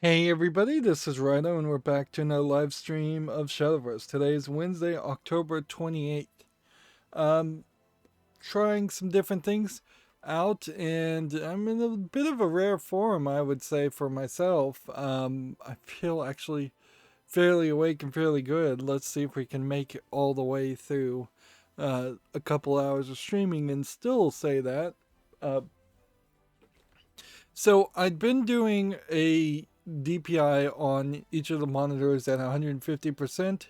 Hey everybody, this is Rydo and we're back to another live stream of Shadowverse. Today is Wednesday, October 28th. Um, Trying some different things out and I'm in a bit of a rare form, I would say, for myself. I feel actually fairly awake and fairly good. Let's see if we can make it all the way through a couple hours of streaming and still say that. Uh, So I'd been doing a DPI on each of the monitors at 150%.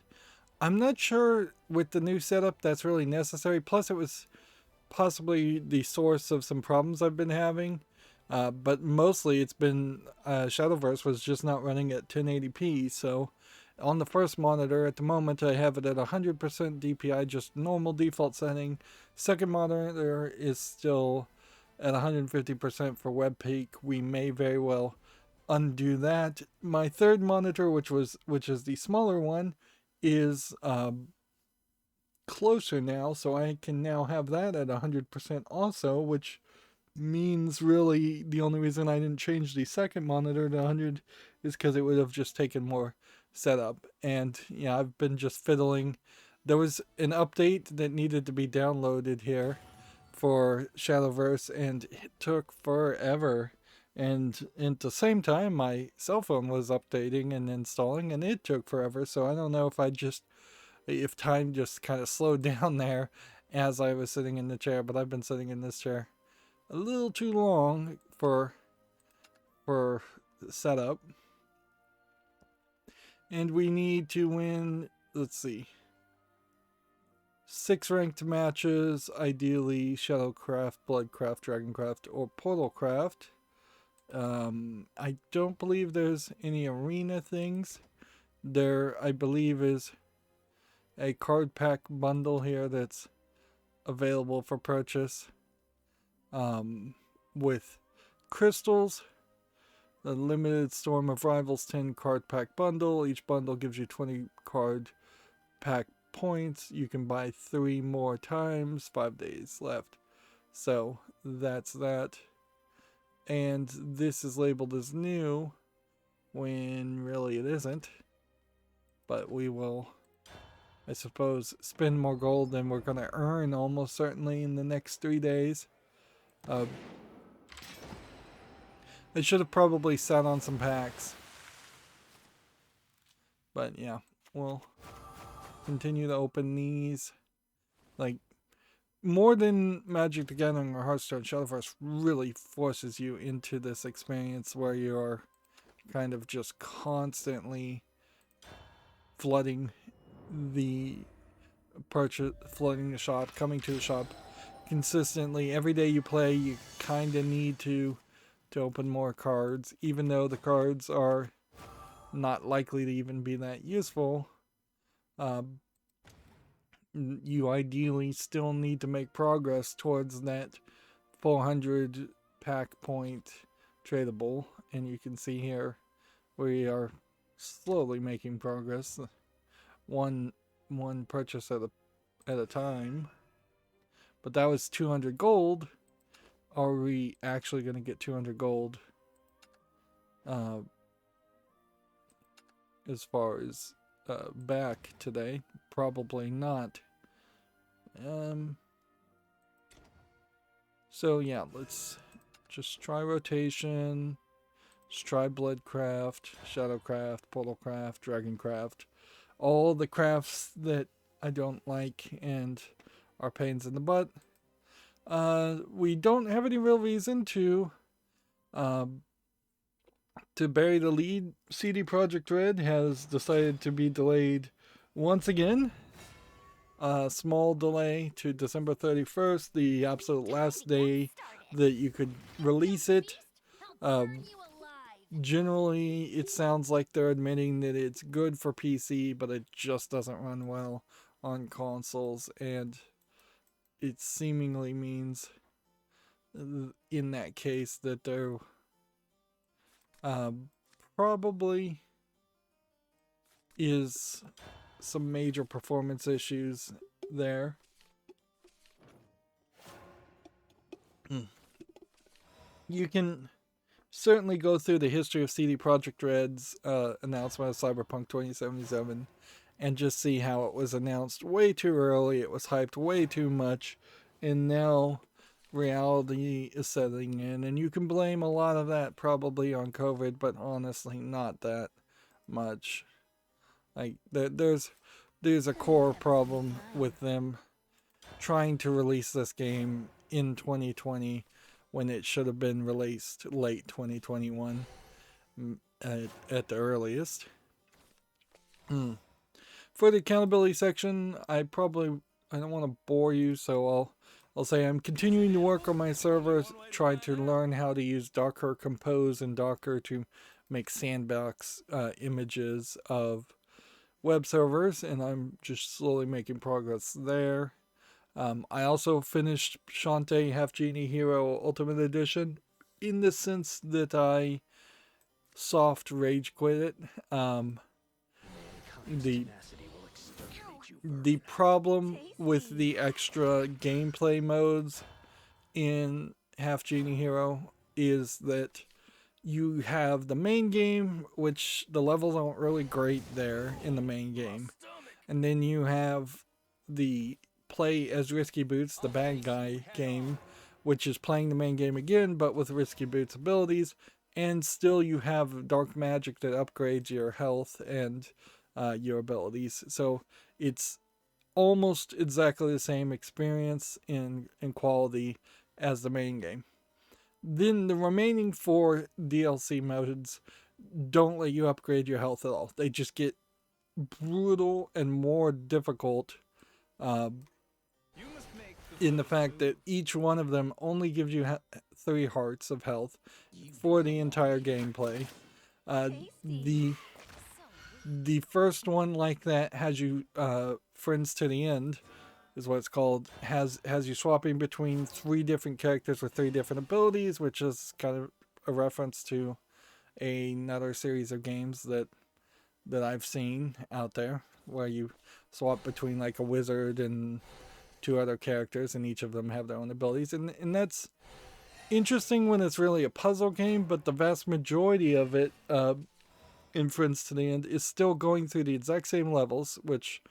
I'm not sure with the new setup that's really necessary. Plus, it was possibly the source of some problems I've been having. But mostly it's been Shadowverse was just not running at 1080p. So on the first monitor at the moment, I have it at 100% DPI, just normal default setting. Second monitor is still at 150% for web peak. We may very well undo that. My third monitor, which is the smaller one, is closer now, so I can now have that at 100% also, which means really the only reason I didn't change the second monitor to 100 is because it would have just taken more setup. And yeah, I've been just fiddling. There was an update that needed to be downloaded here for Shadowverse, and it took forever. And at the same time, my cell phone was updating and installing, and it took forever. So I don't know if time just kind of slowed down there as I was sitting in the chair. But I've been sitting in this chair a little too long for setup, and we need to win. Let's see, 6 ranked matches, ideally Shadowcraft, Bloodcraft, Dragoncraft, or Portalcraft. I don't believe there's any arena things. There, I believe, is a card pack bundle here that's available for purchase with crystals. The limited Storm of Rivals 10 card pack bundle. Each bundle gives you 20 card pack points. You can buy 3 more times. 5 days left. So that's that. And this is labeled as new when really it isn't. But we will, I suppose, spend more gold than we're going to earn almost certainly in the next 3 days. I should have probably sat on some packs. But yeah, we'll continue to open these. Like, more than Magic the Gathering or Hearthstone, Shadowverse really forces you into this experience where you're kind of just constantly flooding the flooding the shop, coming to the shop consistently. Every day you play, you kind of need to open more cards, even though the cards are not likely to even be that useful. You ideally still need to make progress towards that 400 pack point tradable, and you can see here we are slowly making progress, one purchase at a time. But that was 200 gold. Are we actually going to get 200 gold as far as back today? Probably not. So yeah, let's just try rotation. Just try Bloodcraft, Shadowcraft, Portalcraft, Dragoncraft. All the crafts that I don't like and are pains in the butt. We don't have any real reason to bury the lead. CD Projekt Red has decided to be delayed once again. Small delay to December 31st, the absolute last day that you could release it. Generally, it sounds like they're admitting that it's good for PC, but it just doesn't run well on consoles, and it seemingly means in that case that there probably is some major performance issues there. You can certainly go through the history of CD Projekt Red's announcement of Cyberpunk 2077 and just see how it was announced way too early, it was hyped way too much, and now reality is setting in. And you can blame a lot of that probably on COVID, but honestly, not that much. Like, there's a core problem with them trying to release this game in 2020 when it should have been released late 2021 at the earliest. For the accountability section, I don't want to bore you, so I'll say I'm continuing to work on my server, trying to learn how to use Docker Compose and Docker to make sandbox images of web servers, and I'm just slowly making progress there. I also finished Shantae Half Genie Hero Ultimate Edition in the sense that I soft rage quit it. The the problem with the extra gameplay modes in Half Genie Hero is that you have the main game, which the levels aren't really great there in the main game. And then you have the play as Risky Boots, the bad guy game, which is playing the main game again, but with Risky Boots abilities. And still you have dark magic that upgrades your health and your abilities. So it's almost exactly the same experience in quality as the main game. Then the remaining 4 DLC modes don't let you upgrade your health at all. They just get brutal and more difficult in the fact that each one of them only gives you 3 hearts of health for the entire gameplay. The first one like that has you friends to the end is what it's called, has you swapping between 3 different characters with 3 different abilities, which is kind of a reference to another series of games that I've seen out there, where you swap between like a wizard and 2 other characters, and each of them have their own abilities, and that's interesting when it's really a puzzle game, but the vast majority of it in Friends to the End is still going through the exact same levels, which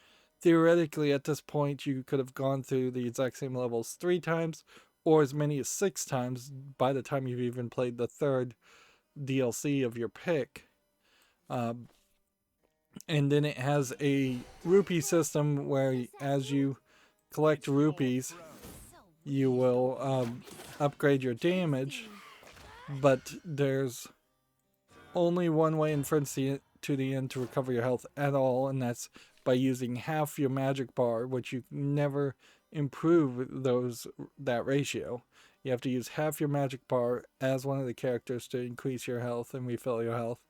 theoretically at this point you could have gone through the exact same levels 3 times or as many as 6 times by the time you've even played the 3rd DLC of your pick. And then it has a rupee system where as you collect rupees you will upgrade your damage, but there's only one way in Friends to the End to recover your health at all, and that's by using half your magic bar, which you never improve that ratio. You have to use half your magic bar as one of the characters to increase your health and refill your health.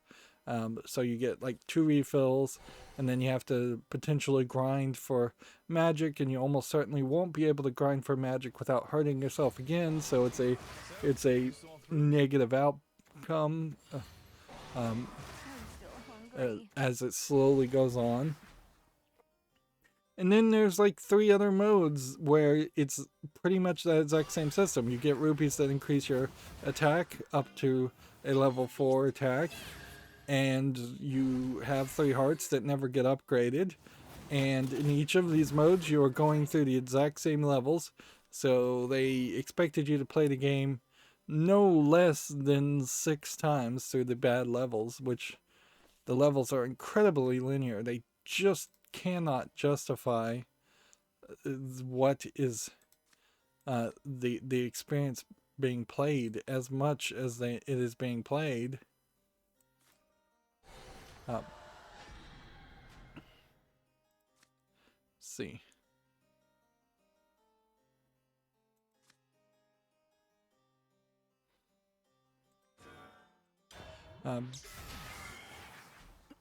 So you get like 2 refills, and then you have to potentially grind for magic, and you almost certainly won't be able to grind for magic without hurting yourself again. So it's a negative outcome as it slowly goes on. And then there's like 3 other modes where it's pretty much that exact same system. You get rupees that increase your attack up to a level 4 attack, and you have 3 hearts that never get upgraded. And in each of these modes you are going through the exact same levels, so they expected you to play the game no less than 6 times through the bad levels, which the levels are incredibly linear. They just cannot justify what is the experience being played as much as it is being played. See.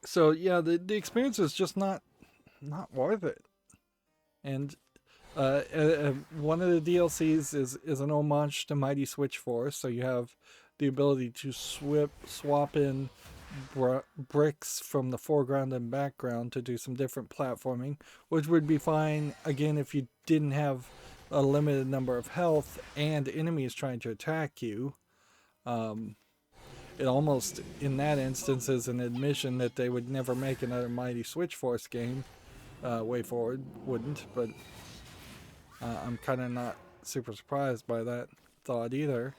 So yeah, the experience is just not worth it. And one of the DLCs is an homage to Mighty Switch Force, so you have the ability to swap in bricks from the foreground and background to do some different platforming, which would be fine again if you didn't have a limited number of health and enemies trying to attack you. it almost, in that instance, is an admission that they would never make another Mighty Switch Force game. Way Forward wouldn't, but I'm kind of not super surprised by that thought either,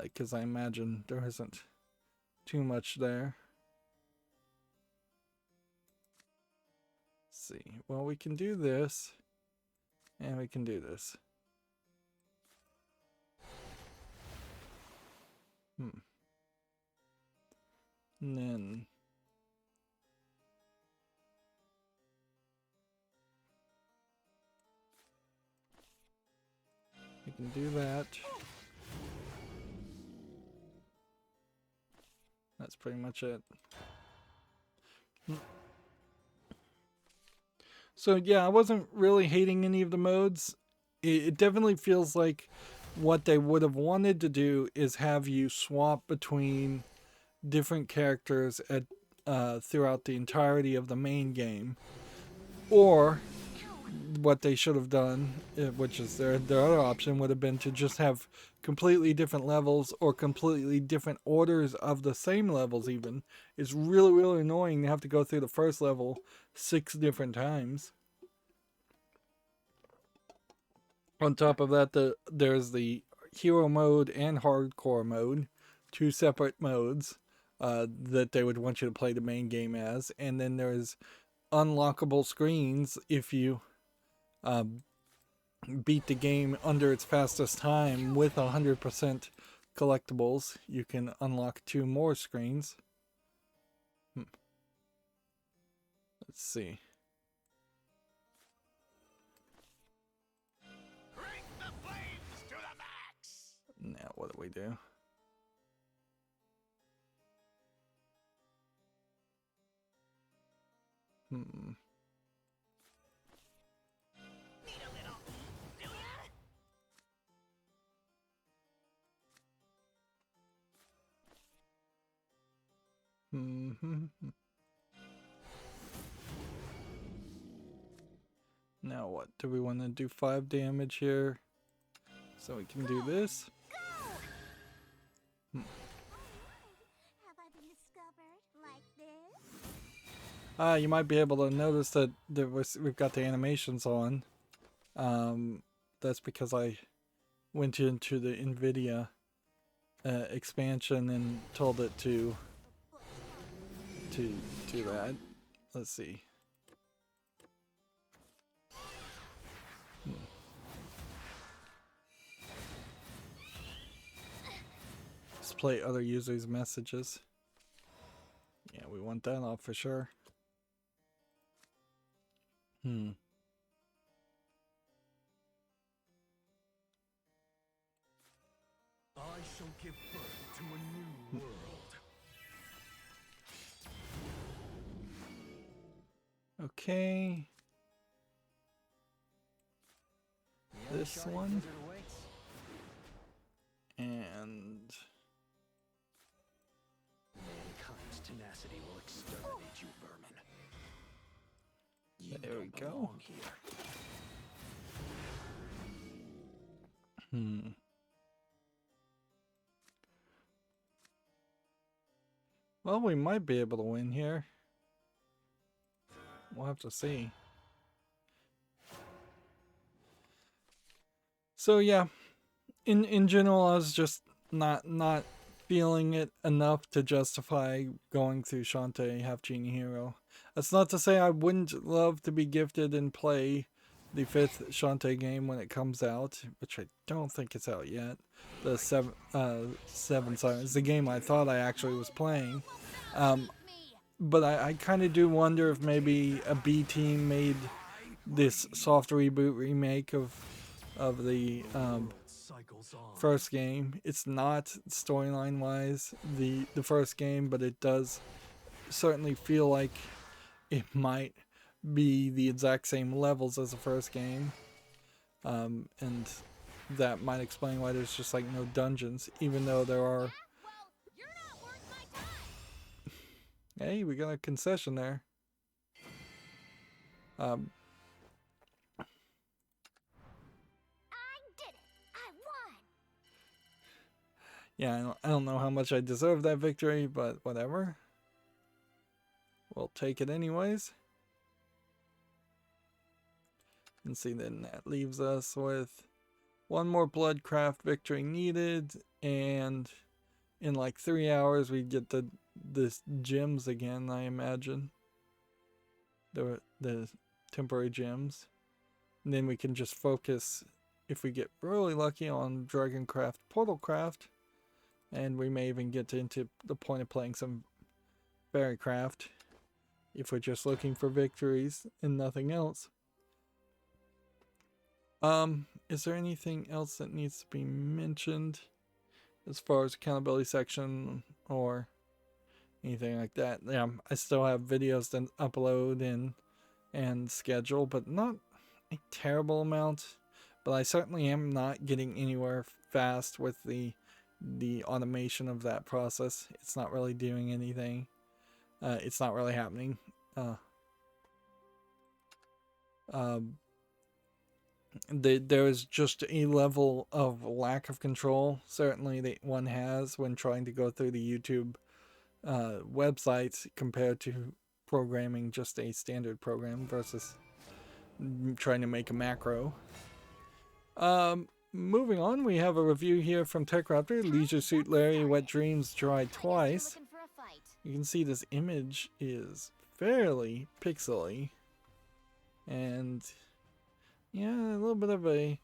because I imagine there isn't too much there. Let's see. Well, we can do this, and we can do this. And then we can do that. That's pretty much it. So yeah, I wasn't really hating any of the modes. It definitely feels like what they would have wanted to do is have you swap between different characters at throughout the entirety of the main game, or what they should have done, which is their other option, would have been to just have completely different levels or completely different orders of the same levels. Even it's really annoying to have to go through the first level 6 different times. On top of that, there's the hero mode and hardcore mode, 2 separate modes that they would want you to play the main game as, and then there's unlockable screens if you beat the game under its fastest time with 100% collectibles. You can unlock 2 more screens. Let's see. Bring the flames to the max. Now what do we do? Need a little, do ya? Now what? Do we want to do 5 damage here? So we can do this. Have I been discovered like this? You might be able to notice that we've got the animations on. That's because I went into the NVIDIA expansion and told it to do that. Let's see. Display other users' messages. Yeah, we want that off for sure. I shall give birth to a new world. Okay. This one. And Mankind's tenacity will exterminate you, vermin. You there we don't go. belong here. Well, we might be able to win here. We'll have to see. So yeah, in general, I was just not feeling it enough to justify going through Shantae Half Genie Hero. That's not to say I wouldn't love to be gifted and play the 5th Shantae game when it comes out, which I don't think it's out yet. The Seven Sirens, the game I thought I actually was playing. But I kind of do wonder if maybe a B team made this soft reboot remake of the first game. It's not storyline wise the first game, but it does certainly feel like it might be the exact same levels as the first game, and that might explain why there's just like no dungeons, even though there are. Hey, we got a concession there. I did it! I won! Yeah, I don't know how much I deserve that victory, but whatever. We'll take it anyways. And see, then that leaves us with one more Bloodcraft victory needed, and in like 3 hours we get this gems again, I imagine. The temporary gems. And then we can just focus, if we get really lucky, on Dragoncraft, Portalcraft, and we may even get into the point of playing some Fairycraft if we're just looking for victories and nothing else. Is there anything else that needs to be mentioned as far as accountability section or anything like that? Yeah, I still have videos to upload and schedule, but not a terrible amount. But I certainly am not getting anywhere fast with the automation of that process. It's not really doing anything. It's not really happening. There is just a level of lack of control, certainly, that one has when trying to go through the YouTube websites compared to programming just a standard program versus trying to make a macro. Moving on, we have a review here from TechRaptor. Leisure Suit Larry, Wet Dreams Dry Twice. You can see this image is fairly pixely, and yeah, a little bit of a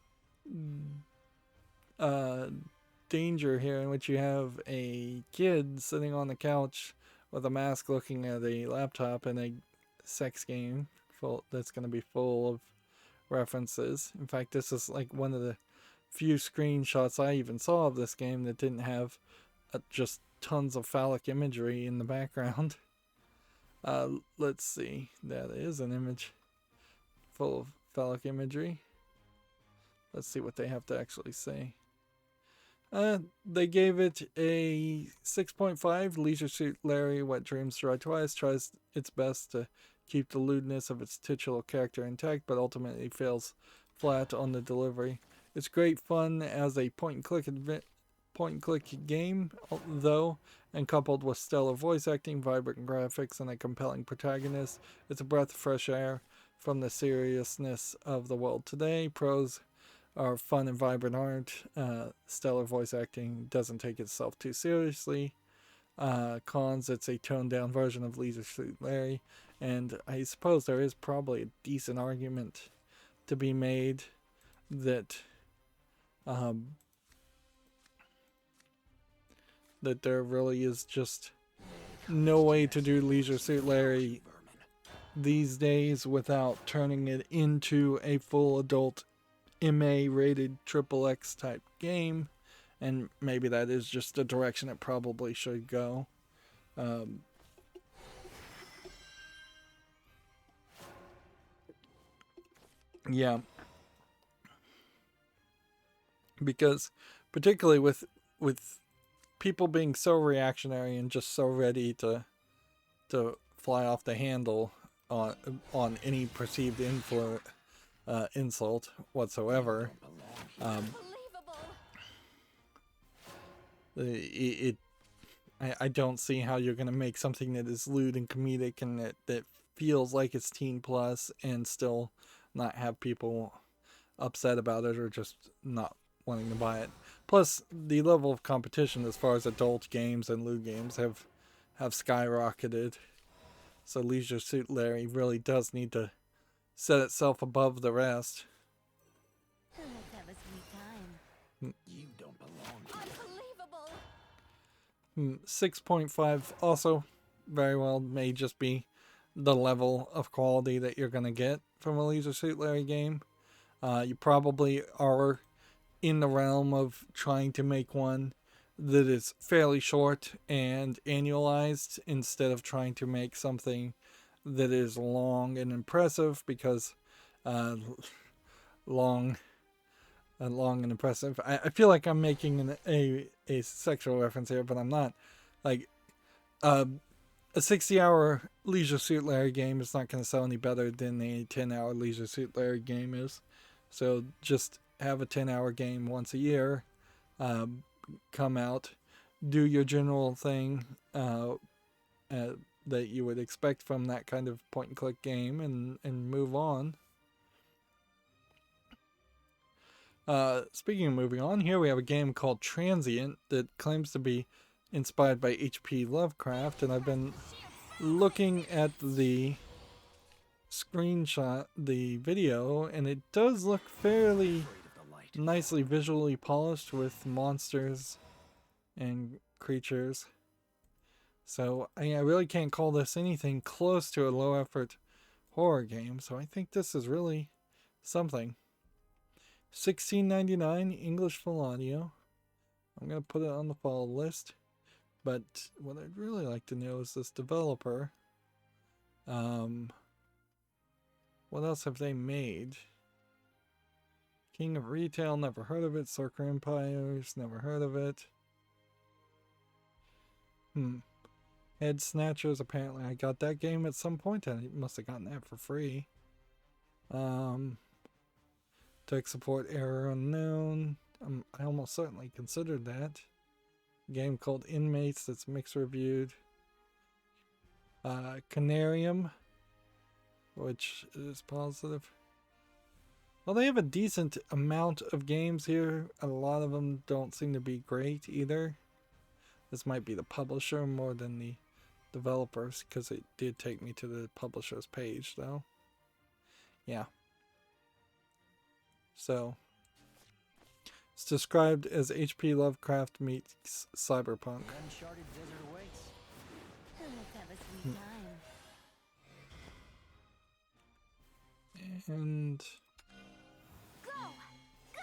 danger here in which you have a kid sitting on the couch with a mask looking at a laptop in a sex game that's going to be full of references. In fact, this is like one of the few screenshots I even saw of this game that didn't have just tons of phallic imagery in the background. Let's see. That is an image full of phallic imagery. Let's see what they have to actually say. They gave it a 6.5. Leisure Suit Larry, Wet Dreams Dry Twice tries its best to keep the lewdness of its titular character intact, but ultimately fails flat on the delivery. It's great fun as a point-and-click game, though, and coupled with stellar voice acting, vibrant graphics, and a compelling protagonist, it's a breath of fresh air from the seriousness of the world today. Pros are fun and vibrant art, stellar voice acting, doesn't take itself too seriously. Cons, it's a toned-down version of Leisure Suit Larry, and I suppose there is probably a decent argument to be made that that there really is just no way to do Leisure Suit Larry these days without turning it into a full adult MA rated XXX type game, and maybe that is just the direction it probably should go. Yeah, because particularly with people being so reactionary and just so ready to fly off the handle on any perceived insult whatsoever. I don't see how you're going to make something that is lewd and comedic and that feels like it's teen plus and still not have people upset about it or just not wanting to buy it. Plus, the level of competition as far as adult games and lewd games have skyrocketed. So Leisure Suit Larry really does need to set itself above the rest. Let's have a sweet time. You don't belong here. Unbelievable! 6.5 also very well may just be the level of quality that you're going to get from a Leisure Suit Larry game. You probably are in the realm of trying to make one that is fairly short and annualized instead of trying to make something that is long and impressive, because long and impressive. I feel like I'm making a sexual reference here, but I'm not. Like, a 60-hour Leisure Suit Larry game is not going to sell any better than a 10-hour Leisure Suit Larry game is. So just have a 10-hour game once a year come out, do your general thing that you would expect from that kind of point and click game and move on. Speaking of moving on, here we have a game called Transient that claims to be inspired by H.P. Lovecraft, and I've been looking at the screenshot, the video, and it does look fairly nicely visually polished with monsters and creatures. So I really can't call this anything close to a low effort horror game, so I think this is really something. $16.99 English full audio. I'm gonna put it on the follow list. But what I'd really like to know is this developer. What else have they made? King of Retail, never heard of it. Circle Empires, never heard of it. Head Snatchers, apparently I got that game at some point. I must have gotten that for free. Tech support error unknown. I almost certainly considered that. A game called Inmates that's mixed reviewed. Canarium, which is positive. Well, they have a decent amount of games here. A lot of them don't seem to be great either. This might be the publisher more than the developers, because it did take me to the publisher's page, though. Yeah. So, it's described as H.P. Lovecraft meets cyberpunk. Uncharted desert awaits. Let's have a sweet time. And Go! Go!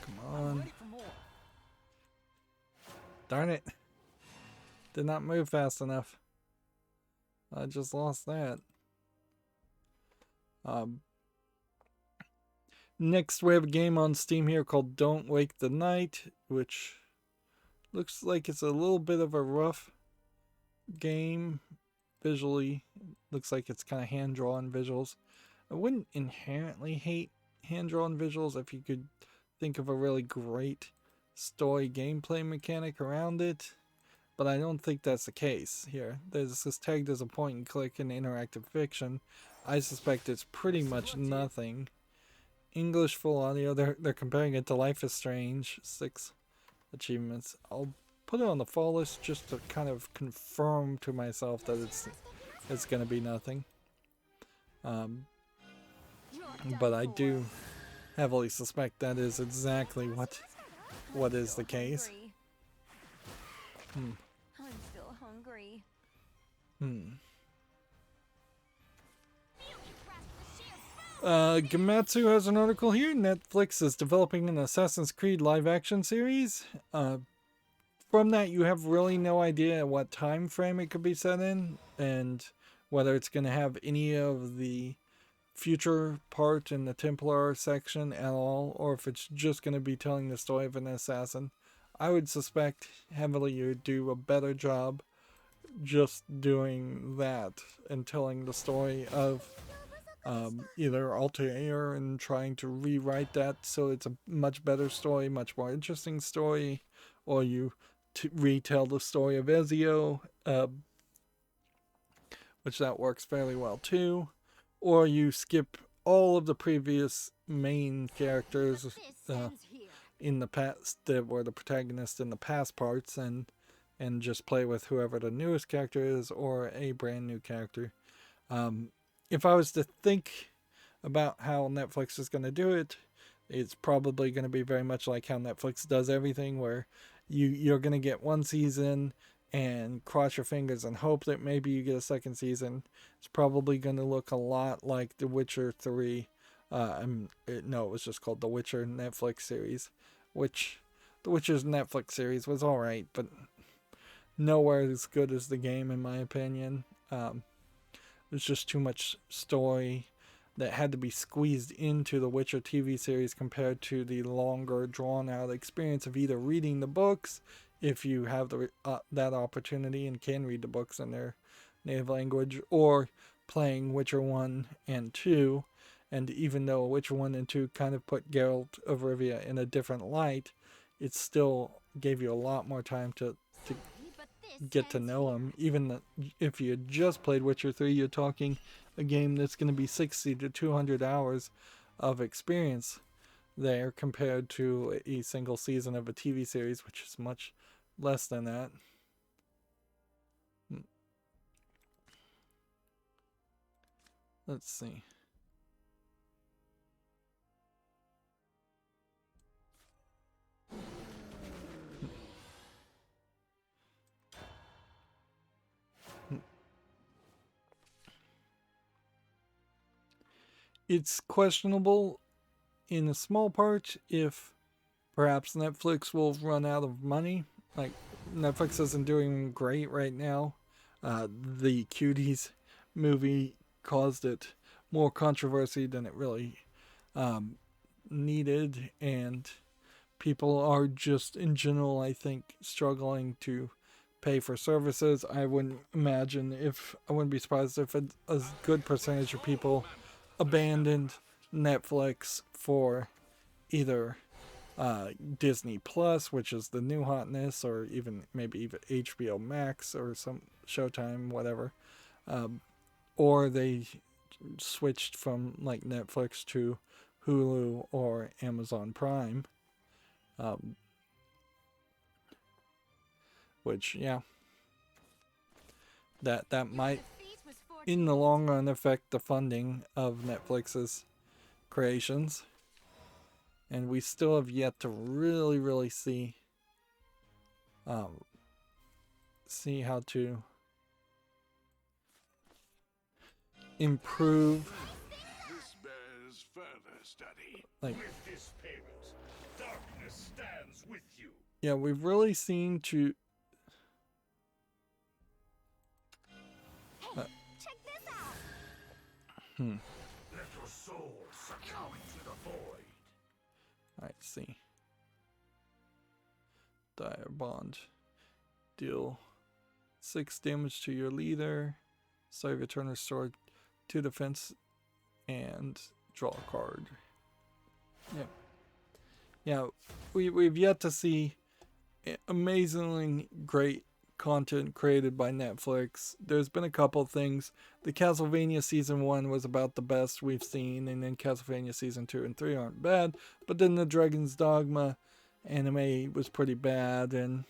come on. Ready for more. Darn it. Did not move fast enough. I just lost that. Next, we have a game on Steam here called Don't Wake the Night, which looks like it's a little bit of a rough game visually. Looks like it's kind of hand-drawn visuals. I wouldn't inherently hate hand-drawn visuals if you could think of a really great story gameplay mechanic around it, but I don't think that's the case here. This is tagged as a point and click in interactive fiction. I suspect it's pretty much nothing. English full audio. They're comparing it to Life is Strange. 6 achievements. I'll put it on the fall list just to kind of confirm to myself that it's going to be nothing. But I do heavily suspect that is exactly what is the case. I'm still hungry. Gamatsu has an article here. Netflix is developing an Assassin's Creed live-action series. From that, you have really no idea what time frame it could be set in, and whether it's going to have any of the future part in the Templar section at all, or if it's just going to be telling the story of an assassin. I would suspect heavily you would do a better job just doing that and telling the story of either Altair and trying to rewrite that so it's a much better story, much more interesting story, or you retell the story of Ezio, which that works fairly well too, or you skip all of the previous main characters in the past that were the protagonists in the past parts and just play with whoever the newest character is or a brand new character. If I was to think about how Netflix is going to do it, it's probably going to be very much like how Netflix does everything, where you're going to get one season and cross your fingers and hope that maybe you get a second season. It's probably going to look a lot like The Witcher 3. No, it was just called The Witcher Netflix series, which The Witcher's Netflix series was alright, but nowhere as good as the game in my opinion. There's just too much story that had to be squeezed into the Witcher TV series compared to the longer, drawn-out experience of either reading the books, if you have that opportunity and can read the books in their native language, or playing Witcher 1 and 2. And even though Witcher 1 and 2 kind of put Geralt of Rivia in a different light, it still gave you a lot more time to But this get to ends know here. them. Even if you had just played Witcher 3, you're talking a game that's going to be 60 to 200 hours of experience there compared to a single season of a TV series, which is much less than that. Let's see. It's questionable in a small part if perhaps Netflix will run out of money. Like, Netflix isn't doing great right now. The Cuties movie caused it more controversy than it really needed, and people are just in general, I think, struggling to pay for services. I wouldn't be surprised if a good percentage of people abandoned Netflix for either Disney Plus, which is the new hotness, or even HBO Max or some Showtime, whatever, or they switched from like Netflix to Hulu or Amazon Prime, which that might The fees was in the long run affect the funding of Netflix's creations, and we still have yet to really see how to improve, This bears further study. like, With this payment, darkness stands with you. yeah, we've really seen to Check this out. Let your soul succumb to the void. Alright, see. Dire Bond. Deal 6 damage to your leader. Save your turn, restore 2 defense, and draw a card. Yep. Yeah, we've yet to see amazingly great content created by Netflix. There's been a couple things. The Castlevania Season 1 was about the best we've seen, and then Castlevania Season 2 and 3 aren't bad, but then the Dragon's Dogma anime was pretty bad, and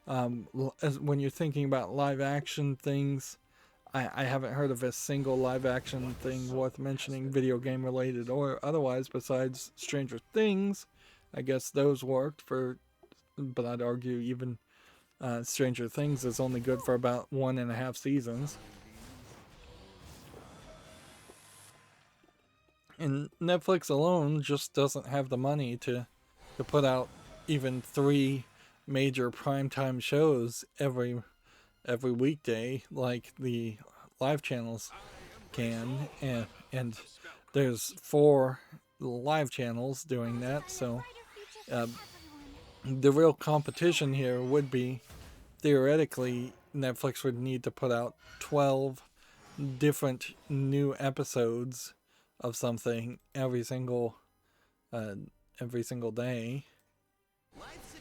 when you're thinking about live action things, I haven't heard of a single live action thing worth mentioning, video game related or otherwise, besides Stranger Things. I guess those worked but I'd argue even Stranger Things is only good for about 1.5 seasons. And Netflix alone just doesn't have the money to put out even 3 major primetime shows every weekday like the live channels can, and there's 4 live channels doing that, so the real competition here would be, theoretically, Netflix would need to put out 12 different new episodes of something every single day. Life's a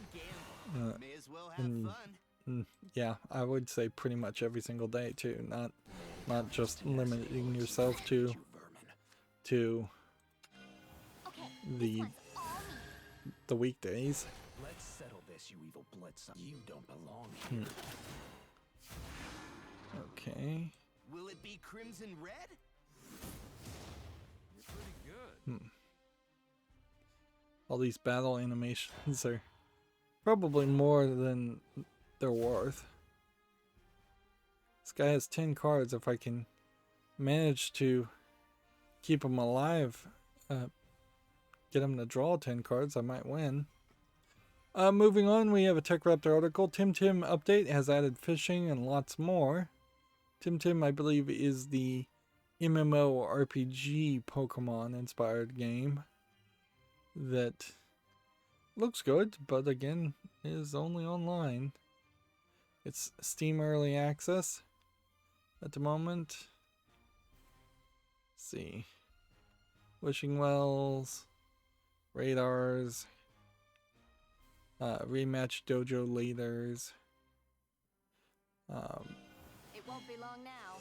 gamble. May as well have fun. Yeah, I would say pretty much every single day too, not just limiting yourself to the weekdays. Let's settle this, you evil bloodsucker. You don't belong here. Okay. Will it be crimson red? You're pretty good. All these battle animations are probably more than they're worth. This guy has 10 cards. If I can manage to keep him alive, get him to draw 10 cards, I might win. Moving on, we have a TechRaptor article. Tim update has added fishing and lots more. Tim, I believe, is the MMORPG Pokemon inspired game that looks good, but again, is only online. It's Steam Early Access at the moment. Let's see. Wishing Wells, Radars. rematch dojo leaders. It won't be long now.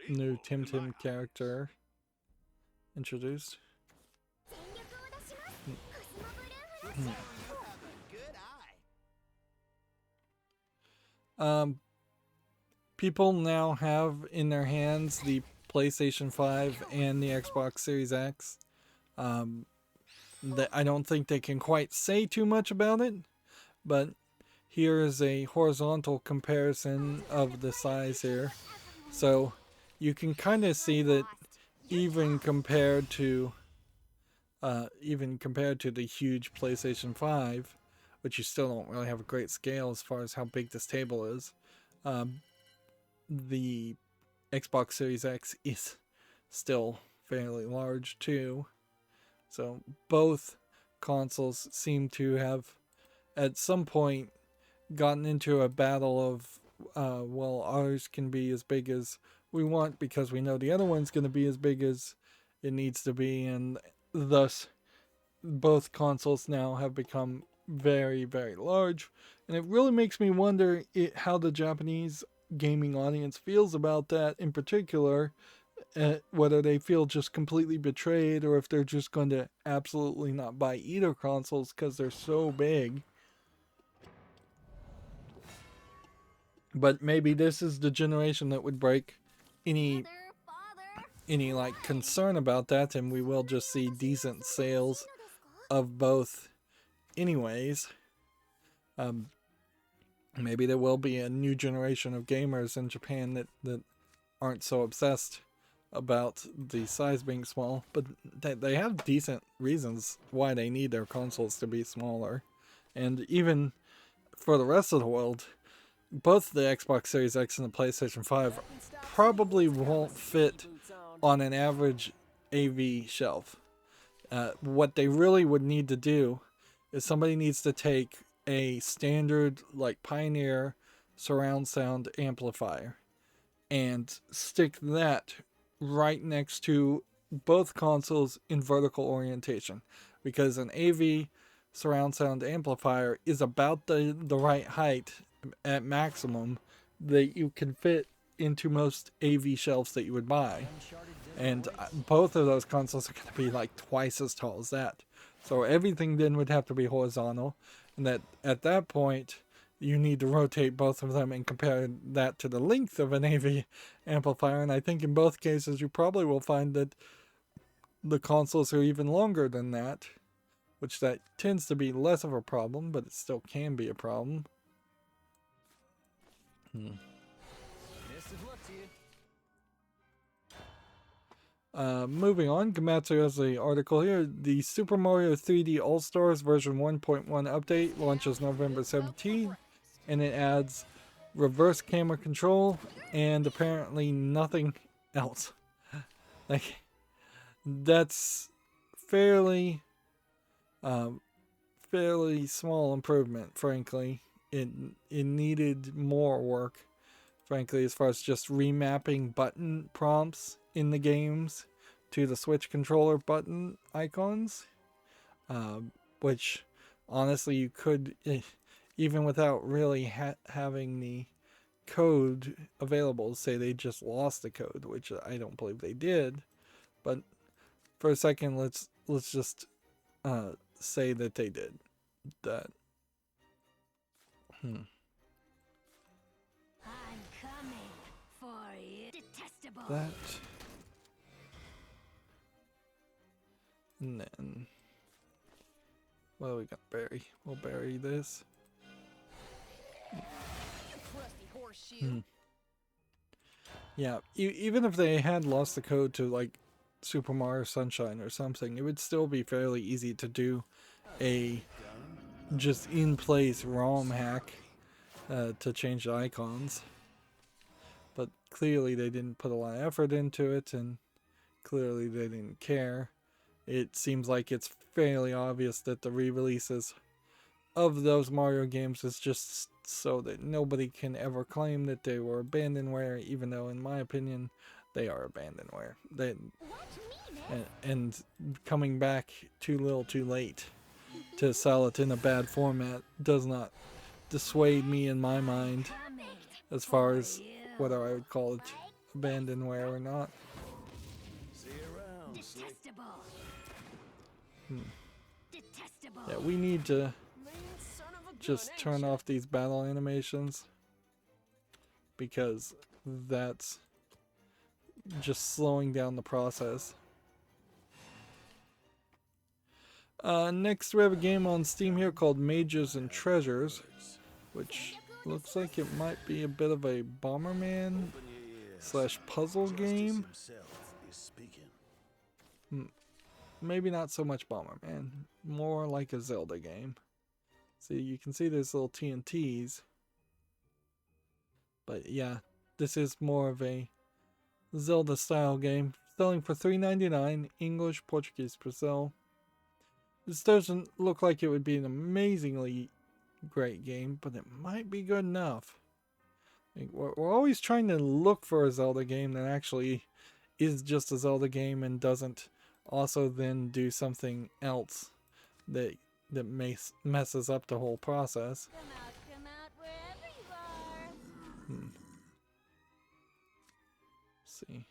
New Tim Tim character introduced. Good eye. People now have in their hands the PlayStation 5 and the Xbox Series X. I don't think they can quite say too much about it, but here is a horizontal comparison of the size here. So you can kind of see that even compared to the huge PlayStation 5, which you still don't really have a great scale as far as how big this table is, the Xbox Series X is still fairly large too. So both consoles seem to have at some point gotten into a battle of well, ours can be as big as we want because we know the other one's going to be as big as it needs to be, and thus both consoles now have become very, very large. And it really makes me wonder how the Japanese gaming audience feels about that in particular, whether they feel just completely betrayed or if they're just going to absolutely not buy either consoles because they're so big. But maybe this is the generation that would break any like concern about that, and we will just see decent sales of both anyways. Maybe there will be a new generation of gamers in Japan that aren't so obsessed about the size being small, but they have decent reasons why they need their consoles to be smaller. And even for the rest of the world, both the Xbox Series X and the PlayStation 5 probably won't fit on an average AV shelf. What they really would need to do is somebody needs to take a standard like Pioneer surround sound amplifier and stick that right next to both consoles in vertical orientation, because an AV surround sound amplifier is about the right height at maximum that you can fit into most AV shelves that you would buy. And both of those consoles are going to be like twice as tall as that. So everything then would have to be horizontal. And that at that point, you need to rotate both of them and compare that to the length of an AV amplifier. And I think in both cases, you probably will find that the consoles are even longer than that, which that tends to be less of a problem, but it still can be a problem. Moving on, Gamatsu has the article here. The Super Mario 3D All-Stars version 1.1 update launches November 17th, and it adds reverse camera control and apparently nothing else. Like, that's fairly small improvement, frankly. It needed more work, frankly, as far as just remapping button prompts in the games to the Switch controller button icons, which honestly you could, even without really having the code available, say they just lost the code, which I don't believe they did, but for a second let's just say that they did that. I'm coming for you, detestable. That. And then, what are we gonna bury? We'll bury this. Yeah, even if they had lost the code to like Super Mario Sunshine or something, it would still be fairly easy to do a just in-place ROM hack to change the icons. But clearly they didn't put a lot of effort into it, and clearly they didn't care. It seems like it's fairly obvious that the re-releases of those Mario games is just so that nobody can ever claim that they were abandonware, even though in my opinion they are abandonware. and coming back too little too late to sell it in a bad format does not dissuade me in my mind as far as whether I would call it abandonware or not. See you around, Slick. Detestable. Detestable. Yeah, we need to Mean son of a gun, just ain't turn ya? off these battle animations because that's just slowing down the process. Next we have a game on Steam here called Mages and Treasures, which looks like it might be a bit of a Bomberman slash puzzle game. Himself is speaking. Maybe not so much Bomberman, more like a Zelda game. See, you can see there's little TNTs. But yeah, this is more of a Zelda style game, selling for $3.99, English, Portuguese, Brazil. This doesn't look like it would be an amazingly great game, but it might be good enough. Like, we're always trying to look for a Zelda game that actually is just a Zelda game and doesn't also then do something else that messes up the whole process. Come out wherever you are. Let's see.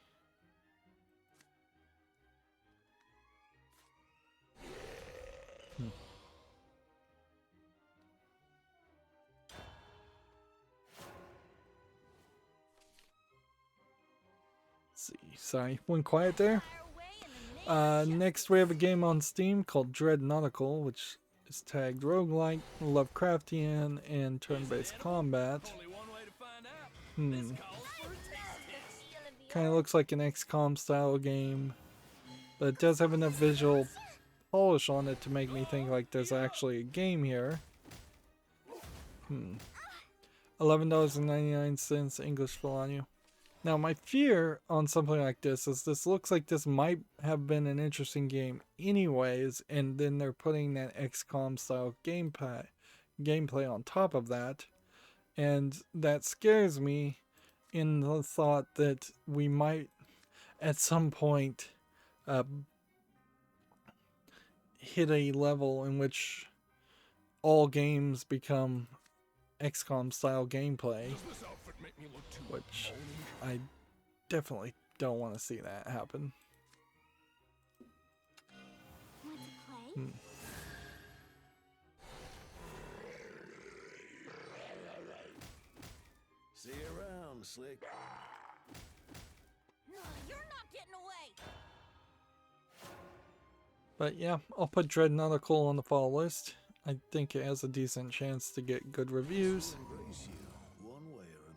See, sorry, went quiet there. Next we have a game on Steam called Dread Nautical, which is tagged roguelike, Lovecraftian, and turn-based combat. Only one way to find out. This calls for a taste test. Kind of looks like an XCOM style game, but it does have enough visual polish on it to make me think like there's actually a game here. $11.99 English full on you. Now my fear on something like this is this looks like this might have been an interesting game anyways, and then they're putting that XCOM style gameplay on top of that, and that scares me in the thought that we might at some point hit a level in which all games become XCOM style gameplay, Does this outfit make me look too which bony? I definitely don't want to see that happen. Want to play? See you around, Slick. No, you're not getting away. But yeah, I'll put Dread Nautical on the fall list. I think it has a decent chance to get good reviews. Embrace you, one way or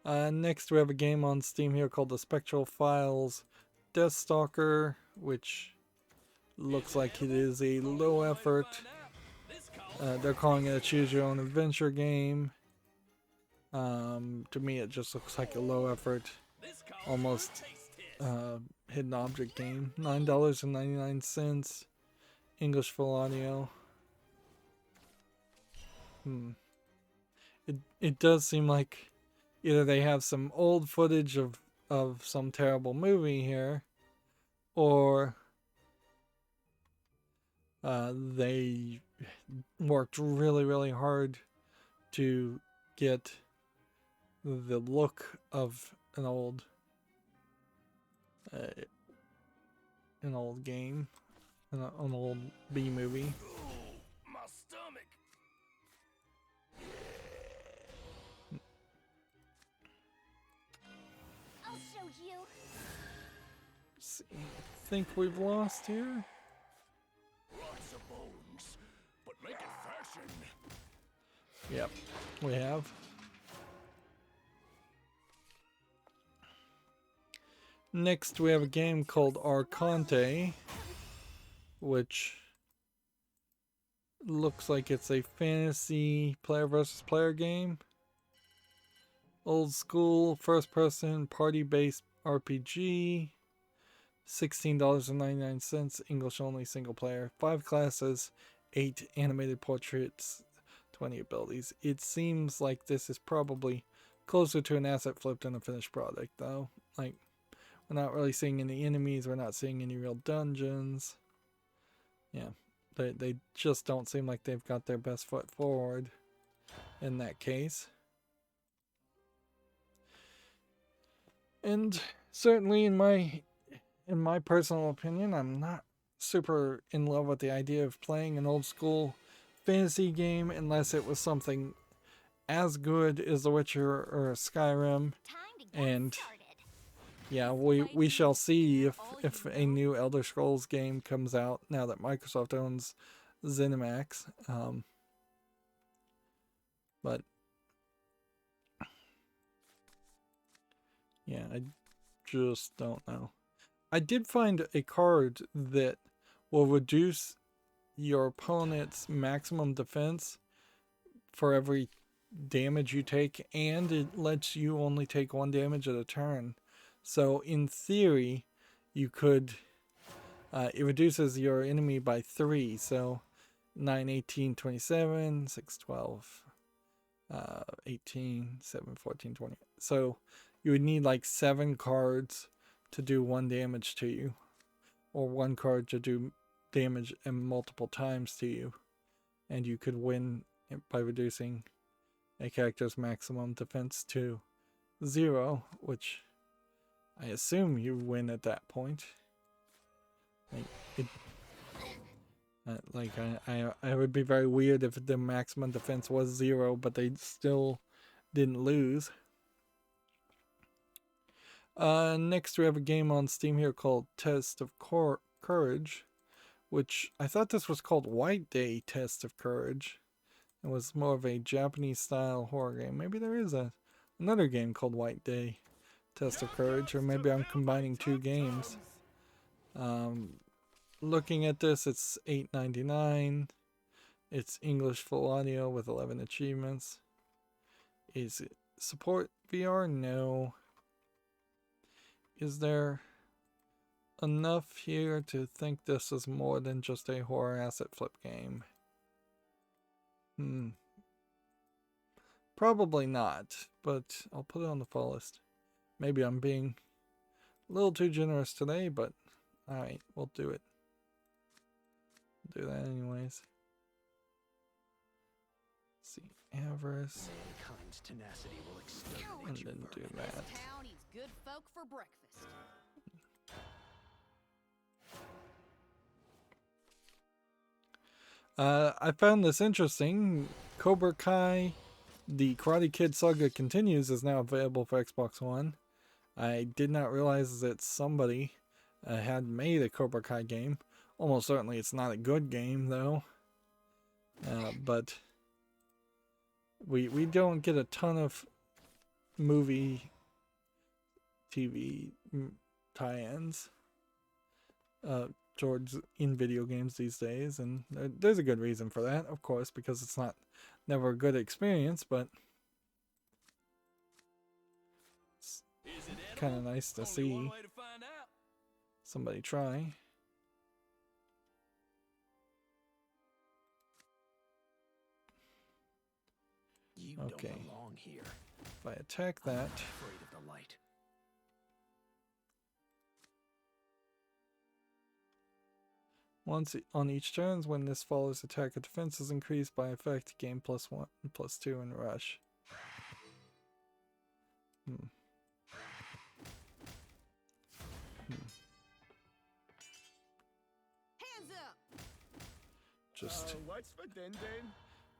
another. Next we have a game on Steam here called the Spectral Files Death Stalker, which looks like it is a low effort. They're calling it a choose your own adventure game. To me it just looks like a low effort, almost hidden object game. $9.99 English full audio. It does seem like either they have some old footage of some terrible movie here, or they worked really hard to get the look of an old game, an old B movie. My stomach. I'll show you. See, I think we've lost here. Lots of bones, but make it fashion. Yep, we have. Next, we have a game called Arconte, which looks like it's a fantasy player versus player game. Old school, first person, party based RPG. $16.99, English only, single player. 5 classes, 8 animated portraits, 20 abilities. It seems like this is probably closer to an asset flip than a finished product, though. Like, We're not really seeing any enemies. We're not seeing any real dungeons. Yeah, they just don't seem like they've got their best foot forward in that case. And certainly in my personal opinion, I'm not super in love with the idea of playing an old school fantasy game unless it was something as good as The Witcher or Skyrim. And yeah, we shall see if a new Elder Scrolls game comes out now that Microsoft owns ZeniMax. But yeah, I just don't know. I did find a card that will reduce your opponent's maximum defense for every damage you take, and it lets you only take 1 damage at a turn. So in theory, you could it reduces your enemy by 3, so 9, 18, 27, 6, 12, 18, 7, 14, 20. So you would need like 7 cards to do 1 damage to you, or 1 card to do damage multiple times to you, and you could win by reducing a character's maximum defense to 0, which I assume you win at that point. I would be very weird if the maximum defense was 0, but they still didn't lose. Next we have a game on Steam here called Test of Courage, which I thought this was called White Day Test of Courage. It was more of a Japanese style horror game. Maybe there is another game called White Day Test of Courage, or maybe I'm combining 2 games. Looking at this, it's $8.99. It's English full audio with 11 achievements. Is it support VR? No. Is there enough here to think this is more than just a horror asset flip game? Probably not, but I'll put it on the fall list. Maybe I'm being a little too generous today, but alright, we'll do it. We'll do that anyways. Let's see, Avarice. Mankind's tenacity will And then do that. Town eats good folk for breakfast. I found this interesting. Cobra Kai, the Karate Kid saga continues, is now available for Xbox One. I did not realize that somebody had made a Cobra Kai game. Almost certainly it's not a good game, though. But we don't get a ton of movie, TV tie-ins towards in video games these days, and there's a good reason for that, of course, because it's never a good experience, but it's kind of nice to see somebody try. Okay, don't belong here. if I attack that, I'm afraid of the light. once on each turn, when this follows attack or defense is increased by effect, gain +1 and +2 in rush. Hands up. Just What's for din din?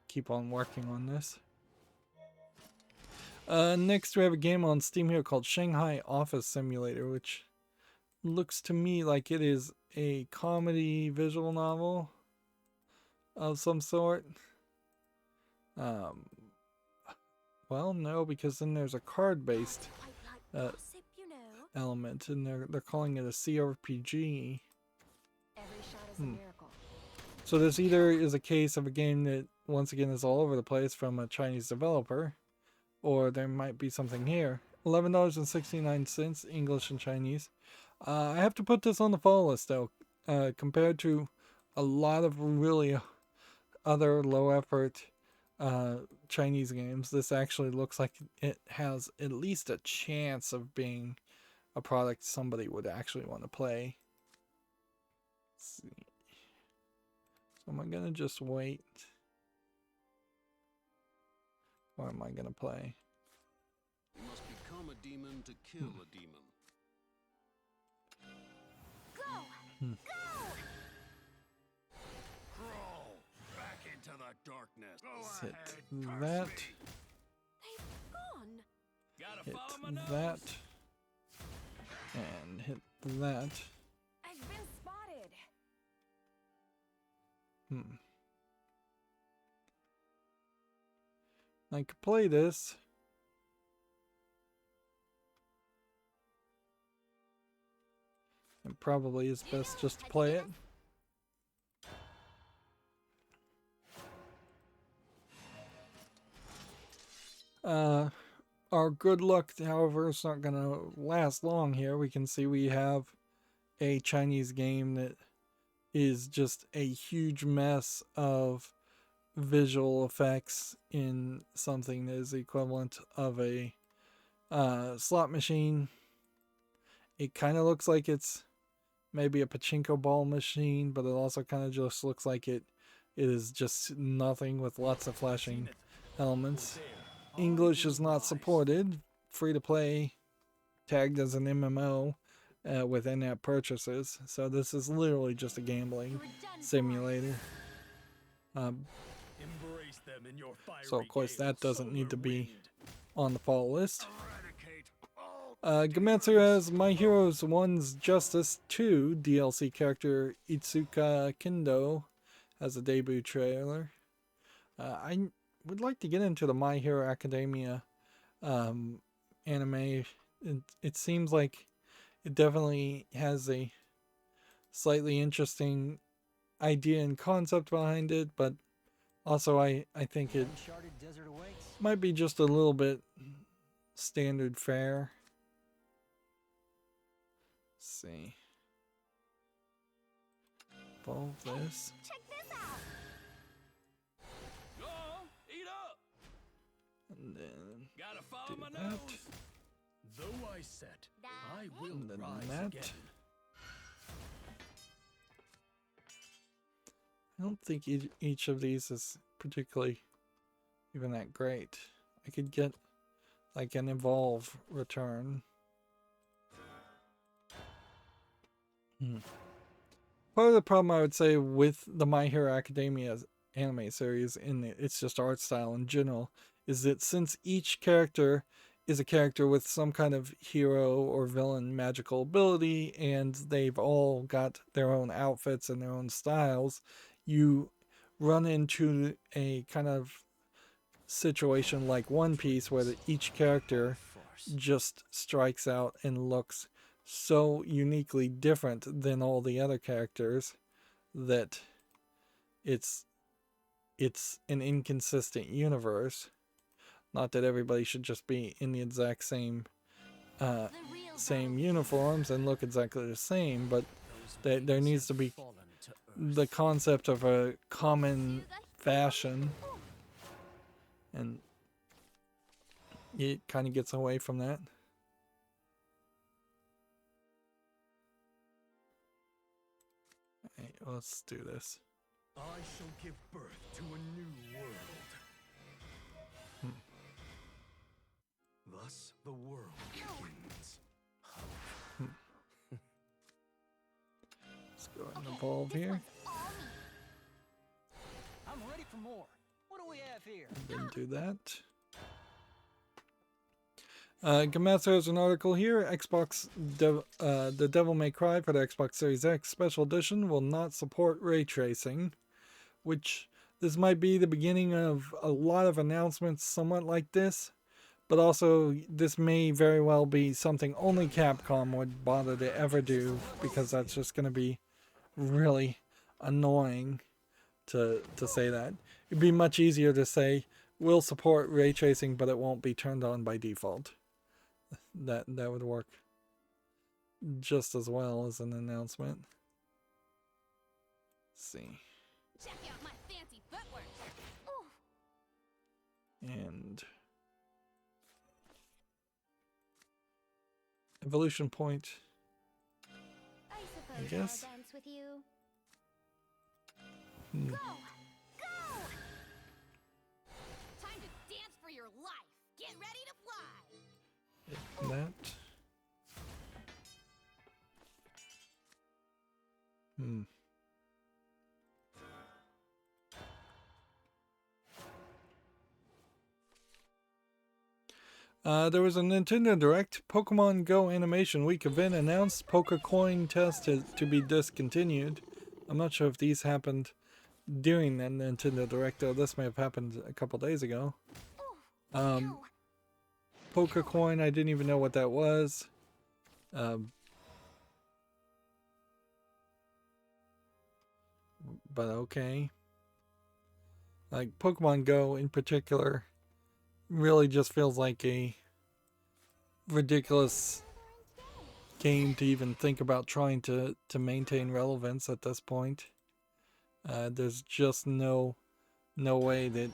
keep on working on this. Next we have a game on Steam here called Shanghai Office Simulator, which looks to me like it is a comedy visual novel of some sort. Well, no, because then there's a card-based element, and they're calling it a CRPG. Every shot is a miracle. So this either is a case of a game that, once again, is all over the place from a Chinese developer, or there might be something here. $11.69, English and Chinese. I have to put this on the fall list, though. Compared to a lot of really other low-effort Chinese games, this actually looks like it has at least a chance of being a product somebody would actually want to play. Let's see. So am I gonna just wait? Or am I gonna play? You must become a demon to kill a demon. Go! Crawl back into the darkness. Go Hit ahead, that. curse me. They've gone. Gotta Hit follow my nose. that. And hit that. I've been spotted. I could play this. It probably is best just to play it. Our good luck, however, is not going to last long here. We can see we have a Chinese game that is just a huge mess of visual effects in something that is equivalent of a slot machine. It kind of looks like it's maybe a pachinko ball machine, but it also kind of just looks like it is just nothing with lots of flashing elements. English is not supported. Free to play, tagged as an MMO with in-app purchases. So this is literally just a gambling simulator. So of course that doesn't need to be on the fall list. Gametsu has My Heroes 1's Justice 2 DLC character Itsuka Kendo has a debut trailer. I would like to get into the My Hero Academia anime. It seems like it definitely has a slightly interesting idea and concept behind it, but also I think it might be just a little bit standard fare. Let's see. Evolve this. Check this out. Go on, eat up. And then Gotta follow do my that. nose. Though I set, I will And then rise that. again. I don't think each of these is particularly even that great. I could get like an evolve return. Part of the problem I would say with the My Hero Academia anime series, in its just art style in general, is that since each character is a character with some kind of hero or villain magical ability, and they've all got their own outfits and their own styles, you run into a kind of situation like One Piece where each character just strikes out and looks so uniquely different than all the other characters that it's an inconsistent universe. Not that everybody should just be in the exact same uniforms and look exactly the same, but there needs to be the concept of a common fashion, and it kind of gets away from that. Alright, let's do this. I shall give birth to a new world. Thus the world begins. Let's go ahead and evolve here. I'm ready for more. What do we have here? And then do that. Gametsu has an article here. The Devil May Cry for the Xbox Series X Special Edition will not support ray tracing, which this might be the beginning of a lot of announcements somewhat like this, but also this may very well be something only Capcom would bother to ever do, because that's just going to be really annoying to say that. It'd be much easier to say, we'll support ray tracing, but it won't be turned on by default. That would work just as well as an announcement. Let's see. Check out my fancy footwork. And Evolution point. I suppose guess. I'll dance with you. Hmm. Go! Go! Time to dance for your life. Get ready to fly. That. Hmm. There was a Nintendo Direct Pokemon Go Animation Week event announced Poker Coin test to be discontinued. I'm not sure if these happened during that Nintendo Direct, though. This may have happened a couple days ago. Poker Coin, I didn't even know what that was. But okay. Like, Pokemon Go in particular really just feels like a ridiculous game to even think about trying to maintain relevance at this point. There's just no way that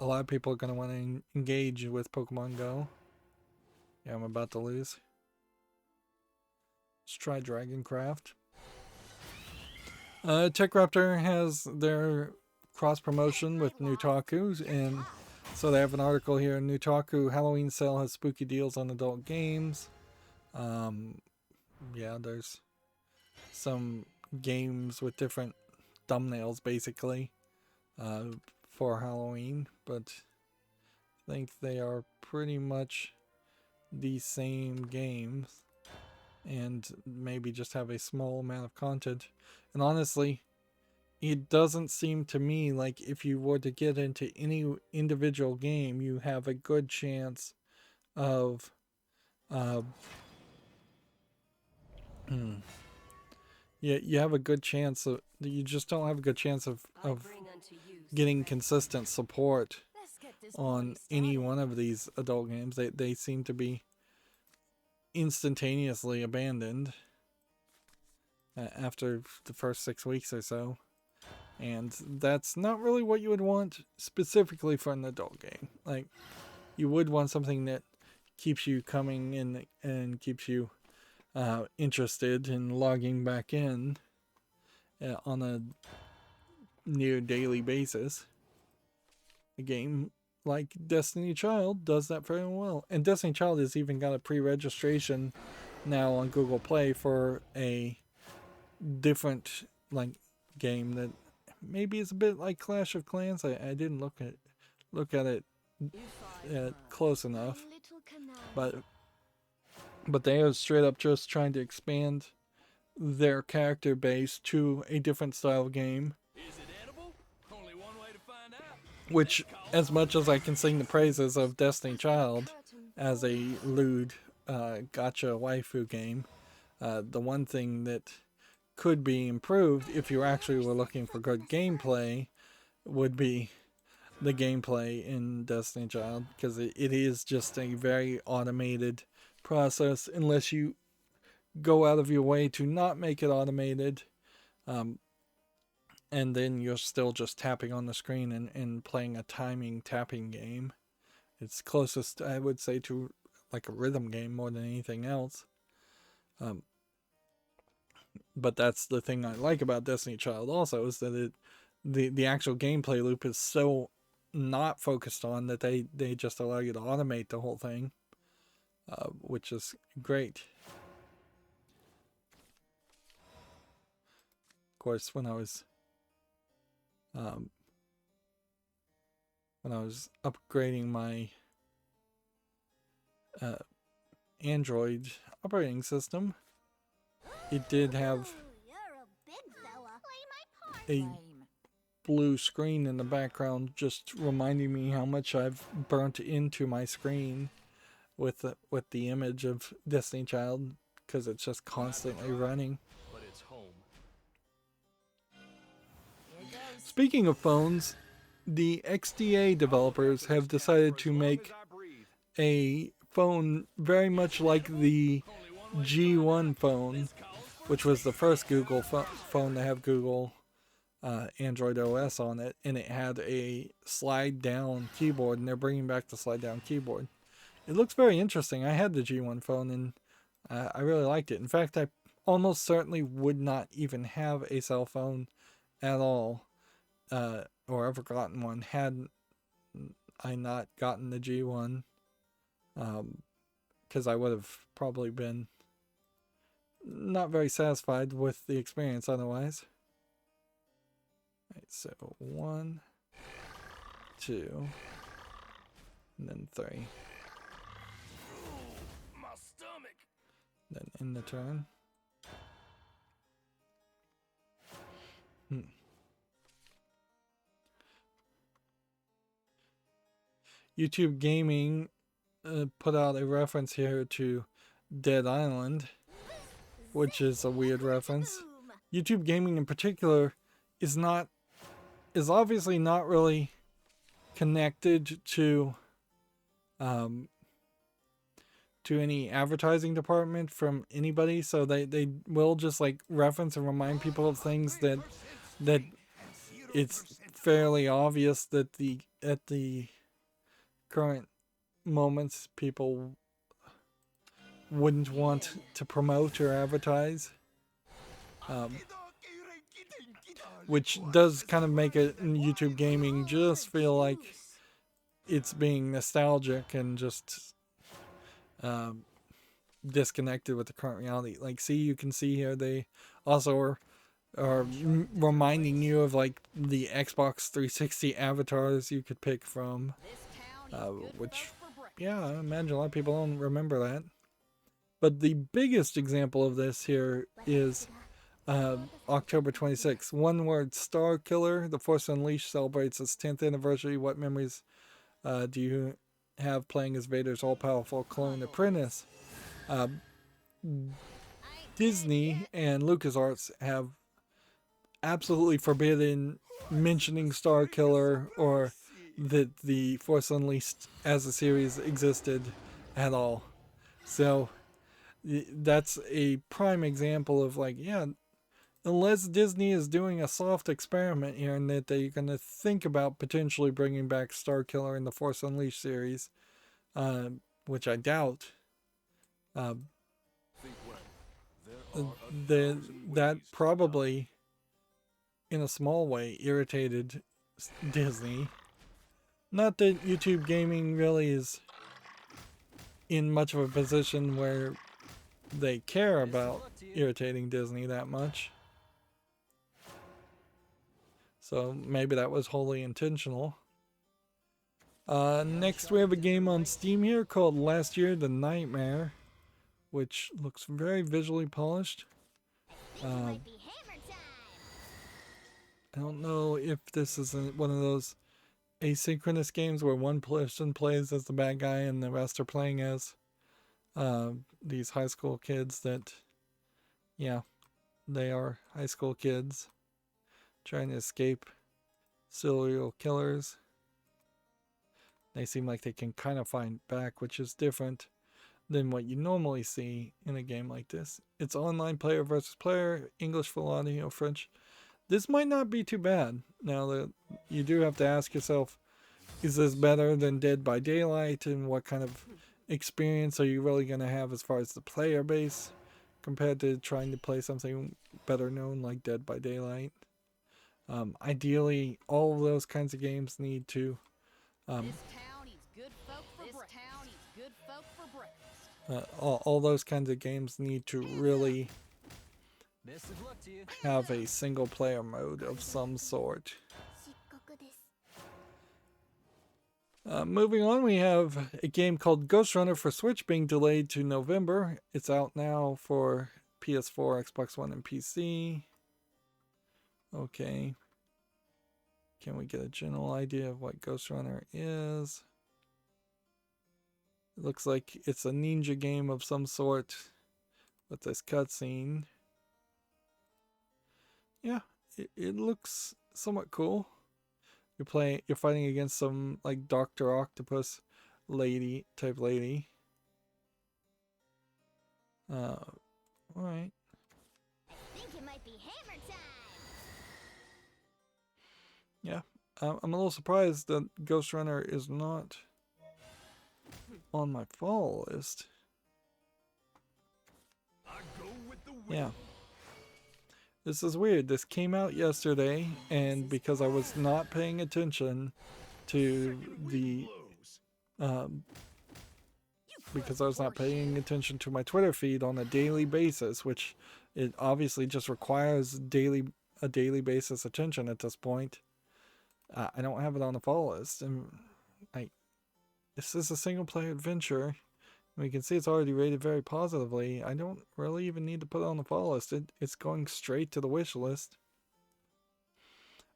a lot of people are going to want to engage with Pokemon Go. Yeah, I'm about to lose. Let's try Dragoncraft. TechRaptor has their cross promotion with Nutaku, and so they have an article here. Nutaku Halloween sale has spooky deals on adult games. Yeah, there's some games with different thumbnails basically for Halloween, but I think they are pretty much the same games and maybe just have a small amount of content. And honestly, it doesn't seem to me like if you were to get into any individual game, you have a good chance of you have a good chance of, you just don't have a good chance of getting consistent support on any one of these adult games. They seem to be instantaneously abandoned after the first 6 weeks or so. And that's not really what you would want specifically for an adult game. Like, you would want something that keeps you coming in and keeps you interested in logging back in on a near daily basis. A game like Destiny Child does that very well. And Destiny Child has even got a pre-registration now on Google Play for a different like game that maybe is a bit like Clash of Clans. I didn't look at it close enough, but they are straight up just trying to expand their character base to a different style of game. Is it edible? Only one way to find out. Which, as much as I can sing the praises of Destiny Child as a lewd gacha waifu game, the one thing that could be improved if you actually were looking for good gameplay would be the gameplay in Destiny Child, because it is just a very automated process unless you go out of your way to not make it automated, and then you're still just tapping on the screen and playing a timing tapping game. It's closest, I would say, to like a rhythm game more than anything else. But that's the thing I like about Destiny Child also, is that the actual gameplay loop is so not focused on that they just allow you to automate the whole thing, which is great. Of course, when I was upgrading my Android operating system, it did have a blue screen in the background just reminding me how much I've burnt into my screen with the image of Destiny Child, because it's just constantly running. But it's home. Speaking of phones, the XDA developers have decided to make a phone very much like the G1 phone, which was the first Google phone to have Google Android OS on it, and it had a slide down keyboard, and they're bringing back the slide down keyboard. It looks very interesting. I had the G1 phone, and I really liked it. In fact, I almost certainly would not even have a cell phone at all, or ever gotten one, had I not gotten the G1, because I would have probably been not very satisfied with the experience otherwise. Right, so 1, 2, and then 3. My stomach. Then in the turn. YouTube Gaming put out a reference here to Dead Island, which is a weird reference. YouTube Gaming in particular is obviously not really connected to any advertising department from anybody, so they will just like reference and remind people of things that it's fairly obvious that at the current moments people wouldn't want to promote or advertise, which does kind of make it in YouTube Gaming just feel like it's being nostalgic and just disconnected with the current reality. Like, you can see here they also are reminding you of like the Xbox 360 avatars you could pick from, which, yeah, I imagine a lot of people don't remember that. But the biggest example of this here is October 26th. One word, Star Killer. The Force Unleashed celebrates its 10th anniversary. What memories do you have playing as Vader's all-powerful clone apprentice? Disney and LucasArts have absolutely forbidden mentioning Star Killer or that the Force Unleashed as a series existed at all. So that's a prime example of like, yeah, unless Disney is doing a soft experiment here and that they're going to think about potentially bringing back Star Killer in the Force Unleashed series, which I doubt, that probably in a small way irritated Disney. Not that YouTube Gaming really is in much of a position where they care about irritating Disney that much. So maybe that was wholly intentional. Next we have a game on Steam here called Last Year the Nightmare, which looks very visually polished. I don't know if this is one of those asynchronous games where one person plays as the bad guy and the rest are playing as these high school kids that, yeah, they are high school kids trying to escape serial killers. They seem like they can kind of find back, which is different than what you normally see in a game like this. It's online player versus player, English full audio, French. This might not be too bad. Now, you do have to ask yourself, is this better than Dead by Daylight, and what kind of experience are you really going to have as far as the player base compared to trying to play something better known like Dead by Daylight? Ideally, all of those kinds of games need to all those kinds of games need to really have a single player mode of some sort. Moving on, we have a game called Ghost Runner for Switch being delayed to November. It's out now for PS4, Xbox One, and PC. Okay. Can we get a general idea of what Ghost Runner is? It looks like it's a ninja game of some sort with this cutscene. Yeah, it looks somewhat cool. You're fighting against some like Dr. Octopus type lady. Alright. I think it might be hammer time. Yeah, I'm a little surprised that Ghost Runner is not on my fall list. Yeah. This is weird. This came out yesterday, and because I was not paying attention to the because I was not paying attention to my Twitter feed on a daily basis, which it obviously just requires a daily basis attention at this point. I don't have it on the follow list, and this is a single player adventure. We can see it's already rated very positively. I don't really even need to put it on the follow list. It's going straight to the wish list.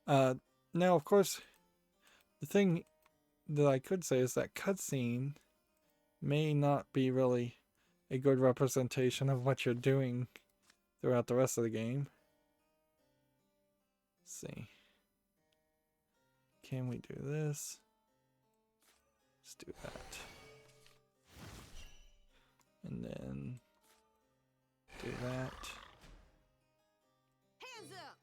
Now, of course, the thing that I could say is that cutscene may not be really a good representation of what you're doing throughout the rest of the game. Let's see. Can we do this? Let's do that. And then do that. Hands up.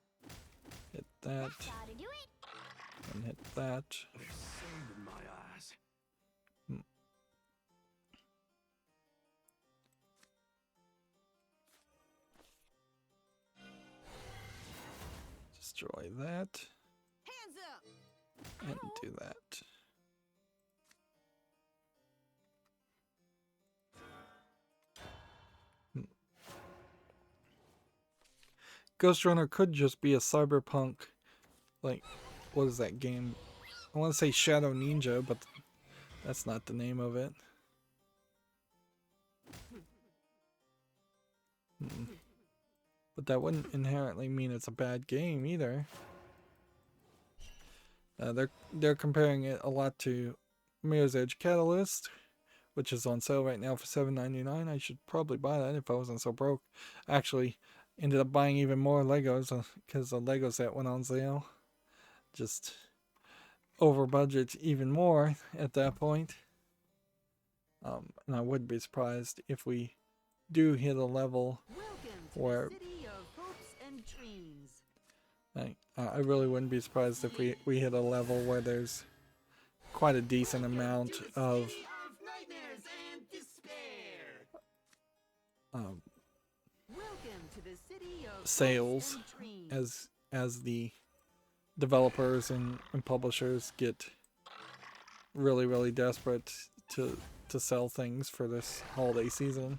Hit that. That's how to do it. And hit that. There's sand in my eyes. Destroy that. Hands up. And do that. Ghost Runner could just be a cyberpunk, like, what is that game? I want to say Shadow Ninja, but that's not the name of it. But that wouldn't inherently mean it's a bad game either. They're comparing it a lot to Mirror's Edge Catalyst, which is on sale right now for $7.99. I should probably buy that if I wasn't so broke. Actually, ended up buying even more Legos because the Lego set went on sale. Just over budget even more at that point. And I wouldn't be surprised if we do hit a level where I really wouldn't be surprised if we hit a level where there's quite a decent amount of sales as the developers and publishers get really desperate to sell things for this holiday season.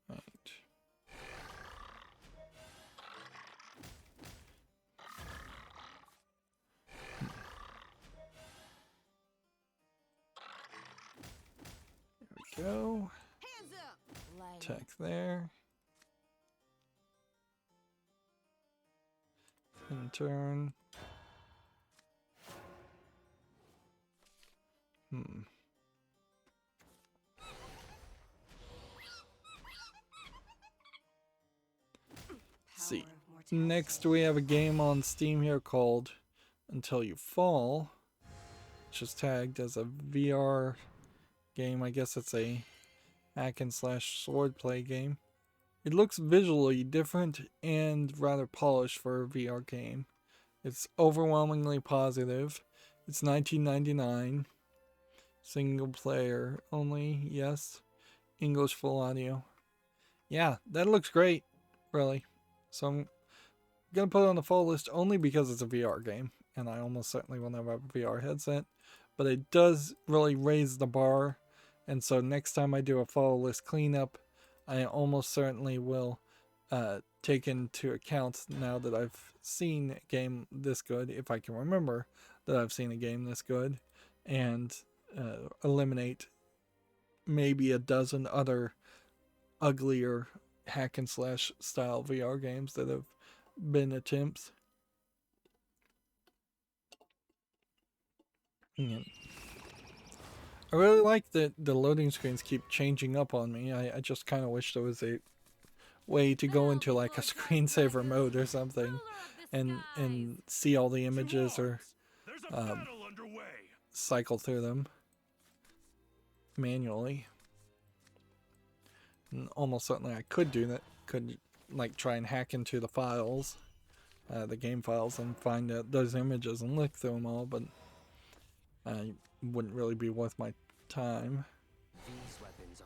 Right. There we go. Attack there. In turn. See. Next we have a game on Steam here called Until You Fall, which is tagged as a VR game. I guess it's a hack and slash swordplay game. It looks visually different and rather polished for a VR game. It's overwhelmingly positive. It's $19.99. Single player only, yes. English full audio. Yeah, that looks great, really. So I'm gonna put it on the full list only because it's a VR game, and I almost certainly will never have a VR headset. But it does really raise the bar, and so next time I do a follow list cleanup, I almost certainly will take into account, now that I've seen a game this good, if I can remember that I've seen a game this good, and eliminate maybe a dozen other uglier hack and slash style VR games that have been attempts. Yeah. I really like that the loading screens keep changing up on me. I just kind of wish there was a way to go into like a screensaver mode or something and see all the images or cycle through them manually. And almost certainly I could do that. Could like try and hack into the files, the game files, and find those images and look through them all, but wouldn't really be worth my time. These weapons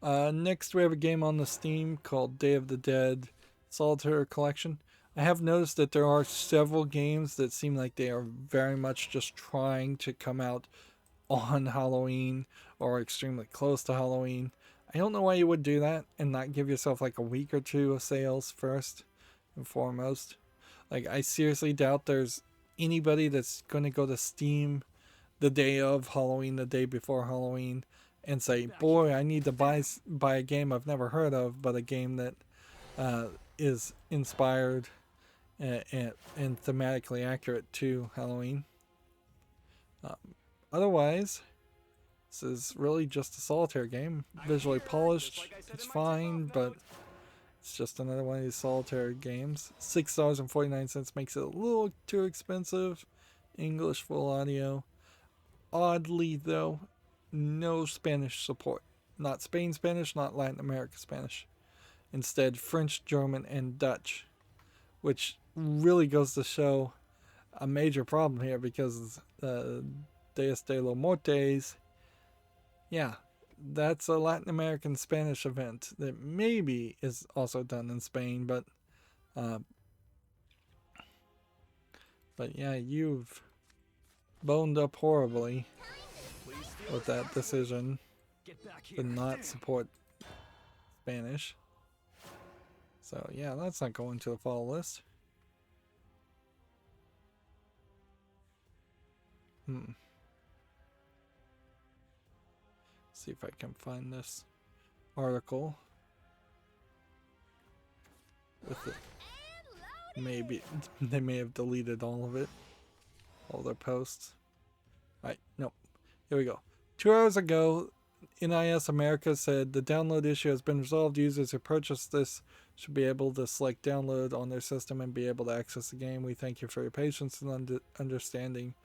Next, we have a game on the Steam called Day of the Dead Solitaire Collection. I have noticed that there are several games that seem like they are very much just trying to come out on Halloween or extremely close to Halloween. I don't know why you would do that and not give yourself like a week or two of sales first and foremost. Like, I seriously doubt there's anybody that's going to go to Steam the day of Halloween, the day before Halloween, and say, boy, I need to buy a game I've never heard of, but a game that is inspired and thematically accurate to Halloween. Otherwise, this is really just a solitaire game. Visually polished, it's fine, but it's just another one of these solitaire games. $6.49 makes it a little too expensive. English full audio. Oddly, though, no Spanish support. Not Spain Spanish, not Latin America Spanish. Instead, French, German, and Dutch. Which really goes to show a major problem here because Dias de los Muertos, yeah, that's a Latin American Spanish event that maybe is also done in Spain, but yeah, you've boned up horribly with that decision to not support Spanish. So yeah, that's not going to the follow list. See if I can find this article with it. Maybe they may have deleted all of it, all their posts. Alright, nope. Here we go. 2 hours ago, NIS America said the download issue has been resolved. Users who purchased this should be able to select download on their system and be able to access the game. We thank you for your patience and understanding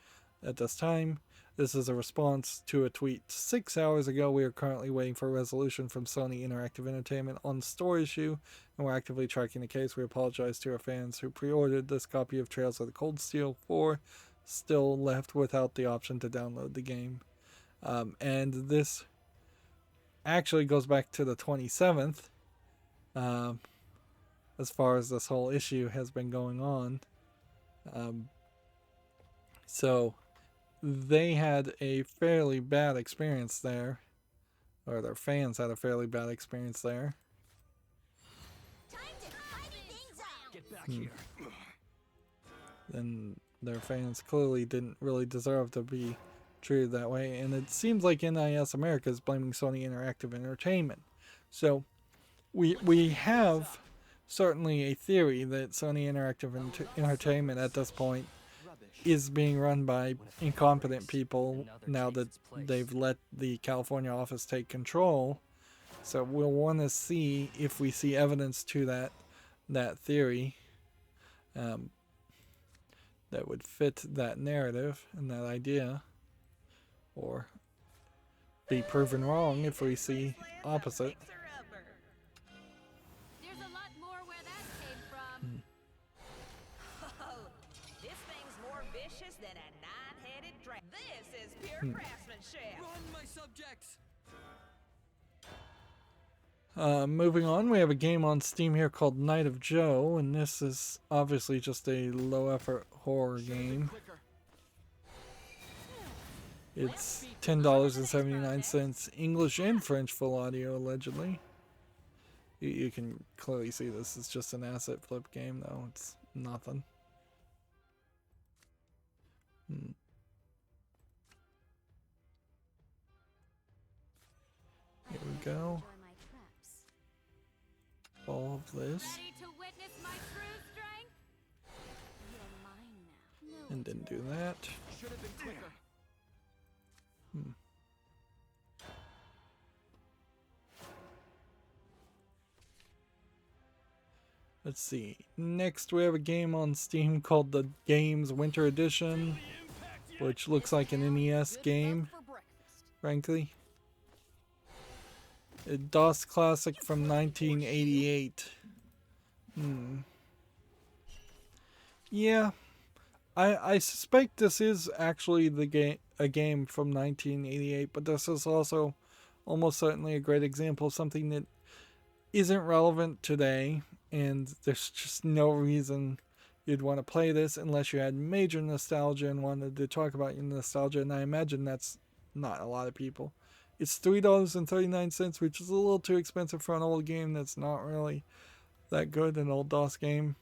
at this time. This is a response to a tweet 6 hours ago. We are currently waiting for a resolution from Sony Interactive Entertainment on the store issue, and we're actively tracking the case. We apologize to our fans who pre-ordered this copy of Trails of the Cold Steel 4, still left without the option to download the game. And this actually goes back to the 27th, as far as this whole issue has been going on. So they had a fairly bad experience there, or their fans had a fairly bad experience there. Get back here. And their fans clearly didn't really deserve to be treated that way, and it seems like NIS America is blaming Sony Interactive Entertainment. So we have certainly a theory that Sony Interactive Entertainment at this point is being run by incompetent people now that they've let the California office take control. So we'll want to see if we see evidence to that theory that would fit that narrative and that idea, or be proven wrong if we see opposite. There's a lot more where that came from. This thing's more vicious than a nine-headed dragon. This is pure craftsmanship. Run, my subjects. Moving on, we have a game on Steam here called Night of Joe, and this is obviously just a low-effort horror game. It's $10.79, English and French full audio, allegedly. You can clearly see this is just an asset flip game, though. It's nothing. Here we go. All of this. Ready to witness my true strength? You're mine now. No. And didn't do that. Should have been quicker. Let's see. Next, we have a game on Steam called the Games Winter Edition, which looks like an NES game, frankly. A DOS classic from 1988. Yeah, I suspect this is actually a game from 1988, but this is also almost certainly a great example of something that isn't relevant today, and there's just no reason you'd want to play this unless you had major nostalgia and wanted to talk about your nostalgia, and I imagine that's not a lot of people. It's $3.39, which is a little too expensive for an old game that's not really that good, an old DOS game.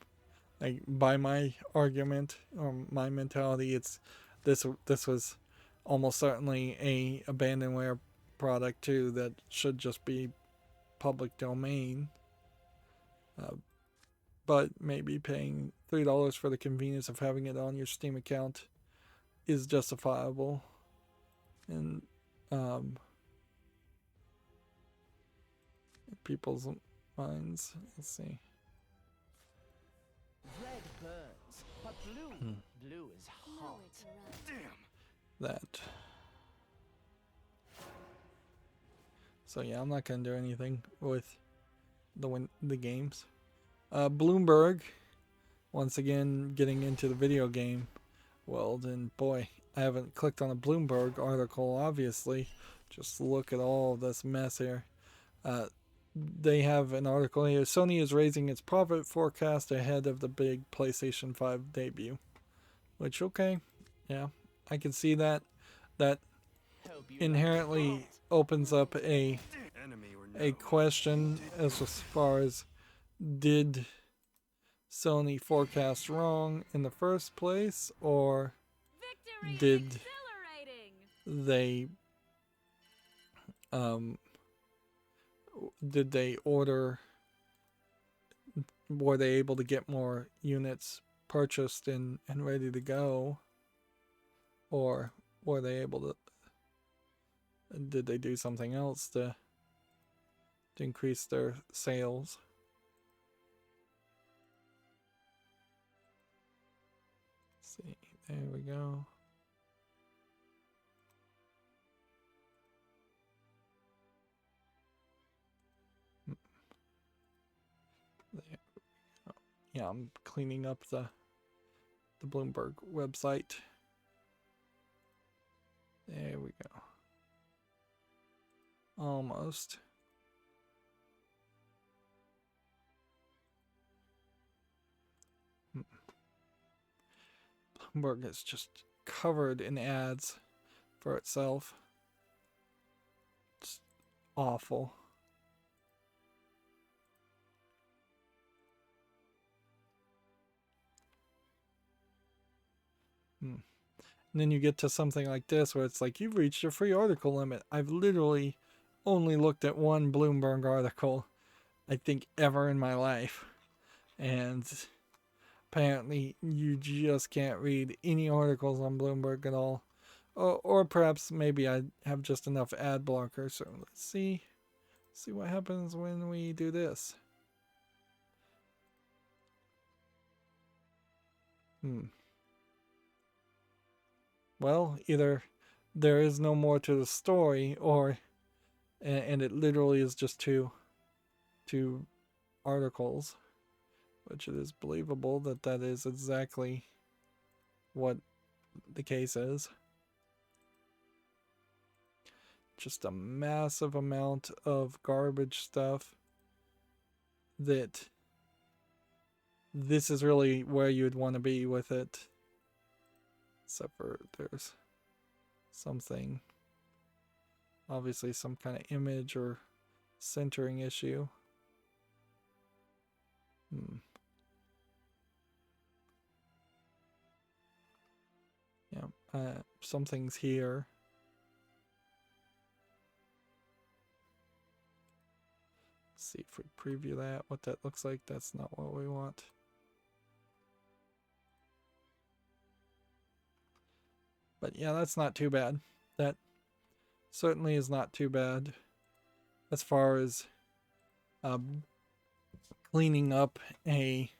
Like, by my argument or my mentality, it's this was almost certainly a abandonware product too that should just be public domain. But maybe paying $3 for the convenience of having it on your Steam account is justifiable. And people's minds. Let's see. Red burns, but blue is hot. That. So yeah, I'm not gonna do anything with the games. Bloomberg, once again getting into the video game world, and boy, I haven't clicked on a Bloomberg article, obviously. Just look at all this mess here. They have an article here. Sony is raising its profit forecast ahead of the big PlayStation 5 debut. Which, okay, yeah, I can see that. That inherently opens up a question as far as, did Sony forecast wrong in the first place, or did they order, were they able to get more units purchased and ready to go, or were they able to, did they do something else to increase their sales? Let's see, there we go. Yeah, I'm cleaning up the Bloomberg website. There we go. Almost. Bloomberg is just covered in ads for itself. It's awful. And then you get to something like this where it's like, you've reached your free article limit. I've literally only looked at one Bloomberg article, I think, ever in my life. And apparently you just can't read any articles on Bloomberg at all. Or perhaps maybe I have just enough ad blockers. So let's see what happens when we do this. Well, either there is no more to the story, or and it literally is just two articles, which it is believable that that is exactly what the case is. Just a massive amount of garbage stuff that this is really where you'd want to be with it. Except for there's something, obviously some kind of image or centering issue. Yeah, something's here. Let's see if we preview that, what that looks like. That's not what we want. But yeah, that's not too bad. That certainly is not too bad as far as cleaning up a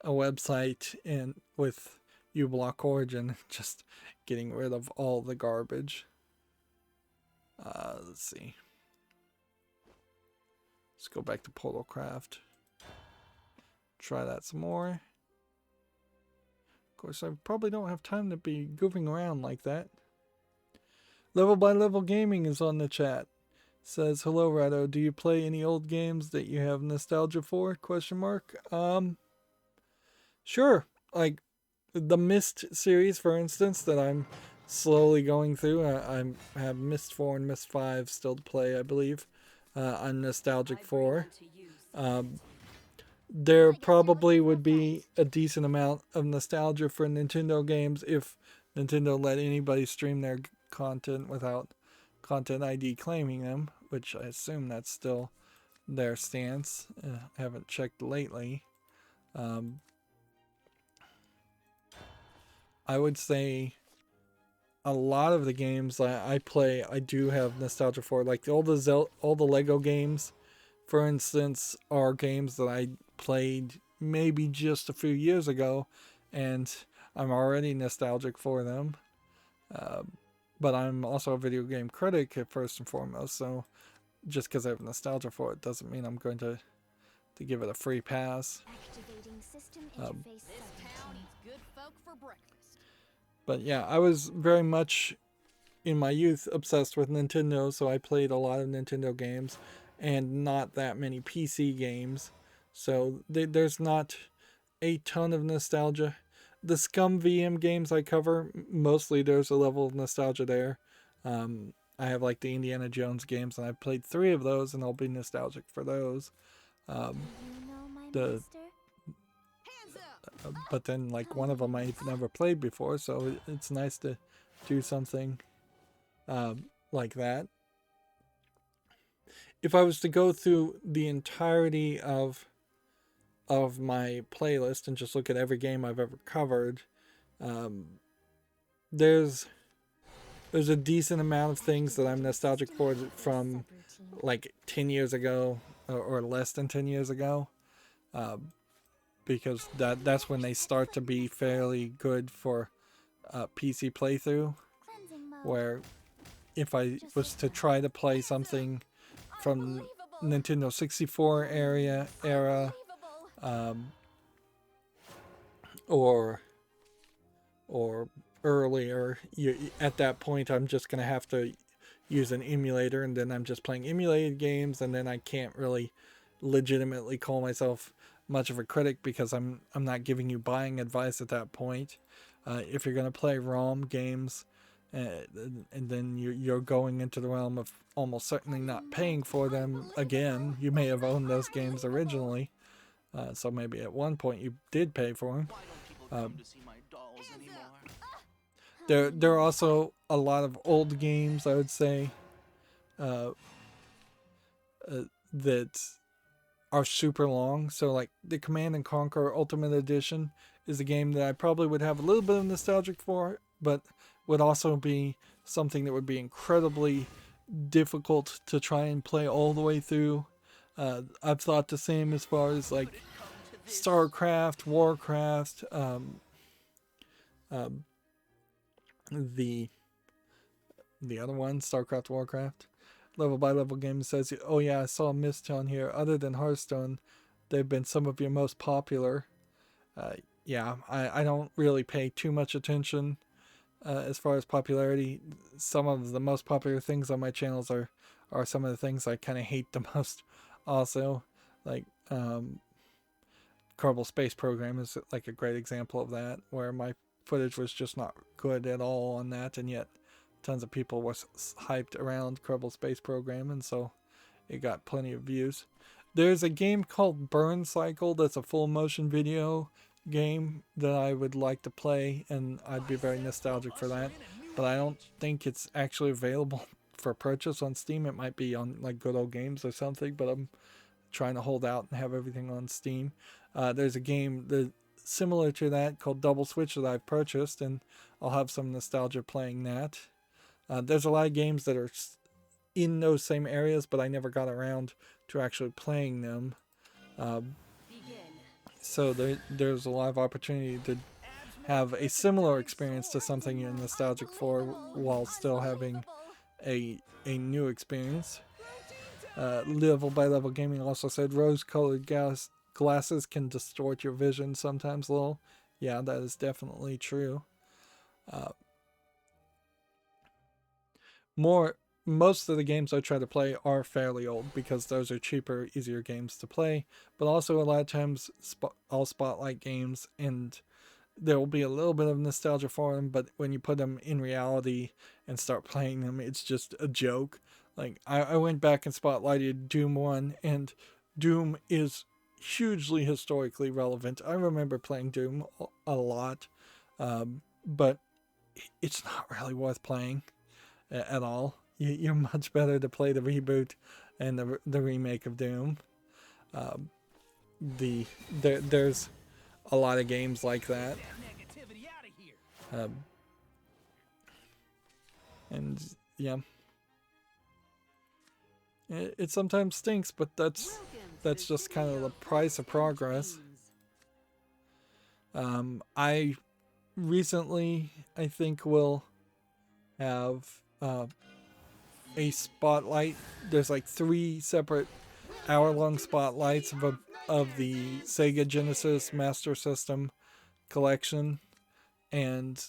website and with uBlock Origin, just getting rid of all the garbage. Let's see. Let's go back to Portalcraft. Try that some more. Of course, I probably don't have time to be goofing around like that. Level by Level Gaming is on the chat. says, hello Rydo, do you play any old games that you have nostalgia for? Question mark. Sure. Like the Myst series, for instance, that I'm slowly going through. I have Myst 4 and Myst 5 still to play, I believe. I'm nostalgic for. There probably would be a decent amount of nostalgia for Nintendo games if Nintendo let anybody stream their content without Content ID claiming them, which I assume that's still their stance. I haven't checked lately. I would say a lot of the games I play, I do have nostalgia for. Like all the Lego games, for instance, are games that I played maybe just a few years ago, and I'm already nostalgic for them. But I'm also a video game critic first and foremost, so just because I have nostalgia for it doesn't mean I'm going to give it a free pass. Activating system interface. This town eats good folk for breakfast. But yeah, I was very much in my youth obsessed with Nintendo, so I played a lot of Nintendo games and not that many PC games. So there's not a ton of nostalgia. The Scum VM games I cover, mostly there's a level of nostalgia there. I have like the Indiana Jones games, and I've played 3 of those, and I'll be nostalgic for those. You know my The master? but then like one of them I've never played before, so it's nice to do something like that. If I was to go through the entirety of my playlist and just look at every game I've ever covered, there's a decent amount of things that I'm nostalgic for from like 10 years ago or less than 10 years ago. Because that's when they start to be fairly good for PC playthrough, where if I was to try to play something from Nintendo 64 era or earlier, at that point I'm just gonna have to use an emulator, and then I'm just playing emulated games, and then I can't really legitimately call myself much of a critic because I'm not giving you buying advice at that point. If you're going to play ROM games, and then you're going into the realm of almost certainly not paying for them again. You may have owned those games originally, so maybe at one point you did pay for them. There are also a lot of old games, I would say, that are super long. So like the Command and Conquer Ultimate Edition is a game that I probably would have a little bit of nostalgic for, but would also be something that would be incredibly difficult to try and play all the way through. I've thought the same as far as like StarCraft, Warcraft, the other one, StarCraft, Warcraft. Level by Level Game says, oh yeah, I saw a Myst on here. Other than Hearthstone, they've been some of your most popular. Yeah, I don't really pay too much attention as far as popularity. Some of the most popular things on my channels are some of the things I kind of hate the most also. Like Kerbal Space Program is like a great example of that, where my footage was just not good at all on that, and yet tons of people were hyped around Kerbal Space Program, and so it got plenty of views. There's a game called Burn Cycle that's a full motion video game that I would like to play, and I'd be very nostalgic for that, but I don't think it's actually available for purchase on Steam. It might be on like Good Old Games or something, but I'm trying to hold out and have everything on Steam. There's a game that similar to that called Double Switch that I've purchased, and I'll have some nostalgia playing that. There's a lot of games that are in those same areas, but I never got around to actually playing them. So there's a lot of opportunity to have a similar experience to something you're nostalgic for while still having a new experience. Level by Level Gaming also said rose-colored glasses can distort your vision sometimes a little. Yeah, that is definitely true. More most of the games I try to play are fairly old because those are cheaper, easier games to play. But also a lot of times I'll spotlight games and there will be a little bit of nostalgia for them, but when you put them in reality and start playing them, it's just a joke. Like, I went back and spotlighted Doom 1, and Doom is hugely historically relevant. I remember playing Doom a lot, but it's not really worth playing at all. You're much better to play the reboot and the remake of Doom. There's a lot of games like that. And yeah, it sometimes stinks, but that's just kind of the price of progress. I recently, I think, will have a spotlight. There's like 3 separate hour-long spotlights of the Sega Genesis Master System collection, and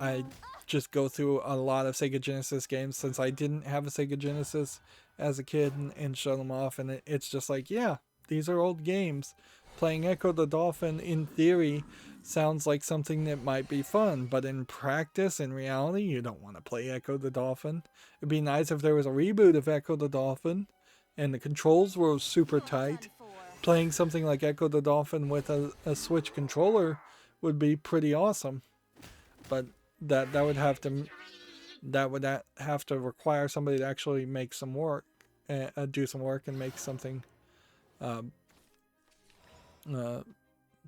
I just go through a lot of Sega Genesis games since I didn't have a Sega Genesis as a kid, and show them off, and it's just like, yeah, these are old games. Playing Echo the Dolphin in theory sounds like something that might be fun, but in practice, in reality, you don't want to play Echo the Dolphin. It'd be nice if there was a reboot of Echo the Dolphin and the controls were super tight. Playing something like Echo the Dolphin with a Switch controller would be pretty awesome. But that would have to require somebody to actually make some work, do some work and make something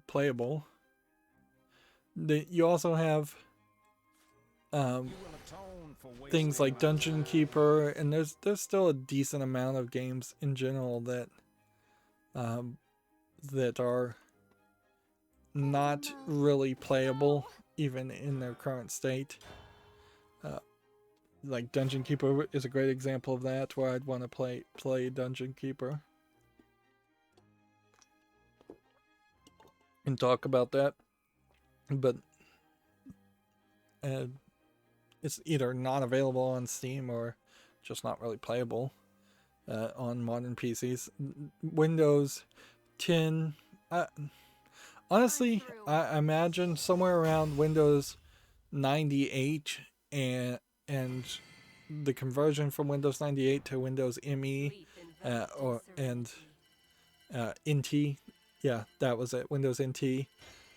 playable. You also have things like Dungeon Keeper, and there's still a decent amount of games in general that are not really playable even in their current state. Like Dungeon Keeper is a great example of that, where I'd want to play Dungeon Keeper and talk about that, but it's either not available on Steam or just not really playable on modern PCs. Windows 10, honestly, I imagine somewhere around Windows 98 and the conversion from Windows 98 to Windows ME NT. Yeah, that was it. Windows NT.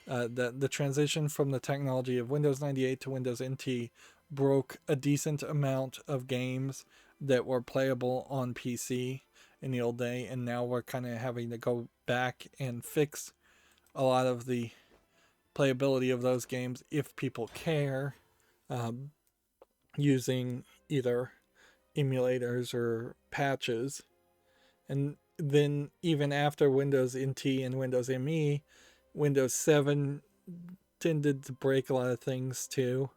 The transition from the technology of Windows 98 to Windows NT broke a decent amount of games that were playable on PC in the old day, and now we're kind of having to go back and fix a lot of the playability of those games if people care, using either emulators or patches. And then even after Windows NT and Windows ME, Windows 7 tended to break a lot of things too.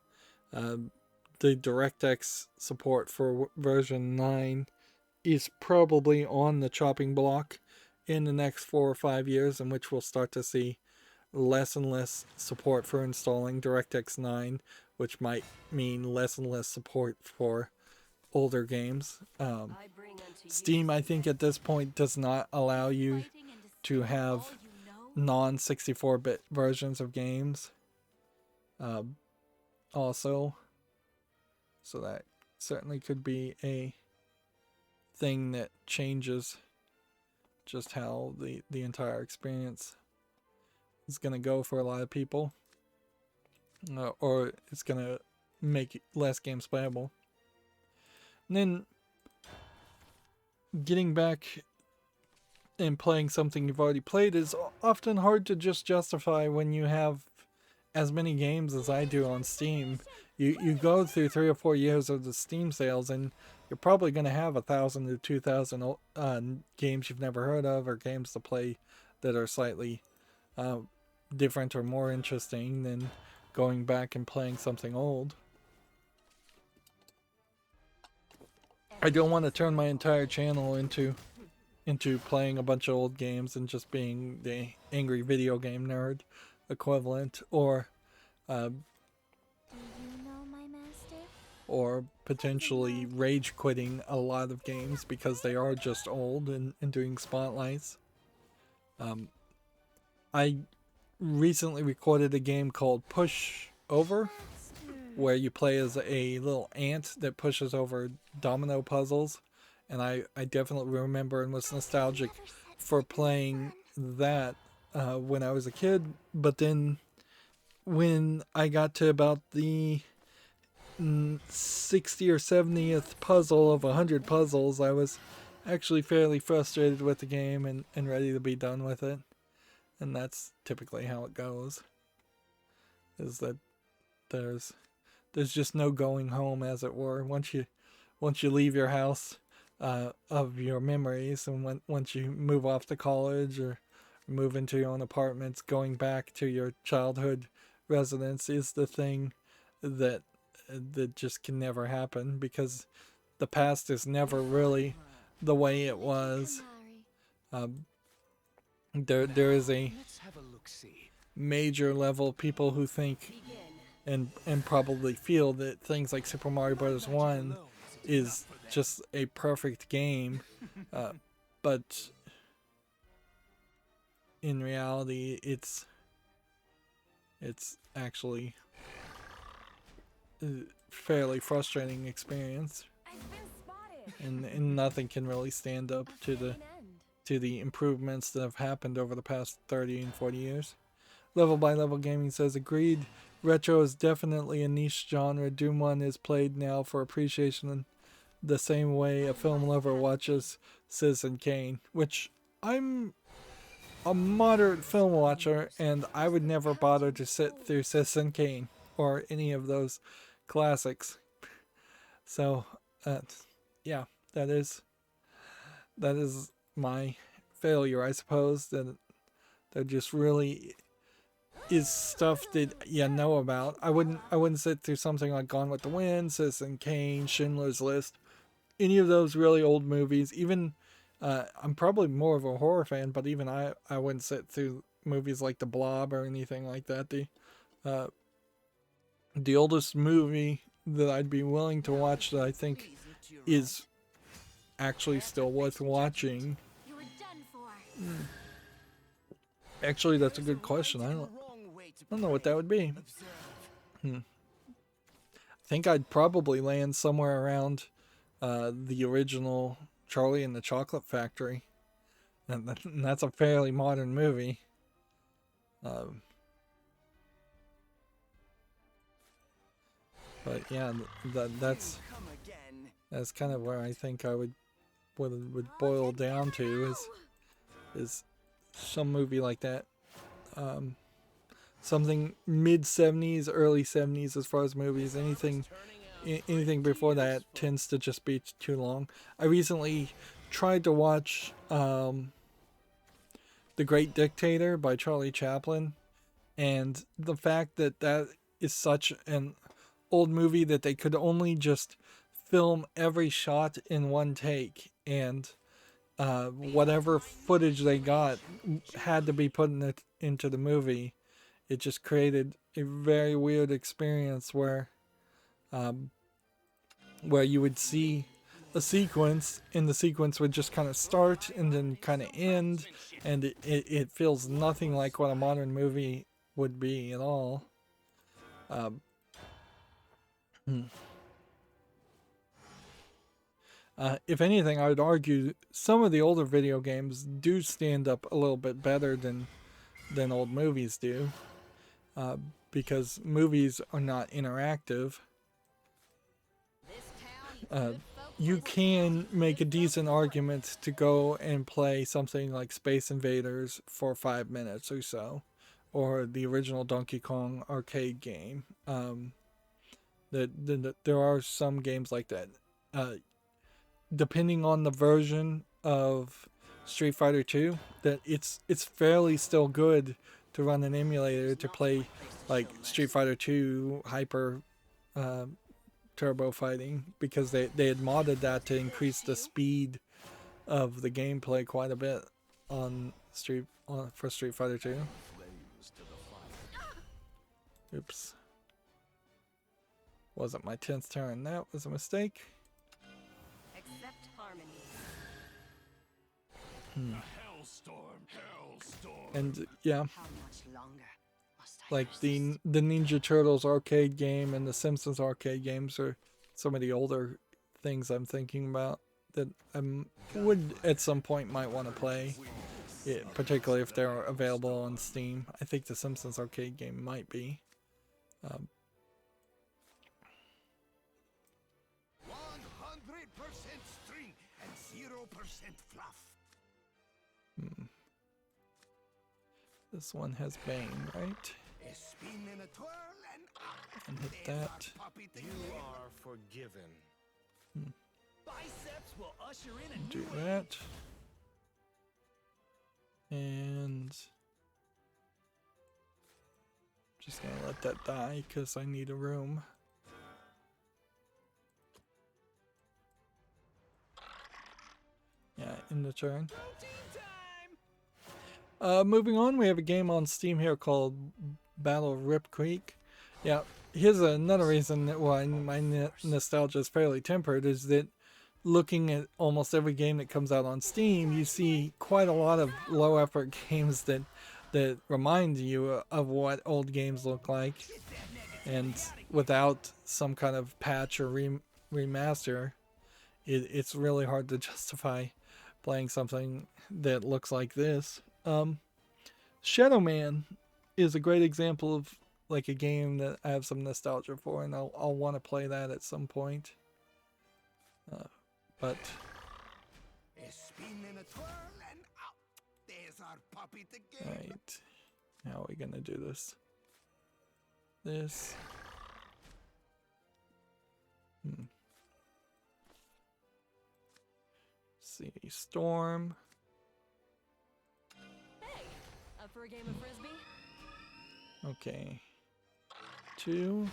The DirectX support for version 9 is probably on the chopping block in the next 4 or 5 years, in which we'll start to see less and less support for installing DirectX 9, which might mean less and less support for older games. Steam, I think at this point, does not allow you to have non-64-bit versions of games. Also, so that certainly could be a thing that changes just how the entire experience is going to go for a lot of people, or it's going to make less games playable. And then getting back and playing something you've already played is often hard to just justify when you have as many games as I do on Steam. You go through 3 or 4 years of the Steam sales, and you're probably going to have 1,000 to 2,000 games you've never heard of, or games to play that are slightly different or more interesting than going back and playing something old. I don't want to turn my entire channel into playing a bunch of old games and just being the angry video game nerd equivalent, or Do you know my master? or potentially rage quitting a lot of games because they are just old and doing spotlights. I recently recorded a game called Push Over, where you play as a little ant that pushes over domino puzzles, and I definitely remember and was nostalgic for playing that when I was a kid. But then when I got to about the 60 or 70th puzzle of 100 puzzles, I was actually fairly frustrated with the game and ready to be done with it. And that's typically how it goes, is that there's just no going home, as it were, once you leave your house of your memories, and once you move off to college or move into your own apartments, going back to your childhood residence is the thing that just can never happen, because the past is never really the way it was. There is a major level of people who think and probably feel that things like Super Mario Bros. 1 is just a perfect game, but in reality it's actually a fairly frustrating experience, and nothing can really stand up to the improvements that have happened over the past 30 and 40 years. Level by Level Gaming says, agreed, retro is definitely a niche genre. Doom 1 is played now for appreciation in the same way a film lover watches Citizen Kane, which I'm a moderate film watcher, and I would never bother to sit through Citizen Kane or any of those classics. So, yeah, that is my failure, I suppose. That there just really is stuff that you know about. I wouldn't sit through something like Gone with the Wind, Citizen Kane, Schindler's List, any of those really old movies. Even I'm probably more of a horror fan, but even I wouldn't sit through movies like The Blob or anything like that. The oldest movie that I'd be willing to watch that I think is actually still worth watching. Actually, that's a good question. I don't know what that would be. I think I'd probably land somewhere around the original Charlie and the Chocolate Factory, and that's a fairly modern movie. But yeah, that's kind of where I think I would boil down to is some movie like that. Something mid 70s, early 70s as far as movies. Anything before that tends to just be too long. I recently tried to watch The Great Dictator by Charlie Chaplin, and the fact that is such an old movie that they could only just film every shot in one take, and whatever footage they got had to be put into the movie. It just created a very weird experience where you would see a sequence, and the sequence would just kind of start and then kind of end, and it feels nothing like what a modern movie would be at all. If anything, I would argue some of the older video games do stand up a little bit better than old movies do, because movies are not interactive. You can make a decent argument to go and play something like Space Invaders for 5 minutes or so, or the original Donkey Kong arcade game. There are some games like that. Depending on the version of Street Fighter 2, that it's fairly still good to run an emulator to play like Street Fighter 2 Hyper Turbo Fighting, because they had modded that to increase the speed of the gameplay quite a bit for Street Fighter 2. Oops. Wasn't my 10th turn. That was a mistake. Accept harmony. Hellstorm. And yeah, How much longer must I like persist? the Ninja Turtles arcade game and the Simpsons arcade games are some of the older things I'm thinking about that I would at some point might want to play, particularly if they're available on Steam. I think the Simpsons arcade game might be. 100% string and 0% fluff. This one has Bane, right? A spin and a twirl and And hit there's our that. puppy to You get. are forgiven. Biceps will usher in a Do new that. And just gonna let that die because I need a room. Yeah, in the turn. Moving on, we have a game on Steam here called Battle of Rip Creek. Yeah, here's another reason that why my nostalgia is fairly tempered is that looking at almost every game that comes out on Steam, you see quite a lot of low effort games that remind you of what old games look like, and without some kind of patch or remaster, it's really hard to justify playing something that looks like this. Shadow Man is a great example of like a game that I have some nostalgia for, and I'll want to play that at some point. But A spin and a twirl and out. There's our puppy to get. right, how are we gonna do this? This. See, Storm. Hey, up for a game of frisbee? Okay. 2.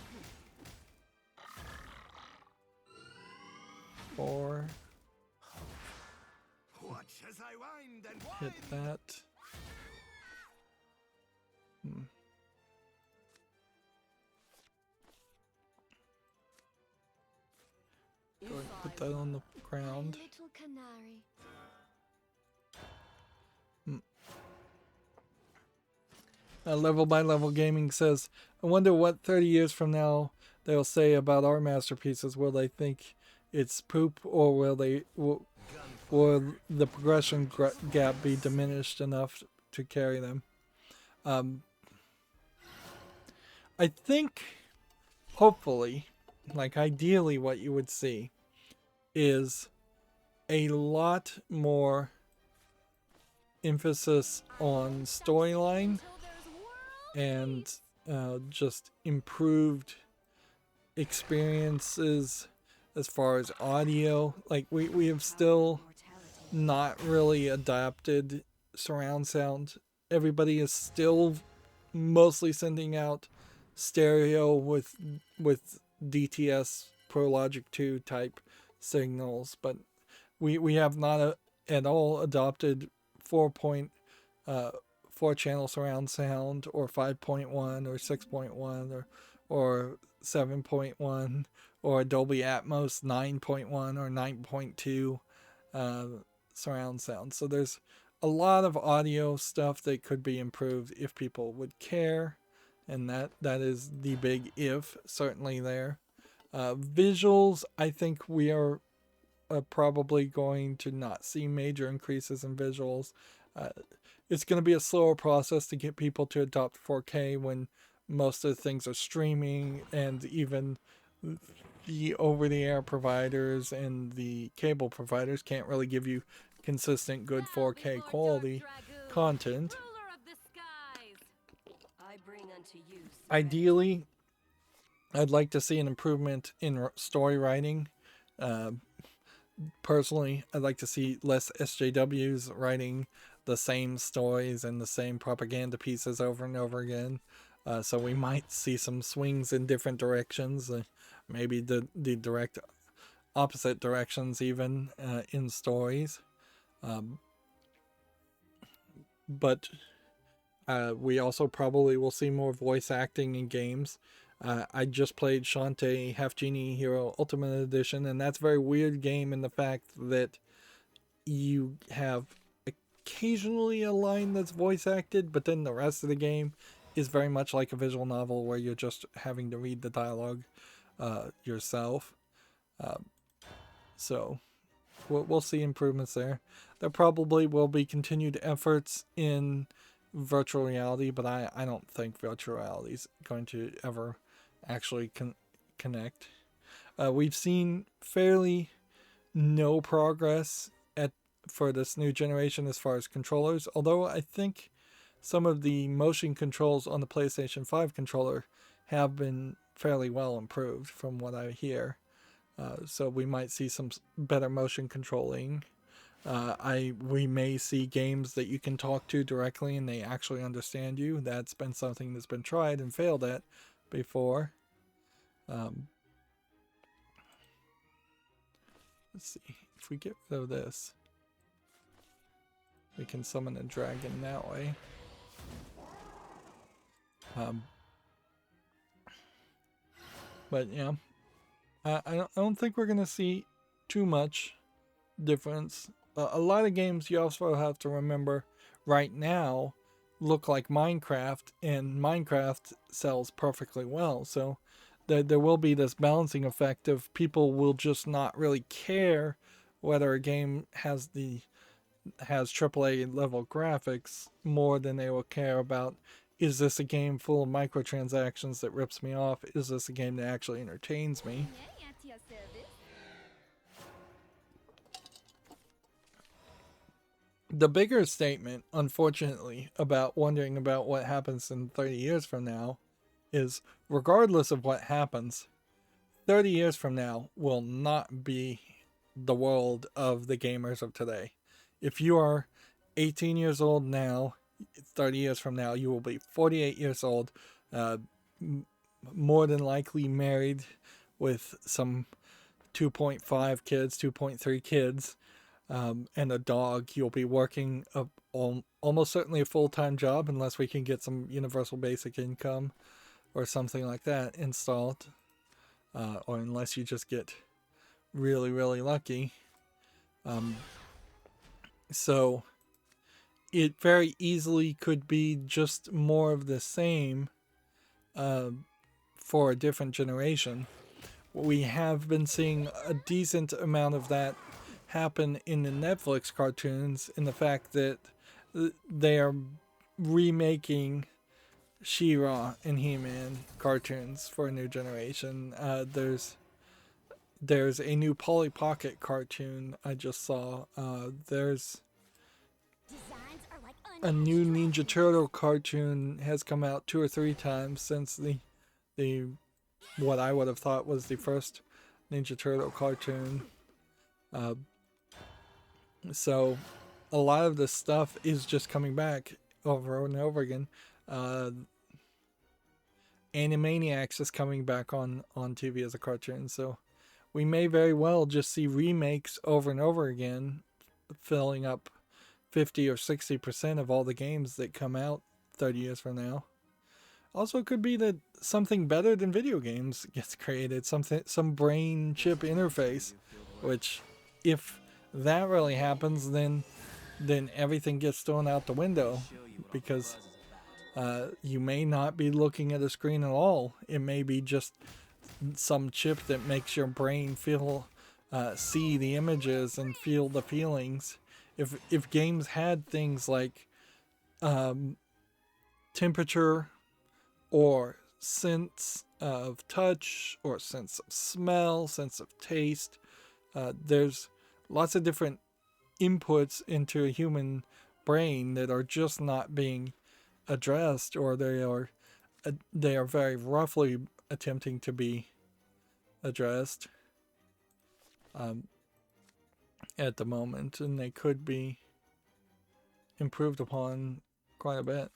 4. Watch as I wind and Hit wind. that. You Go ahead and saw put it. that on the ground. Little canary. Level by Level Gaming says, I wonder what 30 years from now they'll say about our masterpieces. Will they think it's poop, or will the progression gap be diminished enough to carry them? I think, hopefully, like ideally what you would see is a lot more emphasis on storyline and just improved experiences as far as audio. Like we have still not really adapted surround sound. Everybody is still mostly sending out stereo with DTS Pro Logic 2 type signals, but we have not at all adopted 4 channel surround sound, or 5.1 or 6.1 or 7.1 or Dolby Atmos 9.1 or 9.2 surround sound. So there's a lot of audio stuff that could be improved if people would care, and that is the big if, certainly there. Visuals, I think we are probably going to not see major increases in visuals. It's going to be a slower process to get people to adopt 4K when most of the things are streaming, and even the over-the-air providers and the cable providers can't really give you consistent good 4K quality content. I bring unto you Ideally, I'd like to see an improvement in story writing. Personally, I'd like to see less SJWs writing the same stories and the same propaganda pieces over and over again. So we might see some swings in different directions, maybe the direct opposite directions even in stories. But we also probably will see more voice acting in games. I just played Shantae Half Genie Hero Ultimate Edition, and that's a very weird game in the fact that you have occasionally a line that's voice acted, but then the rest of the game is very much like a visual novel where you're just having to read the dialogue yourself. So we'll see improvements there. There probably will be continued efforts in virtual reality, but I don't think virtual reality is going to ever actually connect. We've seen fairly no progress for this new generation as far as controllers, although I think some of the motion controls on the PlayStation 5 controller have been fairly well improved from what I hear. So we might see some better motion controlling. We may see games that you can talk to directly and they actually understand you. That's been something that's been tried and failed at before. Let's see. If we get rid of this, we can summon a dragon that way. But yeah, I don't think we're gonna see too much difference. A lot of games you also have to remember right now look like Minecraft, and Minecraft sells perfectly well. So there will be this balancing effect of people will just not really care whether a game has AAA level graphics more than they will care about, is this a game full of microtransactions that rips me off? Is this a game that actually entertains me? The bigger statement, unfortunately, about wondering about what happens in 30 years from now is, regardless of what happens, 30 years from now will not be the world of the gamers of today. If you are 18 years old now, 30 years from now, you will be 48 years old, more than likely married with some 2.5 kids, 2.3 kids, and a dog. You'll be working almost certainly a full-time job unless we can get some universal basic income or something like that installed, or unless you just get really, really lucky. So it very easily could be just more of the same for a different generation. We have been seeing a decent amount of that happen in the Netflix cartoons, in the fact that they are remaking She-Ra and He-Man cartoons for a new generation. There's a new Polly Pocket cartoon I just saw. There's a new Ninja Turtle cartoon has come out 2 or 3 times since the what I would have thought was the first Ninja Turtle cartoon. So a lot of this stuff is just coming back over and over again. Animaniacs is coming back on TV as a cartoon, so we may very well just see remakes over and over again, filling up 50 or 60% of all the games that come out 30 years from now. Also, it could be that something better than video games gets created, some brain chip interface, which, if that really happens, then everything gets thrown out the window, because you may not be looking at a screen at all. It may be just some chip that makes your brain see the images and feel the feelings. If games had things like temperature, or sense of touch, or sense of smell, sense of taste, there's lots of different inputs into a human brain that are just not being addressed, or they are very roughly attempting to be addressed at the moment, and they could be improved upon quite a bit.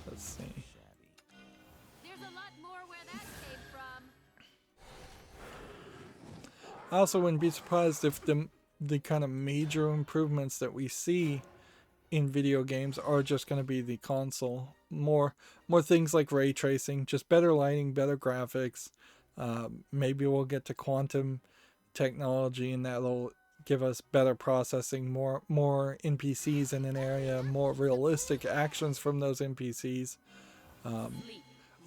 Let's see. There's a lot more where that came from. I also wouldn't be surprised if the kind of major improvements that we see in video games are just going to be the console more things like ray tracing, just better lighting, better graphics. Maybe we'll get to quantum technology, and that'll give us better processing, more NPCs in an area, more realistic actions from those NPCs.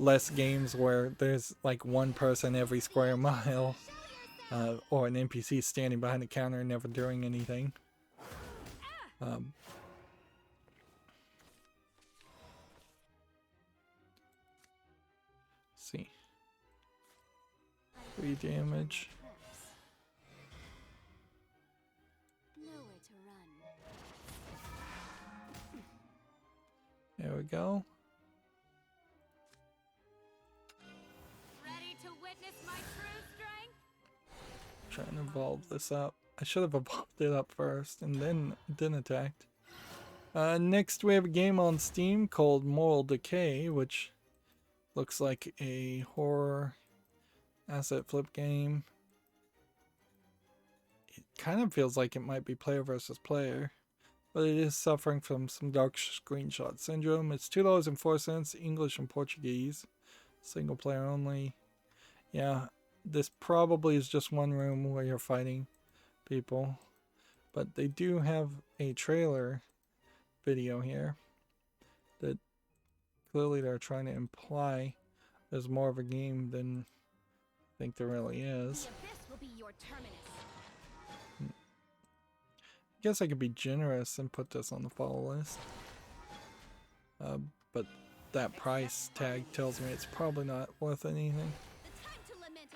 Less games where there's like one person every square mile, or an NPC standing behind the counter and never doing anything. See. 3 damage. Nowhere to run. There we go. Ready to witness my true strength? Trying to evolve this up. I should have evolved it up first and then attacked. Next we have a game on Steam called Moral Decay, which looks like a horror asset flip game. It kind of feels like it might be player versus player, but it is suffering from some dark screenshot syndrome. It's $2.04, English and Portuguese, single player only. Yeah, this probably is just one room where you're fighting people, but they do have a trailer video here that clearly they're trying to imply there's more of a game than I think there really is. The abyss will be your terminus. I guess I could be generous and put this on the follow list, but that price tag tells me it's probably not worth anything. The time to lament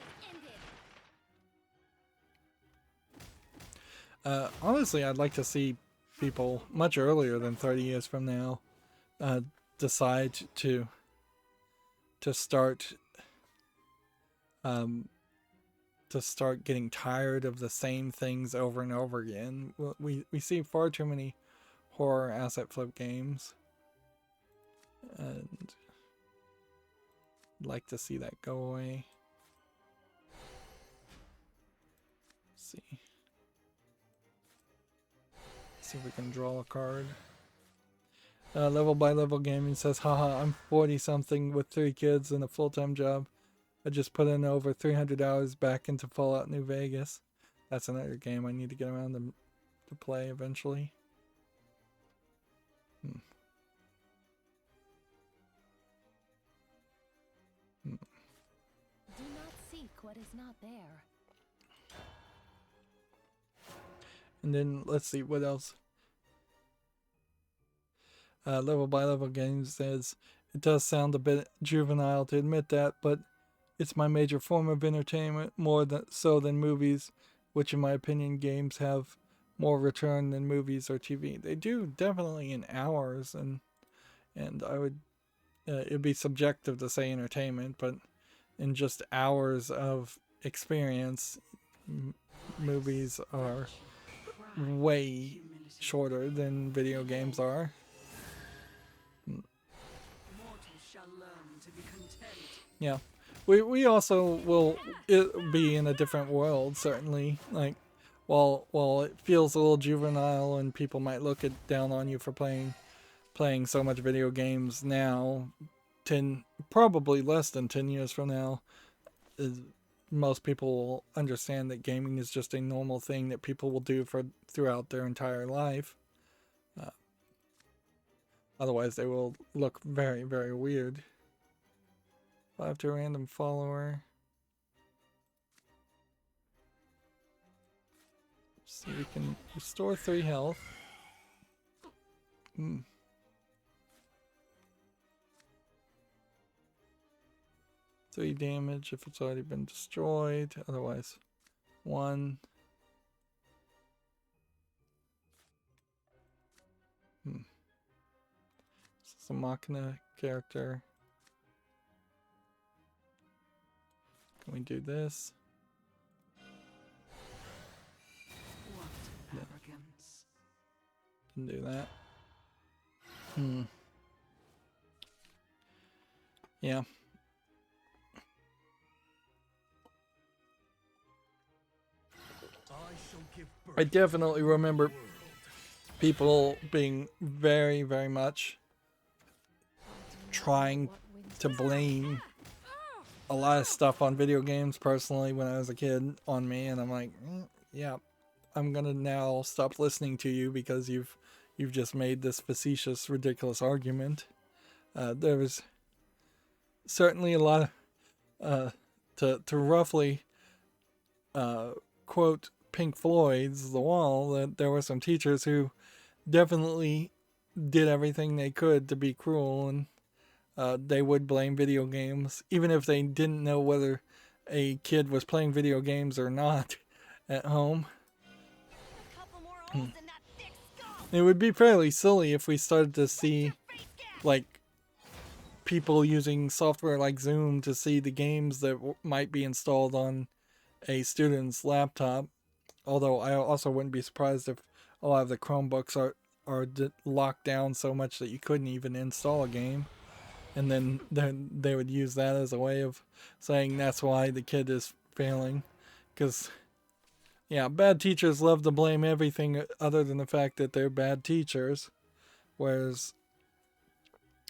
has ended. Honestly, I'd like to see people much earlier than 30 years from now decide to start getting tired of the same things over and over again. We see far too many horror asset flip games, and I'd like to see that go away. Let's see. See if we can draw a card. Level by Level Gaming says, haha, I'm 40 something with 3 kids and a full-time job. I just put in over $300 back into Fallout New Vegas. That's another game I need to get around to play eventually. Do not seek what is not there. And then let's see what else. Level by Level Games says, it does sound a bit juvenile to admit that, but it's my major form of entertainment, more so than movies, which in my opinion games have more return than movies or TV. They do definitely in hours, and I would it'd be subjective to say entertainment, but in just hours of experience, movies are way shorter than video games are. Yeah, we also will be in a different world, certainly. Like, while it feels a little juvenile and people might look down on you for playing so much video games now, probably less than 10 years from now, most people will understand that gaming is just a normal thing that people will do throughout their entire life. Otherwise, they will look very, very weird. 5 to a random follower. See, we can restore 3 health. 3 damage if it's already been destroyed. Otherwise, 1. This is a Machina character. Can we do this? What arrogance. Didn't do that. Yeah. I definitely remember people being very, very much trying to blame a lot of stuff on video games personally when I was a kid on me, and I'm like, yeah, I'm gonna now stop listening to you because you've just made this facetious, ridiculous argument. There was certainly a lot of to roughly quote Pink Floyd's The Wall, that there were some teachers who definitely did everything they could to be cruel, and they would blame video games even if they didn't know whether a kid was playing video games or not at home. It would be fairly silly if we started to see like people using software like Zoom to see the games that might be installed on a student's laptop. Although I also wouldn't be surprised if a lot of the Chromebooks are locked down so much that you couldn't even install a game, and then they would use that as a way of saying that's why the kid is failing. Because yeah, bad teachers love to blame everything other than the fact that they're bad teachers, whereas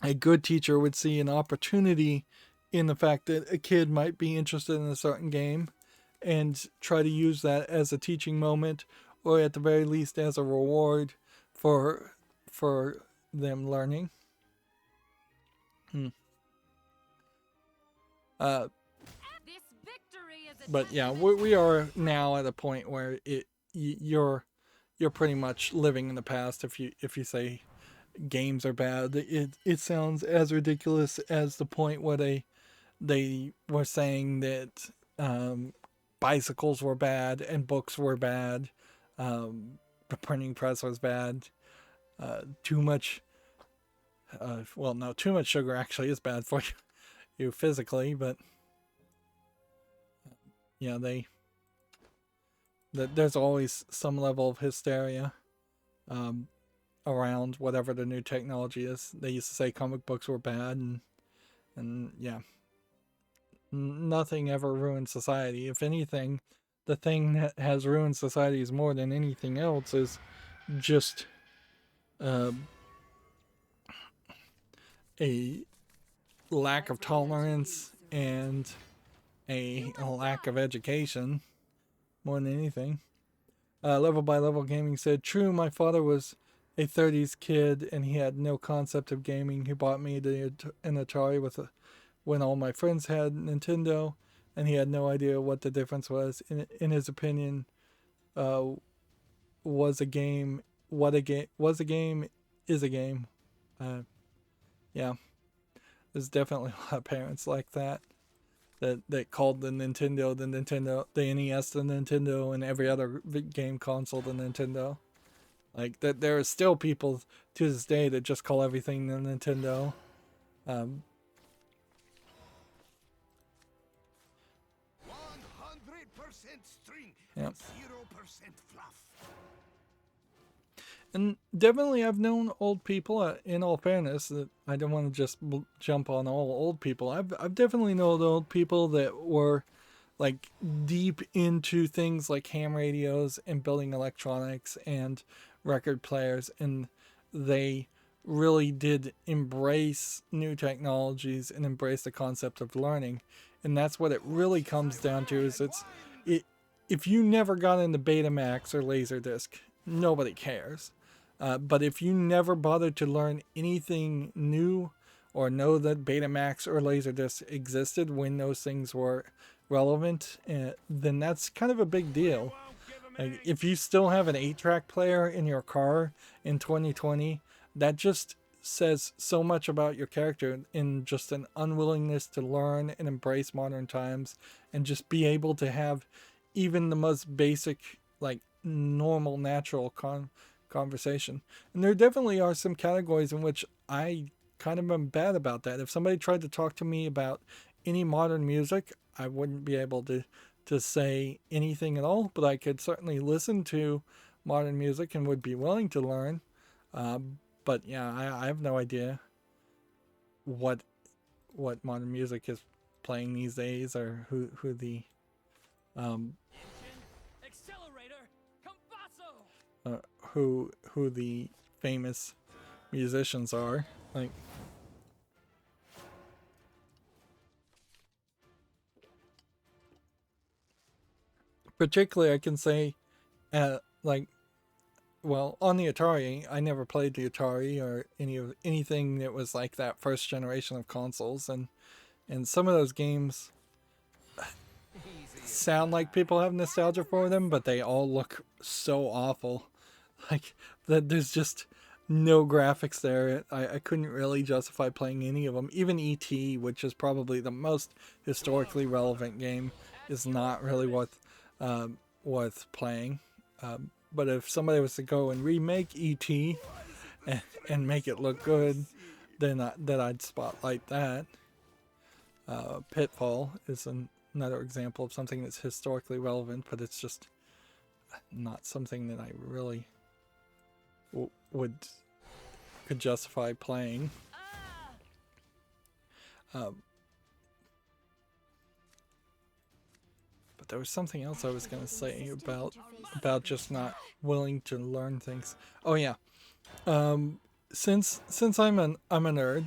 a good teacher would see an opportunity in the fact that a kid might be interested in a certain game and try to use that as a teaching moment, or at the very least as a reward for them learning. But yeah, we are now at a point where you're pretty much living in the past if you say games are bad. It sounds as ridiculous as the point where they were saying that bicycles were bad and books were bad, the printing press was bad, too much too much sugar actually is bad for you physically, but yeah, there's always some level of hysteria around whatever the new technology is. They used to say comic books were bad, and yeah, nothing ever ruined society. If anything, the thing that has ruined societies more than anything else is just a lack of tolerance and a lack of education more than anything. Level by Level Gaming said, "True, my father was a 30s kid and he had no concept of gaming. He bought me an Atari when all my friends had Nintendo, and he had no idea what the difference was. In his opinion, was a game is a game." Yeah, there's definitely a lot of parents like that called the Nintendo, the NES the Nintendo, and every other game console the Nintendo. Like that, there are still people to this day that just call everything the Nintendo. 100% string, Yep. 0% fluff. And definitely I've known old people, in all fairness, that I don't want to just jump on all old people. I've definitely known old people that were like deep into things like ham radios and building electronics and record players, and they really did embrace new technologies and embrace the concept of learning. And that's what it really comes down to, is if you never got into Betamax or Laserdisc, nobody cares. But if you never bothered to learn anything new or know that Betamax or Laserdisc existed when those things were relevant, then that's kind of a big deal. Like, if you still have an 8-track player in your car in 2020, that just says so much about your character, in just an unwillingness to learn and embrace modern times and just be able to have even the most basic, like, normal, natural conversation. And there definitely are some categories in which I kind of am bad about that. If somebody tried to talk to me about any modern music, I wouldn't be able to say anything at all, but I could certainly listen to modern music and would be willing to learn. But yeah, I have no idea what modern music is playing these days, or who the who the famous musicians are. Like, Particularly, I can say, like, well, on the Atari, I never played the Atari or anything that was like that first generation of consoles, and some of those games sound like people have nostalgia for them, but they all look so awful. Like that, there's just no graphics there. I couldn't really justify playing any of them. Even E.T., which is probably the most historically relevant game, is not really worth playing. But if somebody was to go and remake E.T. and make it look good, then I'd spotlight that. Pitfall is another example of something that's historically relevant, but it's just not something that I really could justify playing. But there was something else I was going to say about just not willing to learn things. Oh yeah, since I'm a nerd,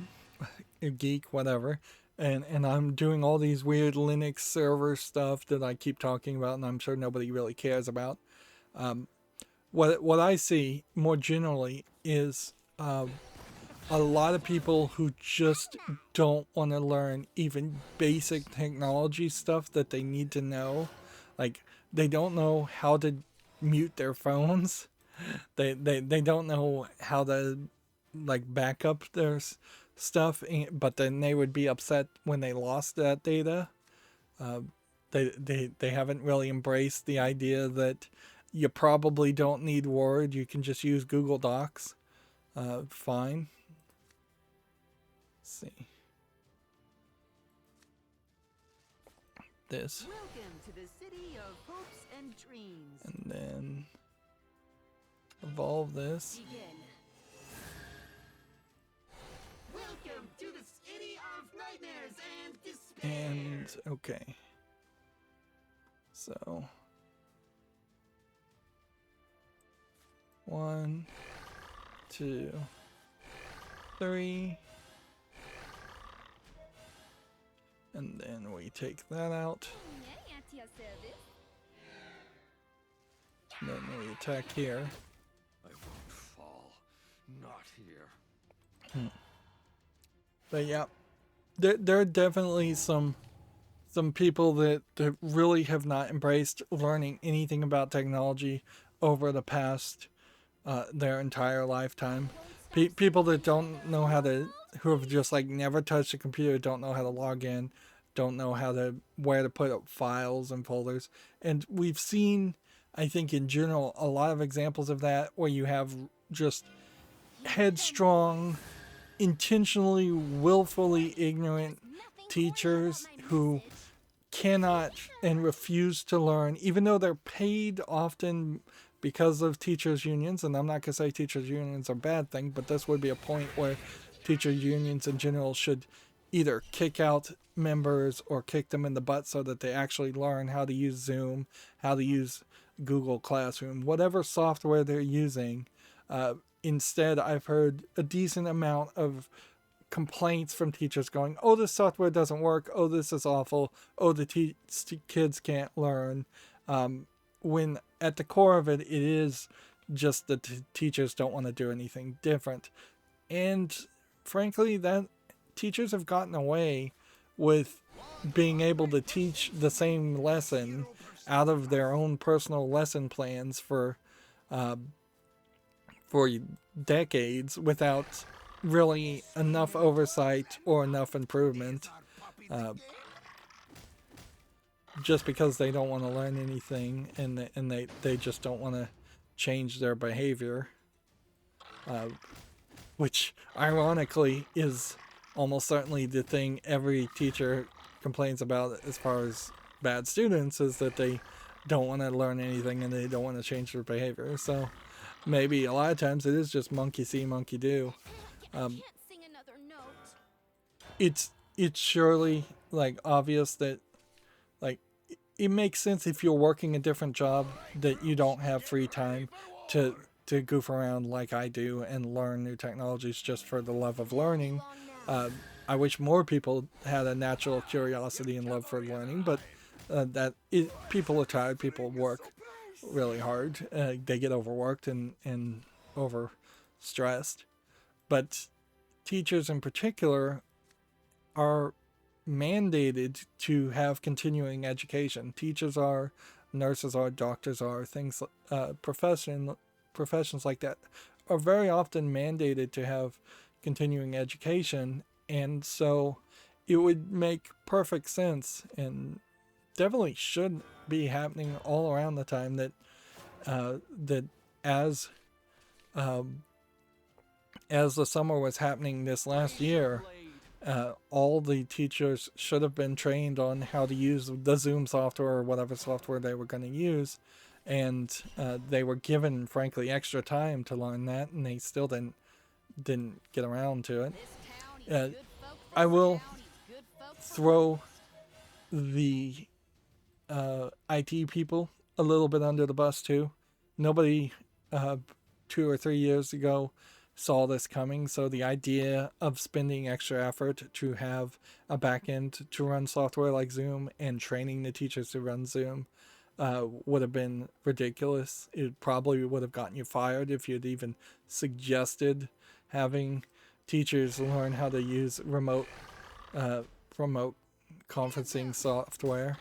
a geek, whatever, and I'm doing all these weird Linux server stuff that I keep talking about, and I'm sure nobody really cares about. What I see more generally is a lot of people who just don't want to learn even basic technology stuff that they need to know. Like, they don't know how to mute their phones. They don't know how to, like, back up their stuff, but then they would be upset when they lost that data. They haven't really embraced the idea that you probably don't need Word. You can just use Google Docs. Fine. Let's see. This. Welcome to the city of hopes and dreams. And then evolve this. Begin. Welcome to the city of nightmares and despair. And okay. So 1, 2, 3. And then we take that out. And then we attack here. I won't fall. Not here. But yeah, there are definitely some people that really have not embraced learning anything about technology over the past their entire lifetime. People that don't know how to, who have just like never touched a computer, don't know how to log in, don't know where to put up files and folders. And we've seen, I think in general, a lot of examples of that where you have just headstrong, intentionally, willfully ignorant teachers who cannot and refuse to learn, even though they're paid often because of teachers' unions. And I'm not going to say teachers' unions are a bad thing, but this would be a point where teachers' unions in general should either kick out members or kick them in the butt so that they actually learn how to use Zoom, how to use Google Classroom, whatever software they're using. Instead, I've heard a decent amount of complaints from teachers going, oh, this software doesn't work. Oh, this is awful. Oh, the kids can't learn. When at the core of it, it is just that teachers don't want to do anything different. And frankly, that teachers have gotten away with being able to teach the same lesson out of their own personal lesson plans for decades without really enough oversight or enough improvement, just because they don't want to learn anything and they just don't want to change their behavior, which ironically is almost certainly the thing every teacher complains about as far as bad students, is that they don't want to learn anything and they don't want to change their behavior. So maybe a lot of times it is just monkey see, monkey do. It's surely like obvious that like it makes sense if you're working a different job that you don't have free time to goof around like I do and learn new technologies just for the love of learning. I wish more people had a natural curiosity and love for learning, but People are tired. People work really hard. They get overworked and overstressed. But teachers in particular are mandated to have continuing education. Teachers are, nurses are, doctors are, things professions like that are very often mandated to have continuing education, and so it would make perfect sense and definitely should be happening all around the time that that as the summer was happening this last year, all the teachers should have been trained on how to use the Zoom software or whatever software they were going to use, and they were given, frankly, extra time to learn that, and they still didn't get around to it. I will throw the IT people a little bit under the bus too. Nobody 2 or 3 years ago saw this coming, so the idea of spending extra effort to have a backend to run software like Zoom and training the teachers to run Zoom would have been ridiculous. It probably would have gotten you fired if you'd even suggested having teachers learn how to use remote conferencing software.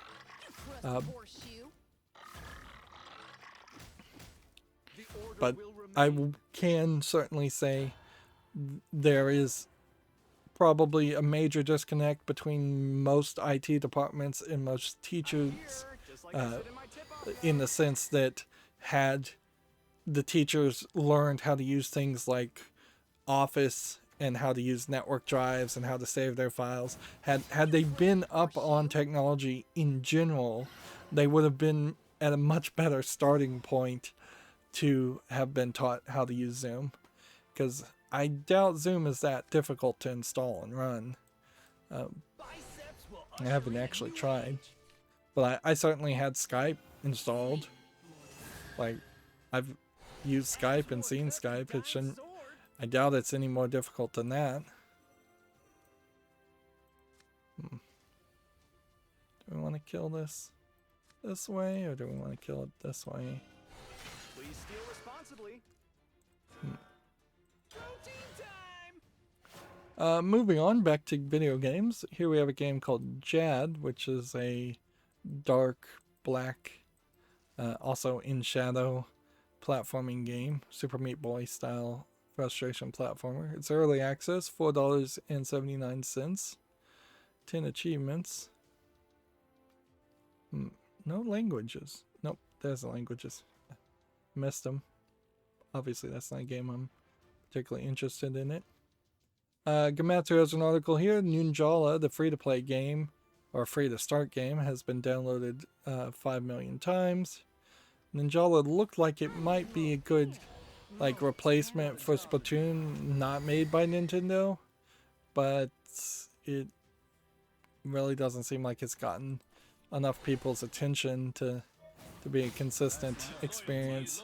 But I can certainly say there is probably a major disconnect between most IT departments and most teachers, in the sense that had the teachers learned how to use things like Office and how to use network drives and how to save their files, had they been up on technology in general, they would have been at a much better starting point to have been taught how to use Zoom, because I doubt Zoom is that difficult to install and run. I haven't actually tried, but I certainly had Skype installed. Like, I've used Skype and seen Skype. It shouldn't. I doubt it's any more difficult than that. Do we want to kill this way, or do we want to kill it this way? Please steal responsibly. Moving on back to video games. Here we have a game called Jad, which is a dark black, also in shadow platforming game, Super Meat Boy style frustration platformer. It's early access, $4.79, 10 achievements. No languages. Nope, there's the languages. Missed them. Obviously, that's not a game I'm particularly interested in it. Gamatsu has an article here. Ninjala, the free-to-play game, or free-to-start game, has been downloaded 5 million times. Ninjala looked like it might be a good replacement for Splatoon, not made by Nintendo, but it really doesn't seem like it's gotten enough people's attention to be a consistent experience.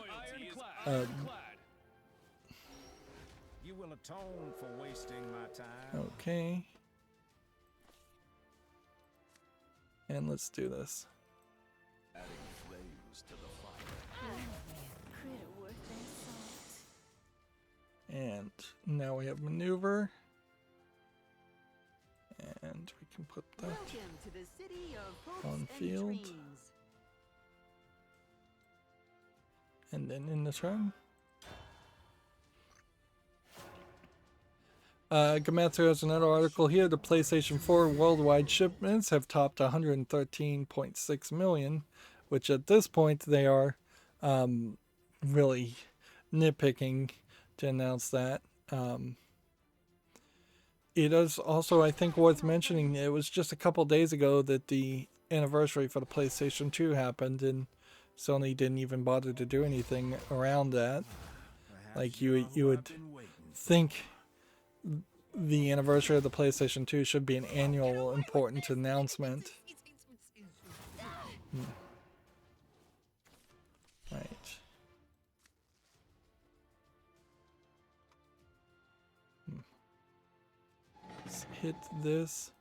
You will atone for wasting my time. Okay. And let's do this. Adding flames to the fire. Critter worth their salt. And now we have maneuver. And we can put that Welcome to the city of hopes on and field. dreams. And then in the turn. Gamatsu has another article here. The PlayStation 4 worldwide shipments have topped 113.6 million, which at this point they are really nitpicking to announce that. It is also, I think, worth mentioning, it was just a couple days ago that the anniversary for the PlayStation 2 happened, and Sony didn't even bother to do anything around that. Like, you would think the anniversary of the PlayStation 2 should be an annual important announcement. Right. Let's hit this.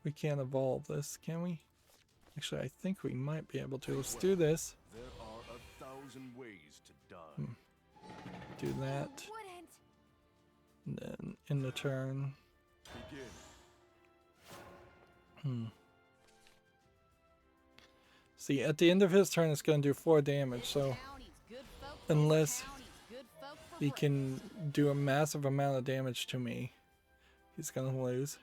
We can't evolve this, can we? Actually, I think we might be able to. Let's do this. There are 1,000 ways to die. Do that. Wouldn't. And then in the turn. Begin. See, at the end of his turn, it's going to do 4 damage. So unless he can do a massive amount of damage to me, he's going to lose.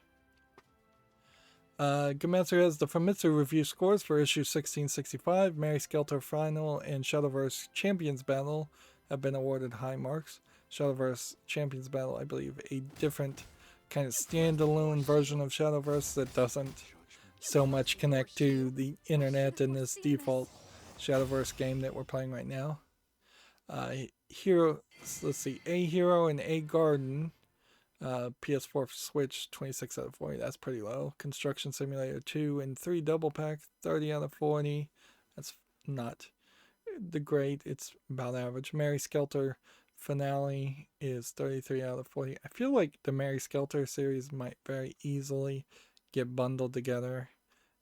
Gametsu has the Famitsu review scores for issue 1665. Mary Skelter Final and Shadowverse Champions Battle have been awarded high marks. Shadowverse Champions Battle, I believe, a different kind of standalone version of Shadowverse that doesn't so much connect to the internet in this default Shadowverse game that we're playing right now. Let's see, A Hero and A Garden. PS4 for Switch, 26 out of 40. That's pretty low. Construction Simulator 2 and 3 double pack, 30 out of 40. That's not the great. It's about average. Mary Skelter Finale is 33 out of 40. I feel like the Mary Skelter series might very easily get bundled together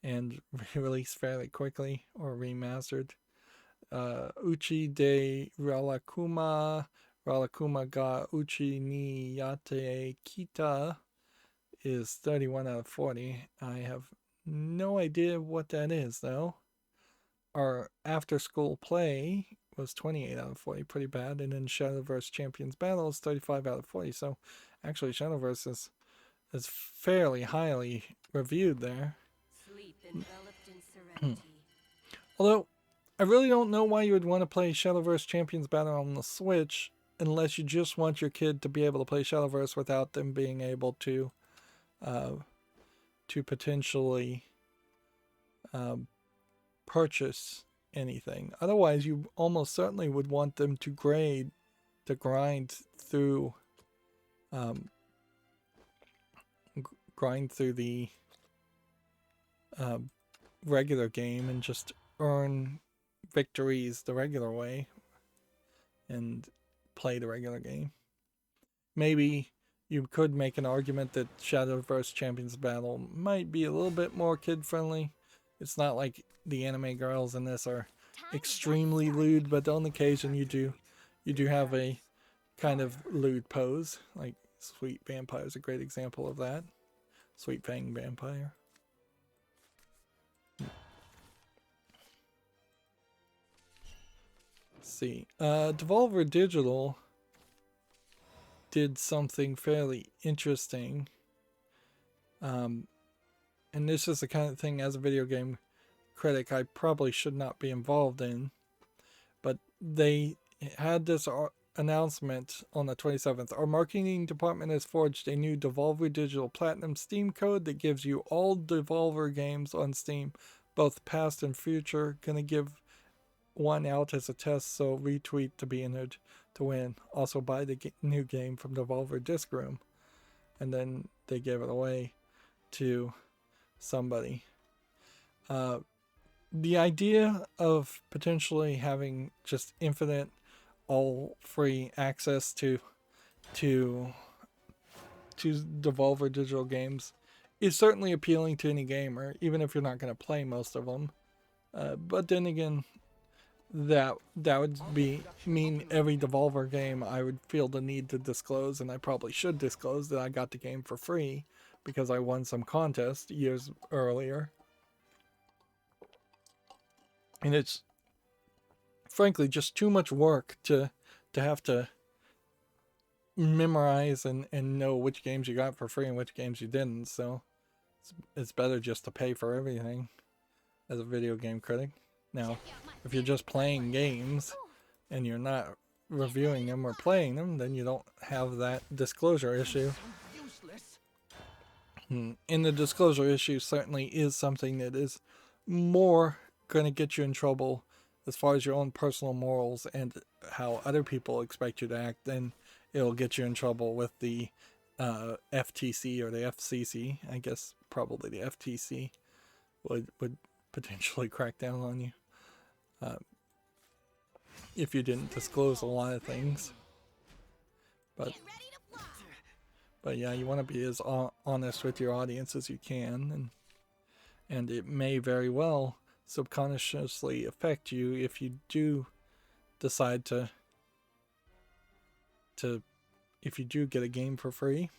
and released fairly quickly or remastered. Uchi de Ralakuma ga Uchi ni Yate Kita is 31 out of 40. I have no idea what that is, though. Our after school play was 28 out of 40, pretty bad. And then Shadowverse Champions Battle is 35 out of 40. So actually Shadowverse is fairly highly reviewed there. Sleep enveloped in serenity. Although I really don't know why you would want to play Shadowverse Champions Battle on the Switch unless you just want your kid to be able to play Shadowverse without them being able to potentially purchase anything. Otherwise, you almost certainly would want them to grind through the regular game and just earn victories the regular way and play the regular game. Maybe you could make an argument that Shadowverse Champions Battle might be a little bit more kid-friendly. It's not like the anime girls in this are extremely lewd, but on occasion you do have a kind of lewd pose. Like Sweet Vampire is a great example of that. Sweet Fang Vampire. Let's see. Devolver Digital did something fairly interesting. And this is the kind of thing, as a video game critic, I probably should not be involved in. But they had this announcement on the 27th. Our marketing department has forged a new Devolver Digital Platinum Steam code that gives you all Devolver games on Steam, both past and future. Gonna give one out as a test, so retweet to be entered to win. Also buy the new game from Devolver Disc Room. And then they gave it away to somebody. The idea of potentially having just infinite, all free access to Devolver Digital games is certainly appealing to any gamer, even if you're not going to play most of them. But then again, that would mean every Devolver game I would feel the need to disclose, and I probably should disclose that I got the game for free because I won some contest years earlier. And it's frankly just too much work to have to memorize and know which games you got for free and which games you didn't. So it's better just to pay for everything as a video game critic. Now, if you're just playing games and you're not reviewing them or playing them, then you don't have that disclosure issue. And the disclosure issue certainly is something that is more going to get you in trouble as far as your own personal morals and how other people expect you to act. Then it'll get you in trouble with the FTC or the FCC. I guess probably the FTC would potentially crack down on you if you didn't disclose a lot of things. But yeah, you want to be as honest with your audience as you can, and it may very well subconsciously affect you if you do decide to if you do get a game for free.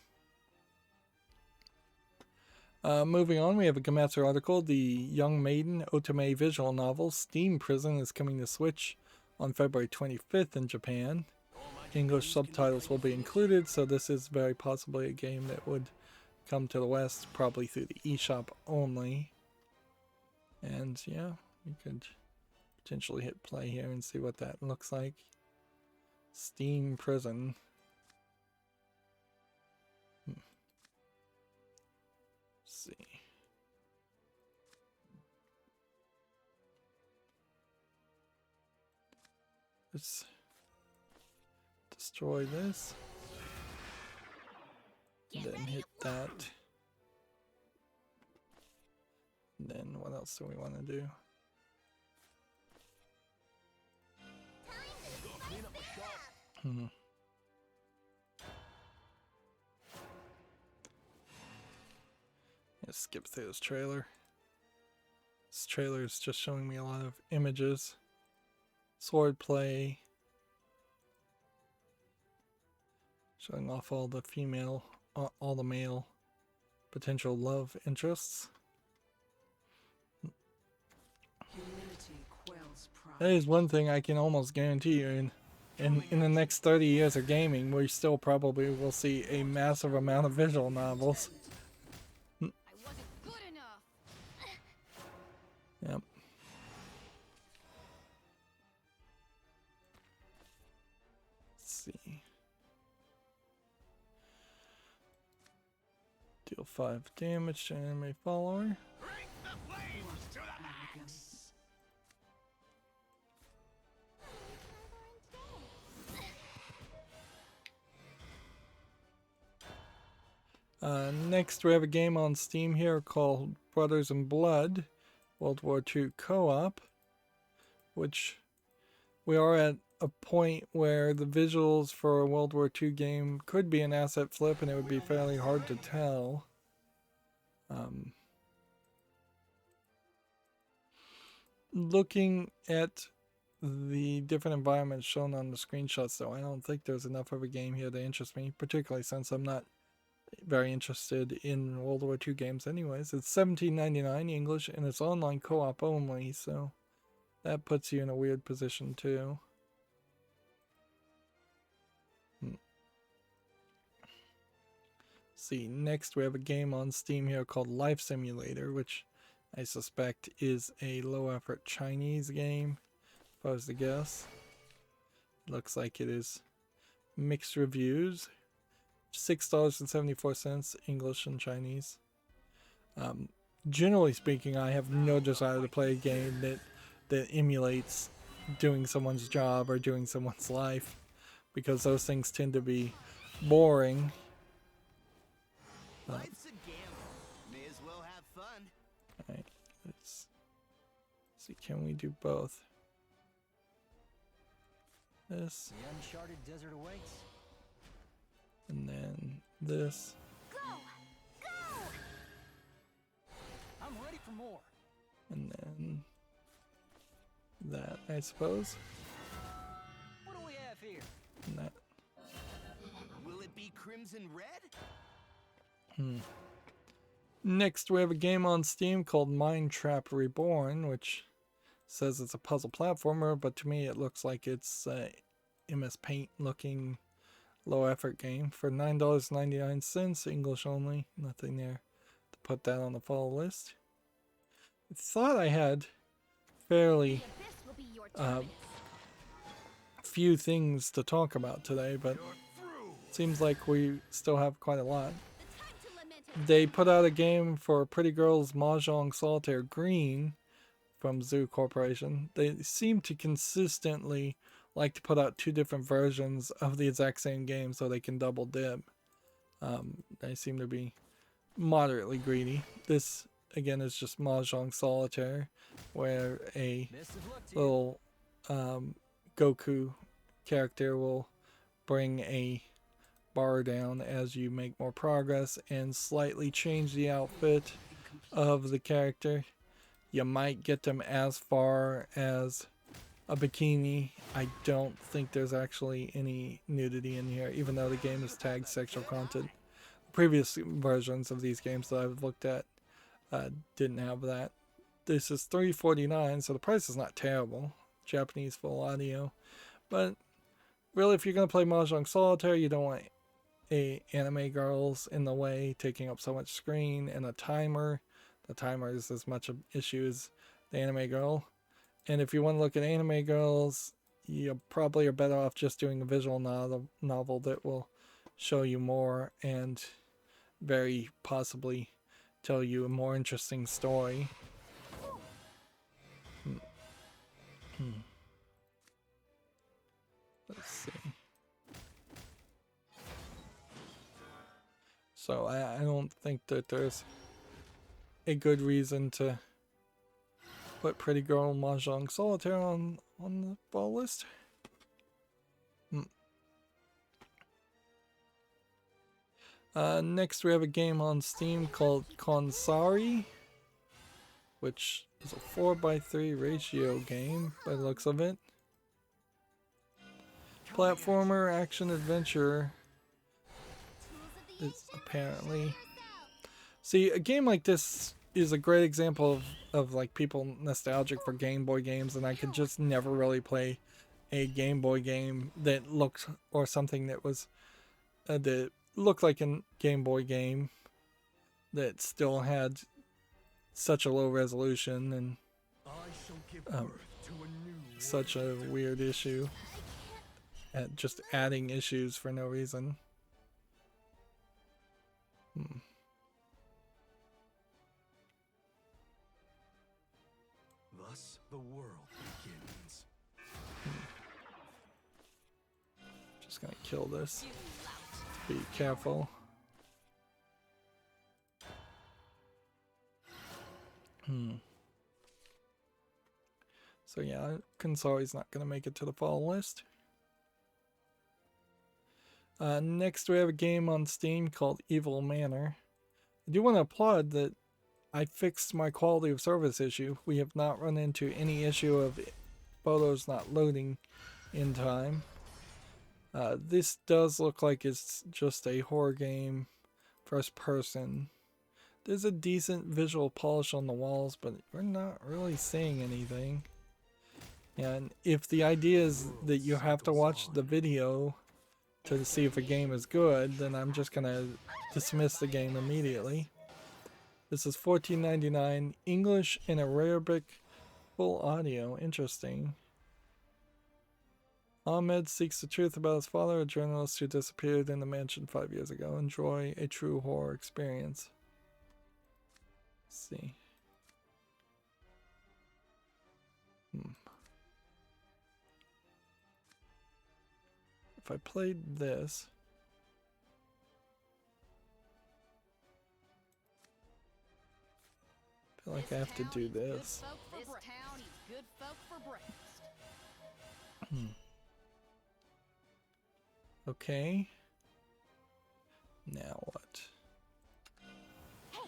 Moving on, we have a Gematsu article. The Young Maiden Otome visual novel Steam Prison is coming to Switch on February 25th in Japan. English subtitles will be included, so this is very possibly a game that would come to the West, probably through the eShop only. And yeah, you could potentially hit play here and see what that looks like. Steam Prison. See. Let's destroy this. And then hit that. And then what else do we want to do? Let's skip through this trailer. This trailer is just showing me a lot of images. Swordplay. Showing off all the female, all the male potential love interests. That is one thing I can almost guarantee you. In the next 30 years of gaming, we still probably will see a massive amount of visual novels. I wasn't good enough. Yep. Let's see. Deal 5 damage to enemy follower. Bring the flames to the max. Next, we have a game on Steam here called Brothers in Blood, World War II co-op, which we are at a point where the visuals for a World War II game could be an asset flip, and it would be fairly hard to tell. Looking at the different environments shown on the screenshots, though, I don't think there's enough of a game here to interest me, particularly since I'm not very interested in World War II games anyways. It's $17.99 English, and it's online co-op only, so that puts you in a weird position too. See, next we have a game on Steam here called Life Simulator, which I suspect is a low-effort Chinese game, if I was to guess. Looks like it is mixed reviews. $6.74 English and Chinese. Generally speaking, I have no desire to play a game that emulates doing someone's job or doing someone's life, because those things tend to be boring. Life's a gamble. May as well have fun. Alright, let's see, can we do both? This. The uncharted desert awaits. And then this. Go! Go! I'm ready for more. And then that, I suppose. What do we have here? And that. Will it be crimson red? Next, we have a game on Steam called Mind Trap Reborn, which says it's a puzzle platformer, but to me it looks like it's a MS Paint looking low effort game for $9.99 English only. Nothing there to put that on the follow list. I thought I had fairly The abyss will be your terminus. few things to talk about today, but it seems like we still have quite a lot. The time to lament has They put out a game for Pretty Girls Mahjong Solitaire Green from Zoo Corporation. They seem to consistently like to put out two different versions of the exact same game so they can double dip. They seem to be moderately greedy. This, again, is just Mahjong Solitaire, where a Best of luck to you. little Goku character will bring a bar down as you make more progress and slightly change the outfit of the character You might get them as far as a bikini. I don't think there's actually any nudity in here, even though the game is tagged sexual content. Previous versions of these games that I've looked at didn't have that. This is $3.49, so the price is not terrible. Japanese full audio. But really, if you're going to play Mahjong Solitaire, you don't want anime girls in the way, taking up so much screen, and a timer. The timer is as much an issue as the anime girl. And if you want to look at anime girls, you probably are better off just doing a visual novel that will show you more and very possibly tell you a more interesting story. Let's see. So I don't think that there's a good reason to put Pretty Girl Mahjong Solitaire on the fall list. Next we have a game on Steam called Konsari, which is a 4x3 ratio game by the looks of it. Platformer action adventure is apparently. See, a game like this is a great example of like people nostalgic for Game Boy games, and I could just never really play a Game Boy game that looked, or something that was that looked like a Game Boy game that still had such a low resolution and such a weird issue at just adding issues for no reason. Thus the world begins. Just gonna kill this. Be careful. So yeah, Konsari's not gonna make it to the fall list. Next we have a game on Steam called Evil Manor. I do want to applaud that I fixed my quality of service issue. We have not run into any issue of photos not loading in time. This does look like it's just a horror game, first person. There's a decent visual polish on the walls, but we're not really seeing anything. And if the idea is that you have to watch the video to see if a game is good, then I'm just gonna dismiss the game immediately. This is $14.99, English and Arabic, full audio. Interesting. Ahmed seeks the truth about his father, a journalist who disappeared in the mansion 5 years ago. Enjoy a true horror experience. Let's see. If I played this, I feel like I have to do this. This town is good folk for breakfast. Okay. Now what? Hey,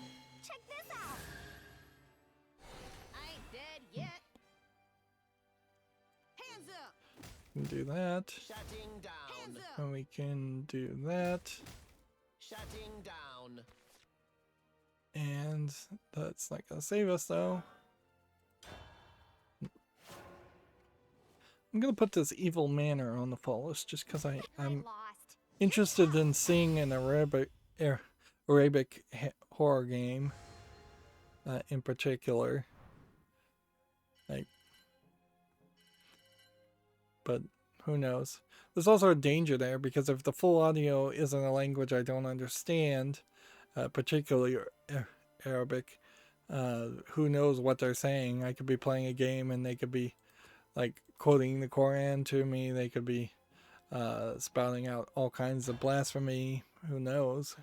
check this out. I ain't dead yet. Hands up. We can do that. Shutting down. Hands up. And we can do that. Shutting down. And that's not gonna save us though. I'm gonna put this Evil Manor on the fall list just because I'm Lost. interested in seeing an Arabic horror game in particular. But who knows? There's also a danger there because if the full audio isn't a language I don't understand, particularly Arabic, who knows what they're saying? I could be playing a game and they could be like quoting the Quran to me. They could be spouting out all kinds of blasphemy. Who knows?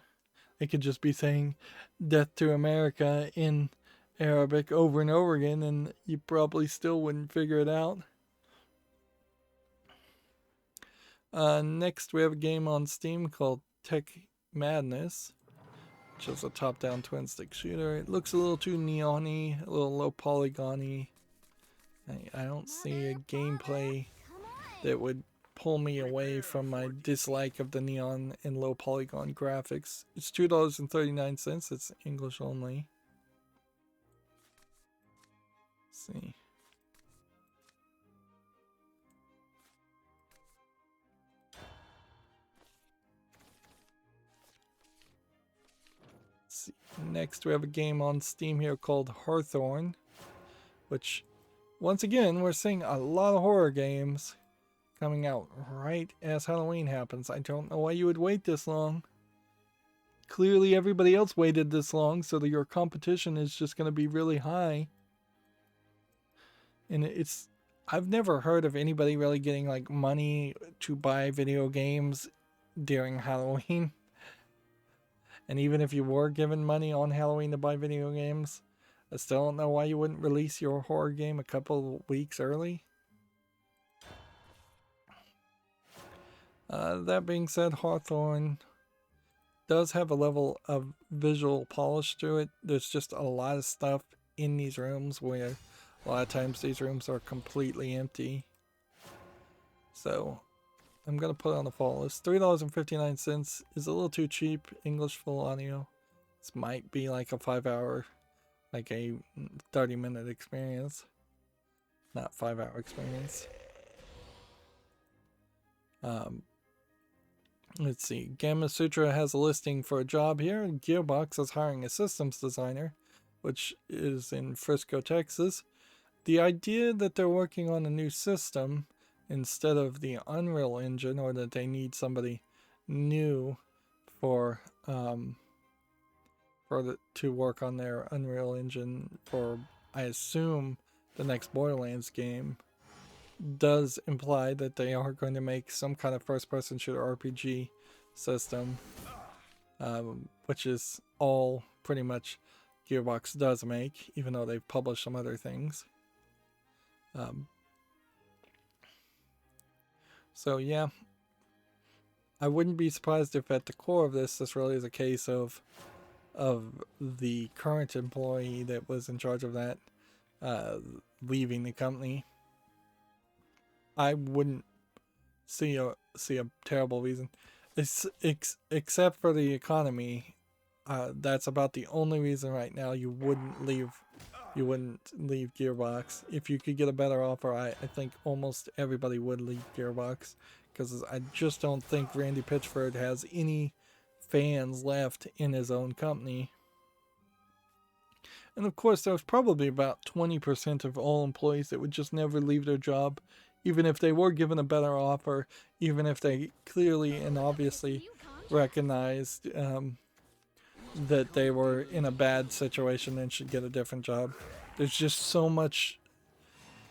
They could just be saying "Death to America" in Arabic over and over again, and you probably still wouldn't figure it out. Next, we have a game on Steam called Tech Madness, which is a top-down twin-stick shooter. It looks a little too neon-y, a little low polygon-y. I don't see a gameplay that would pull me away from my dislike of the neon and low polygon graphics. It's $2.39. It's English only. Let's see. Next, we have a game on Steam here called Hawthorne, which, once again, we're seeing a lot of horror games coming out right as Halloween happens. I don't know why you would wait this long. Clearly, everybody else waited this long, so that your competition is just going to be really high. And I've never heard of anybody really getting like money to buy video games during Halloween. And even if you were given money on Halloween to buy video games, I still don't know why you wouldn't release your horror game a couple weeks early. That being said, Hawthorne does have a level of visual polish to it. There's just a lot of stuff in these rooms where a lot of times these rooms are completely empty. So I'm going to put it on the fall list. $3.59 is a little too cheap. English full audio. This might be like a 5-hour, like a 30-minute experience. Not 5-hour experience. Let's see. Gamma Sutra has a listing for a job here. Gearbox is hiring a systems designer, which is in Frisco, Texas. The idea that they're working on a new system instead of the Unreal Engine, or that they need somebody new to work on their Unreal Engine for, I assume, the next Borderlands game, does imply that they are going to make some kind of first-person shooter RPG system, which is all pretty much Gearbox does make, even though they've published some other things. So yeah, I wouldn't be surprised if at the core of this really is a case of the current employee that was in charge of that leaving the company. I wouldn't see a terrible reason, except for the economy. That's about the only reason right now you wouldn't leave Gearbox. If you could get a better offer, I think almost everybody would leave Gearbox, because I just don't think Randy Pitchford has any fans left in his own company. And of course, there's probably about 20% of all employees that would just never leave their job, even if they were given a better offer, even if they clearly and obviously recognized that they were in a bad situation and should get a different job. There's just so much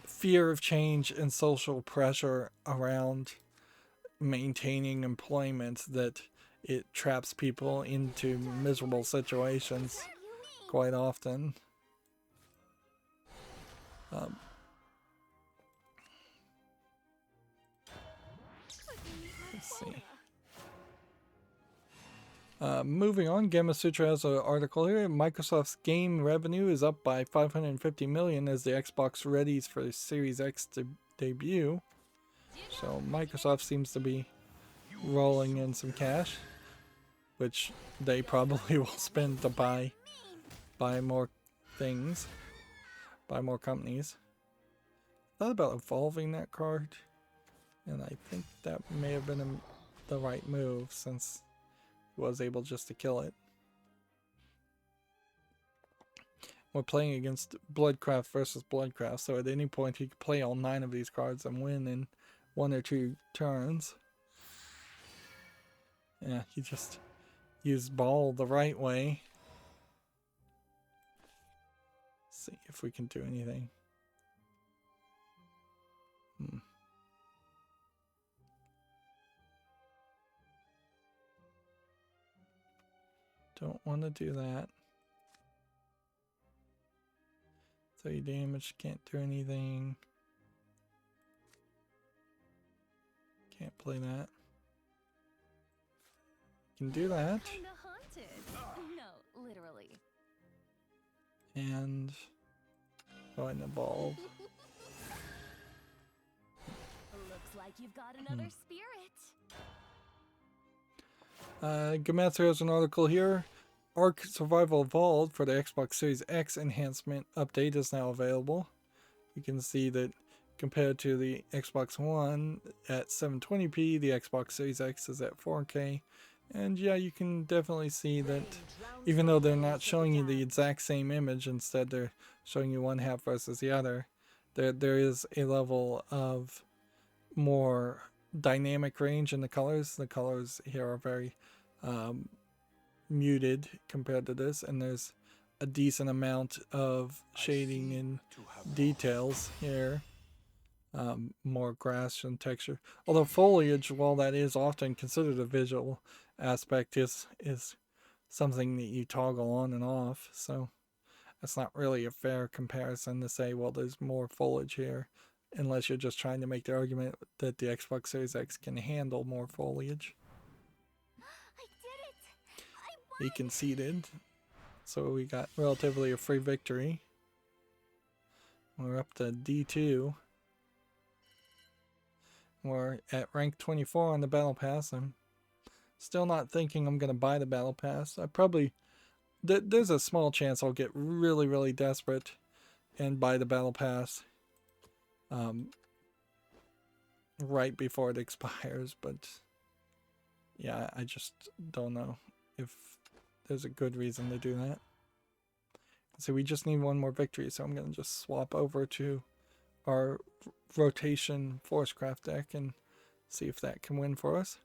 fear of change and social pressure around maintaining employment that it traps people into miserable situations quite often. Let's see. Moving on, Gamma Sutra has an article here. Microsoft's game revenue is up by $550 million as the Xbox readies for the Series X to debut. So Microsoft seems to be rolling in some cash, which they probably will spend to buy more things, buy more companies. I thought about evolving that card, and I think that may have been the right move, since he was able just to kill it. We're playing against Bloodcraft versus Bloodcraft, so at any point he could play all 9 of these cards and win in 1 or 2 turns. Yeah, he just used ball the right way. Let's see if we can do anything. Don't want to do that. 30 damage, can't do anything. Can't play that. Can do that. Kinda haunted. No, And go ahead and evolve. Looks like you've got another spirit. Gamatsu has an article here. Ark Survival Evolved for the Xbox Series X enhancement update is now available. You can see that compared to the Xbox One at 720p, the Xbox Series X is at 4K. And yeah, you can definitely see that even though they're not showing you the exact same image, instead they're showing you one half versus the other, there is a level of more dynamic range in the colors. The colors here are very muted compared to this, and there's a decent amount of shading and details here. More grass and texture. Although foliage, while that is often considered a visual aspect, is something that you toggle on and off. So that's not really a fair comparison to say, well, there's more foliage here, unless you're just trying to make the argument that the Xbox Series X can handle more foliage. I did it! I He won! conceded. So we got relatively a free victory. We're up to D2. We're at rank 24 on the Battle Pass. I'm still not thinking I'm going to buy the Battle Pass. I probably... There's a small chance I'll get really, really desperate and buy the Battle Pass right before it expires. But yeah, I just don't know if there's a good reason to do that. So we just need one more victory, so I'm going to just swap over to our rotation Forcecraft deck and see if that can win for us.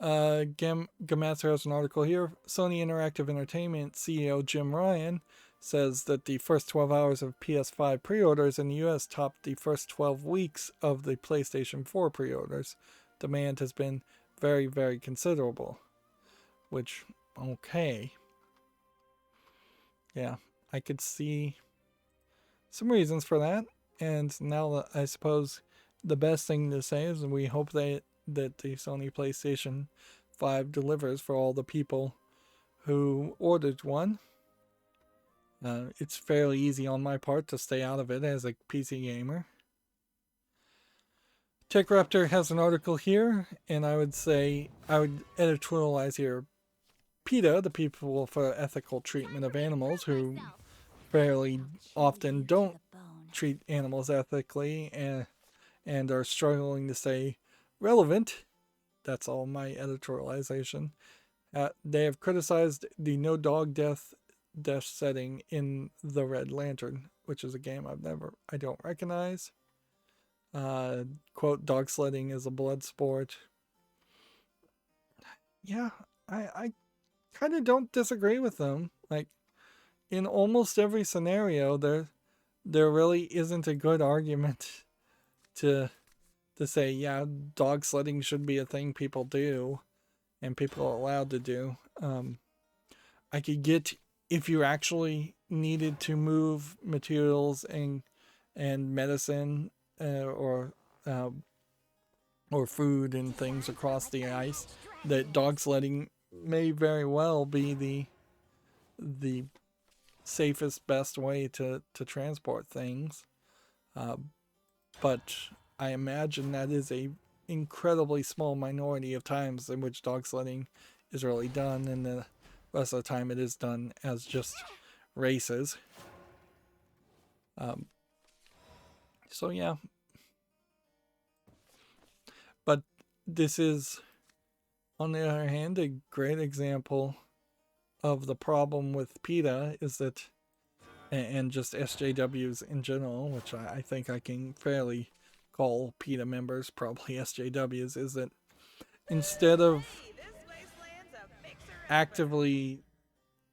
Gamatsu has an article here. Sony Interactive Entertainment CEO Jim Ryan says that the first 12 hours of PS5 pre-orders in the US topped the first 12 weeks of the PlayStation 4 pre-orders. Demand has been very, very considerable. Which, okay. Yeah, I could see some reasons for that. And now I suppose the best thing to say is we hope that the Sony PlayStation 5 delivers for all the people who ordered one. It's fairly easy on my part to stay out of it as a PC gamer. TechRaptor has an article here, and I would editorialize here. PETA, the People for Ethical Treatment of Animals, who fairly often don't treat animals ethically and are struggling to stay relevant. That's all my editorialization. They have criticized the no dog death setting in The Red Lantern, which is a game I don't recognize. Quote, dog sledding is a blood sport. Yeah, I kind of don't disagree with them. Like, in almost every scenario, there really isn't a good argument to say, yeah, dog sledding should be a thing people do and people are allowed to do. I could get if you actually needed to move materials and medicine or food and things across the ice, that dog sledding may very well be the safest, best way to transport things. But I imagine that is a incredibly small minority of times in which dog sledding is really done, and the rest of the time it is done as just races. So yeah. But this is, on the other hand, a great example of the problem with PETA is that, and just SJWs in general, which I think I can fairly call PETA members probably SJWs, is that instead of actively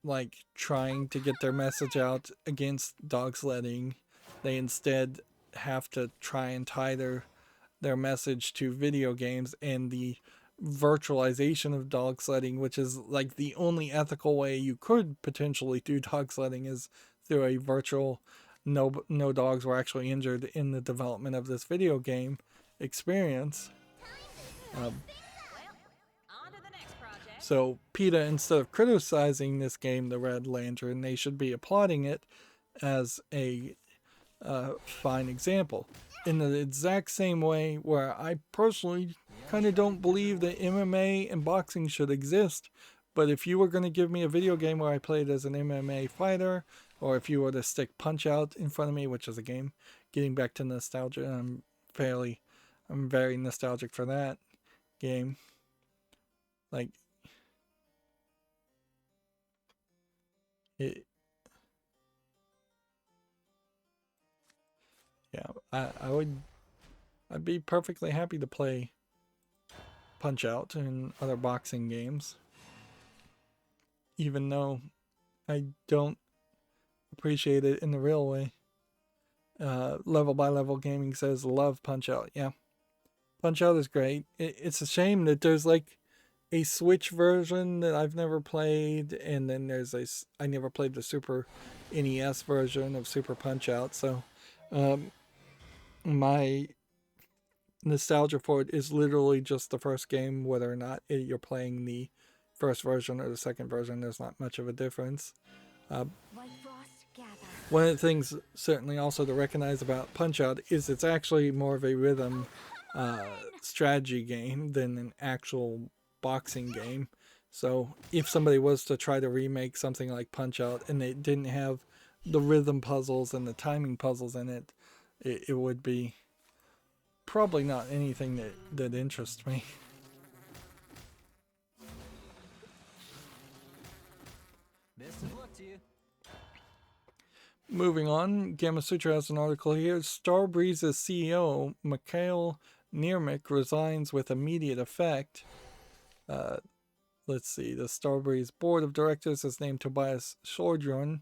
like trying to get their message out against dog sledding, they instead have to try and tie their message to video games and the virtualization of dog sledding, which is like the only ethical way you could potentially do dog sledding is through a virtual no dogs were actually injured in the development of this video game experience. So PETA, instead of criticizing this game, the Red Lantern, they should be applauding it as a fine example. In the exact same way where I personally kind of don't believe that MMA and boxing should exist, but if you were going to give me a video game where I played as an MMA fighter, or if you were to stick Punch-Out in front of me, which is a game, getting back to nostalgia, I'm very nostalgic for that game. Like, it, yeah, I'd be perfectly happy to play Punch-Out and other boxing games, even though I don't appreciate it in the real way. Level by Level Gaming says love Punch-Out. Yeah, Punch-Out is great. It's a shame that there's like a Switch version that I've never played, and then I never played the Super NES version of Super Punch-Out, so my nostalgia for it is literally just the first game. Whether or not you're playing the first version or the second version, there's not much of a difference. One of the things certainly also to recognize about Punch-Out is it's actually more of a rhythm strategy game than an actual boxing game. So if somebody was to try to remake something like Punch-Out and they didn't have the rhythm puzzles and the timing puzzles in it, it would be probably not anything that interests me. Best of luck to you. Moving on, Gamma Sutra has an article here. Starbreeze's CEO, Mikhail Niermik, resigns with immediate effect. Let's see. The Starbreeze board of directors has named Tobias Sojourn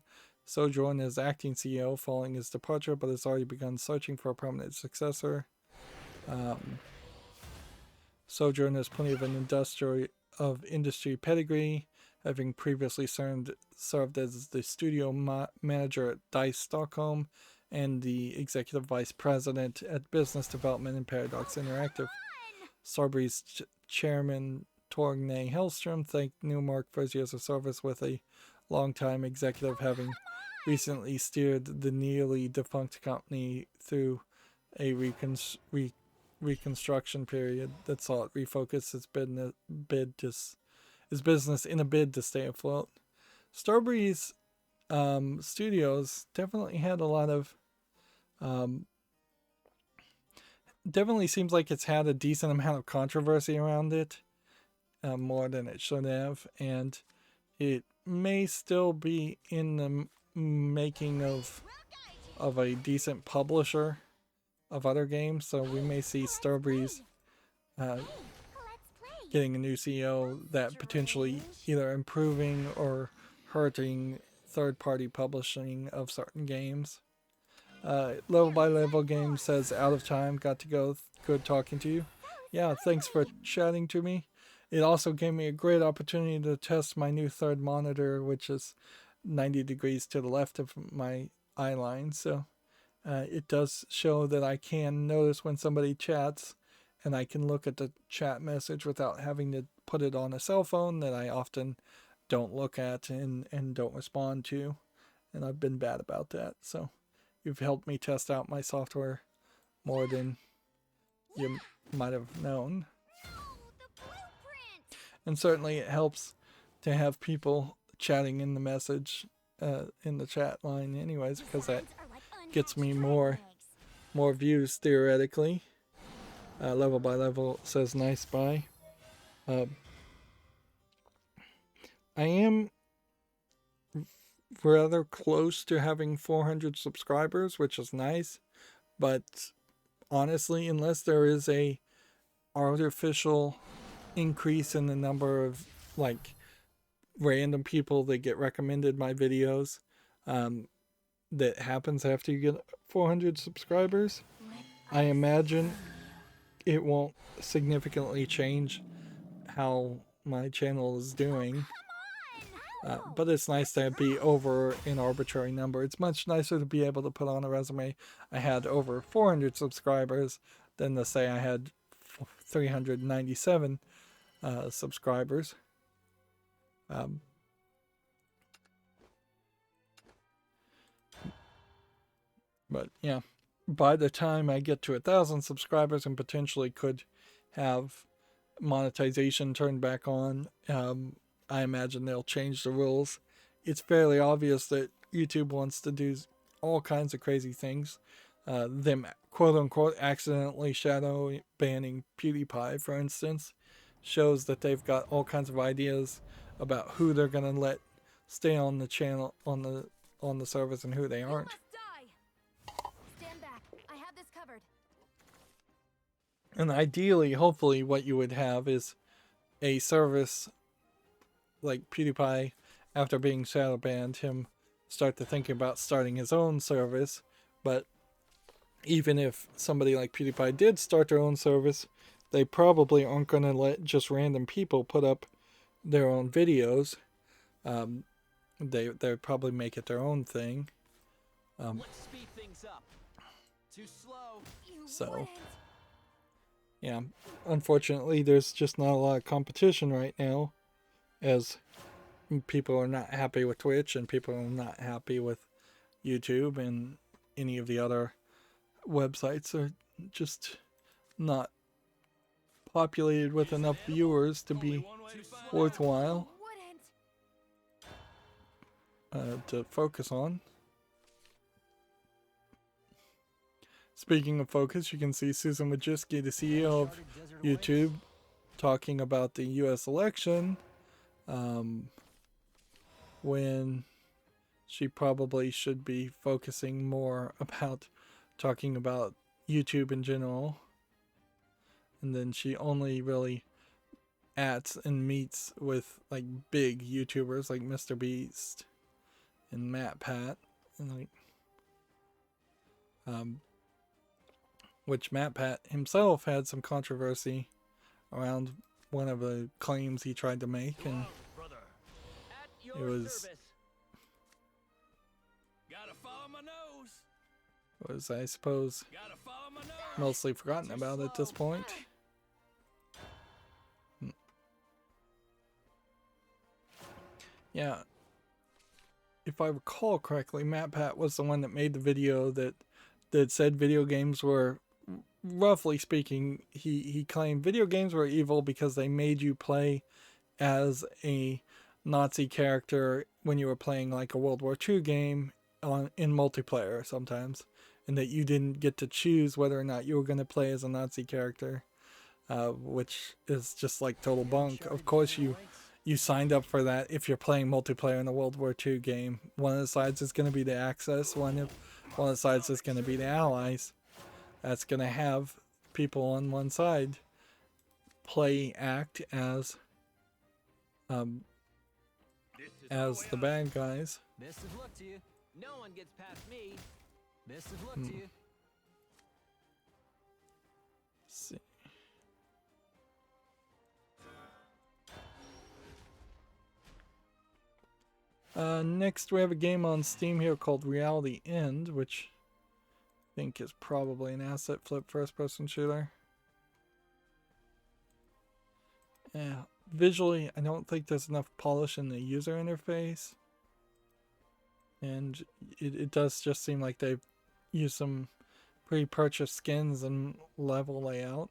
as acting CEO following his departure, but has already begun searching for a permanent successor. Sojourn has plenty of industry pedigree, having previously served as the studio manager at DICE Stockholm and the executive vice president at business development in Paradox Interactive. Starbreeze chairman Torgne Hellstrom thanked Newmark for his years of service with a longtime executive, having recently steered the nearly defunct company through a reconstruction period that saw it refocus its business in a bid to stay afloat. Starbreeze Studios definitely had a lot of definitely seems like it's had a decent amount of controversy around it, more than it should have, and it may still be in the making of a decent publisher of other games, so we may see Starbreeze getting a new CEO that potentially either improving or hurting third-party publishing of certain games. Level by Level Games says, out of time, got to go, good talking to you. Yeah, thanks for chatting to me. It also gave me a great opportunity to test my new third monitor, which is 90 degrees to the left of my eye line, so it does show that I can notice when somebody chats, and I can look at the chat message without having to put it on a cell phone that I often don't look at and don't respond to, and I've been bad about that. So you've helped me test out my software more than you might have known. And certainly it helps to have people chatting in the message in the chat line anyways, because that gets me more views theoretically. Level by Level says nice buy. I am rather close to having 400 subscribers, which is nice, but honestly, unless there is a artificial increase in the number of like random people that get recommended my videos, that happens after you get 400 subscribers, I imagine it won't significantly change how my channel is doing. But it's nice to be over an arbitrary number. It's much nicer to be able to put on a resume I had over 400 subscribers than to say I had 397 subscribers. Um, but yeah, by the time I get to 1,000 subscribers and potentially could have monetization turned back on, I imagine they'll change the rules. It's fairly obvious that YouTube wants to do all kinds of crazy things. Them quote unquote accidentally shadow banning PewDiePie, for instance, shows that they've got all kinds of ideas about who they're gonna let stay on the channel, on the service, and who they You aren't. must die. Stand back. I have this covered. And ideally, hopefully, what you would have is a service like PewDiePie, after being shadow banned, him start to think about starting his own service. But even if somebody like PewDiePie did start their own service, they probably aren't going to let just random people put up their own videos. They probably make it their own thing. Let's speed things up. Too slow. You So- wouldn't. Yeah, unfortunately, there's just not a lot of competition right now, as people are not happy with Twitch and people are not happy with YouTube, and any of the other websites are just not populated with enough viewers to be worthwhile Wouldn't. to focus on. Speaking of focus, you can see Susan Wojcicki, the CEO of YouTube, talking about the US election, when she probably should be focusing more about talking about YouTube in general. And then she only really ats and meets with like big YouTubers like Mr. Beast and MatPat, and like which MatPat himself had some controversy around one of the claims he tried to make, and At your it was service. Gotta follow my nose. was I suppose Gotta follow my nose. mostly forgotten about at this point. Yeah, if I recall correctly, MatPat was the one that made the video that said video games were, roughly speaking, he claimed video games were evil because they made you play as a Nazi character when you were playing like a World War II game in multiplayer sometimes, and that you didn't get to choose whether or not you were going to play as a Nazi character, which is just like total bunk. Of course you signed up for that if you're playing multiplayer in a World War II game. One of the sides is going to be the Axis, one of the sides is going to be the Allies. That's going to have people on one side act as the bad guys. Best of luck to you. No one gets past me. Best of luck to you. Let's see. Next we have a game on Steam here called Reality End, which I think is probably an asset flip first-person shooter. Yeah, visually I don't think there's enough polish in the user interface, and it does just seem like they've used some pre-purchased skins and level layout.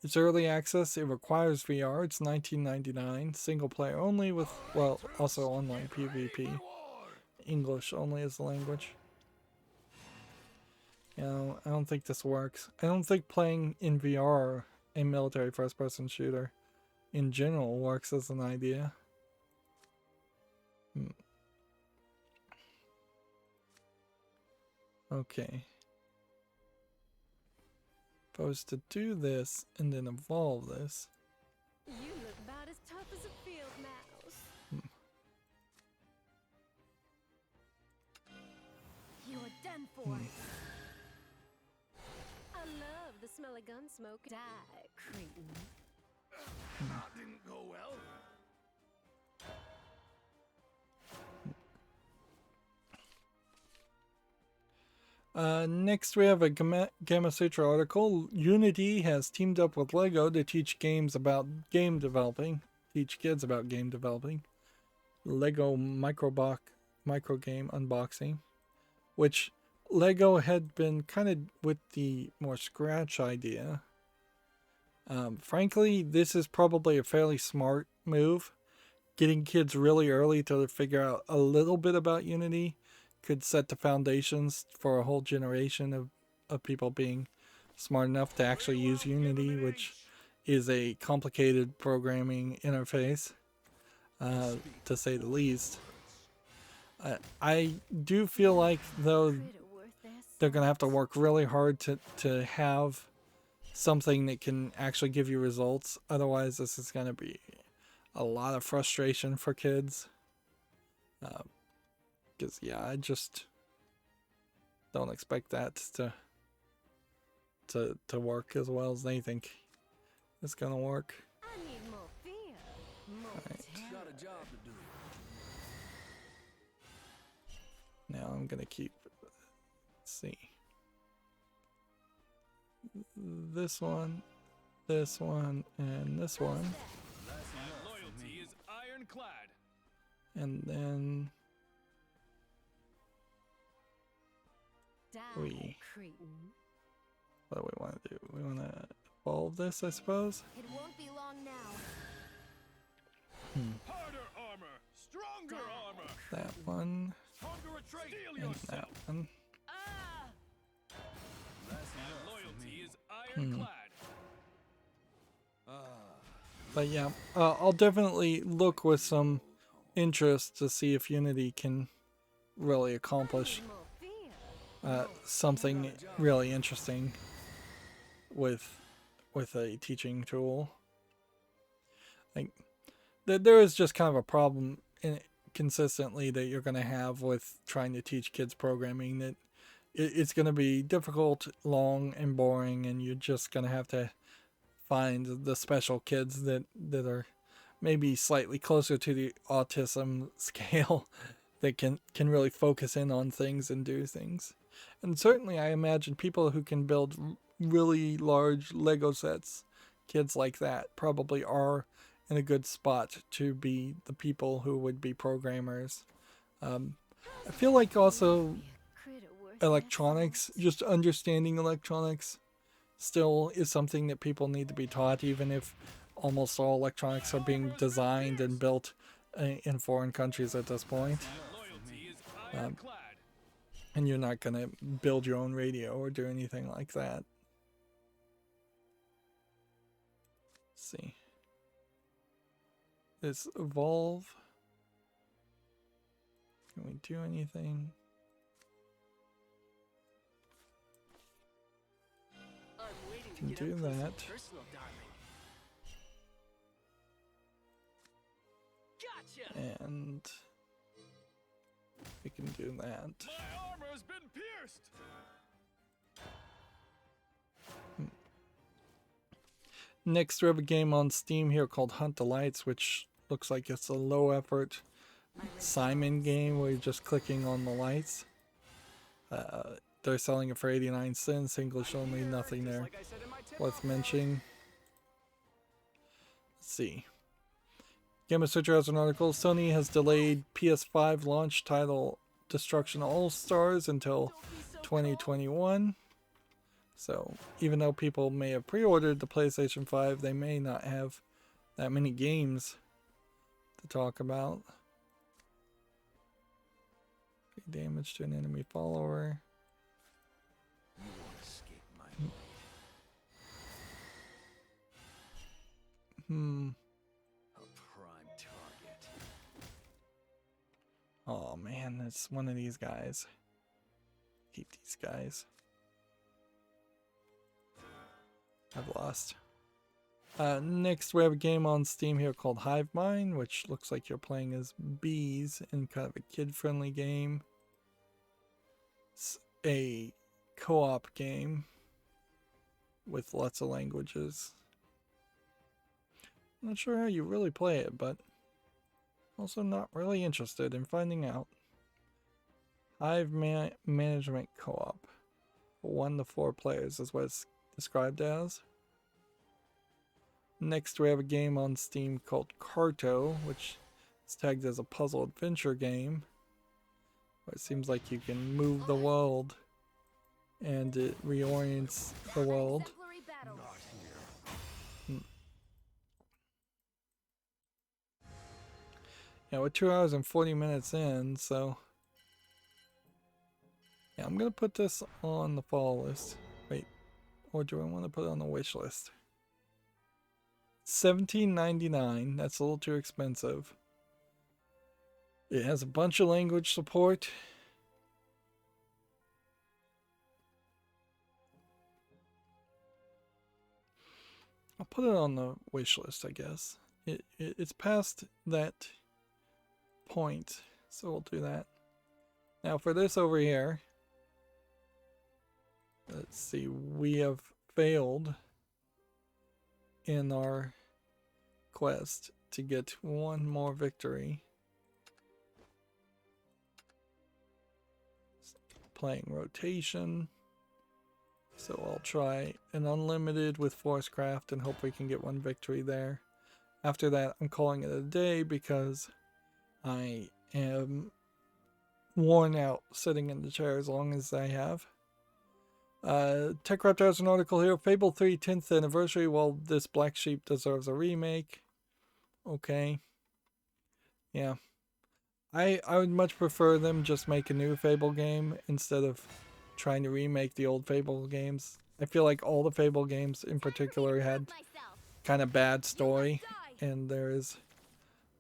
It's early access, it requires VR, it's $19.99, single player only with, well, also online PvP. English only is the language. You know, I don't think this works. I don't think playing in VR a military first-person shooter in general works as an idea. Okay. If I was to do this and then evolve this. You look about as tough as a field mouse. You're done for. I love the smell of gun smoke. Die, cretin. That didn't go well. Next we have a Gamma Sutra article. Unity has teamed up with LEGO to teach kids about game developing. Lego micro game unboxing, which Lego had been kind of with the more scratch idea. Frankly, this is probably a fairly smart move. Getting kids really early to figure out a little bit about Unity could set the foundations for a whole generation of people being smart enough to actually use Unity, which is a complicated programming interface, to say the least. I do feel like, though, they're going to have to work really hard to have something that can actually give you results. Otherwise, this is going to be a lot of frustration for kids. Because, yeah, I just don't expect that to work as well as they think it's going to work. I need more fear, more Alright. Got a job to do. Now I'm going to keep, let's see, this one, and this one. My loyalty is ironclad. And then die, we, cretin. what do we want to do? We want to evolve this, I suppose. It won't be long now. Harder armor, stronger armor. That one, Stronger retreat. Steel and yourself. that one. My loyalty is ironclad. But yeah, I'll definitely look with some interest to see if Unity can really accomplish More fear. something really interesting with a teaching tool. Like, there is just kind of a problem consistently that you're going to have with trying to teach kids programming, that it's going to be difficult, long, and boring, and you're just going to have to find the special kids that are maybe slightly closer to the autism scale that can really focus in on things and do things. And certainly I imagine people who can build really large Lego sets, kids like that, probably are in a good spot to be the people who would be programmers. I feel like also Critter worth electronics, just understanding electronics, still is something that people need to be taught, even if almost all electronics are being designed and built in foreign countries at this point. Loyalty is ironclad. And you're not going to build your own radio or do anything like that. Let's see. This evolve. Can we do anything? Can do that. And we can do that. My armor has been pierced. Next, we have a game on Steam here called Hunt the Lights, which looks like it's a low effort Simon game where you're just clicking on the lights. They're selling it for 89 cents, English only, nothing there worth mentioning. Let's see. Game Searcher has an article. Sony has delayed PS5 launch title Destruction All Stars until 2021. So even though people may have pre-ordered the PlayStation 5, they may not have that many games to talk about. Damage to an enemy follower. You won't escape my a prime target. Oh man, it's one of these guys. Hate these guys. I've lost. Next, we have a game on Steam here called Hive Mind, which looks like you're playing as bees in kind of a kid-friendly game. It's a co-op game with lots of languages. Not sure how you really play it, but also not really interested in finding out. Hive Management Co-op. 1 to 4 players is what it's described as. Next, we have a game on Steam called Carto, which It's tagged as a puzzle adventure game. Where it seems like you can move the world and it reorients the world. Exemplary battle. Yeah, we're 2 hours and 40 minutes in, so yeah, I'm gonna put this on the fall list. Wait, or do I want to put it on the wish list? $17.99. That's a little too expensive. It has a bunch of language support. I'll put it on the wish list, I guess. It's past that point, so we'll do that. Now for this over here, let's see, we have failed in our quest to get one more victory. Playing rotation. So I'll try an unlimited with Forcecraft and hope we can get one victory there. After that, I'm calling it a day because I am worn out sitting in the chair as long as I have. TechRaptor has an article here. Fable 3 10th anniversary. Well, this Black Sheep deserves a remake. Okay. Yeah. I would much prefer them just make a new Fable game instead of trying to remake the old Fable games. I feel like all the Fable games in particular had kind of bad story, and there is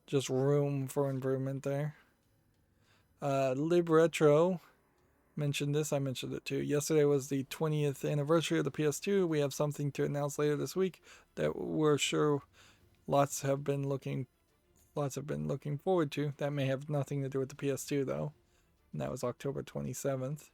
just room for improvement there. Lib Retro mentioned this. I mentioned it too. Yesterday was the 20th anniversary of the PS2. We have something to announce later this week that we're sure lots have been looking forward to. That may have nothing to do with the PS2 though. And that was October 27th.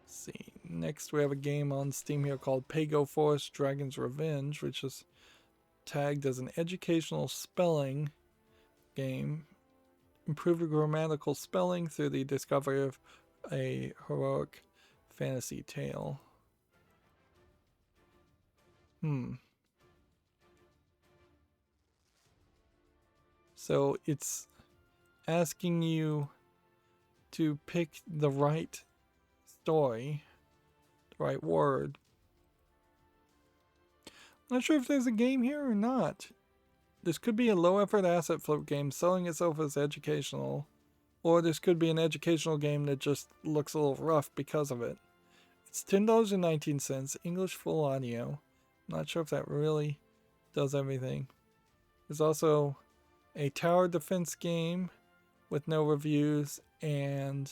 See. Next we have a game on Steam here called Pago Forest Dragon's Revenge, which is tagged as an educational spelling game. Improve your grammatical spelling through the discovery of a heroic fantasy tale. So it's asking you to pick the right story, the right word. I'm not sure if there's a game here or not. This could be a low effort asset flip game selling itself as educational, or this could be an educational game that just looks a little rough because of it. It's $10.19, English full audio. I'm not sure if that really does everything. There's also a tower defense game with no reviews and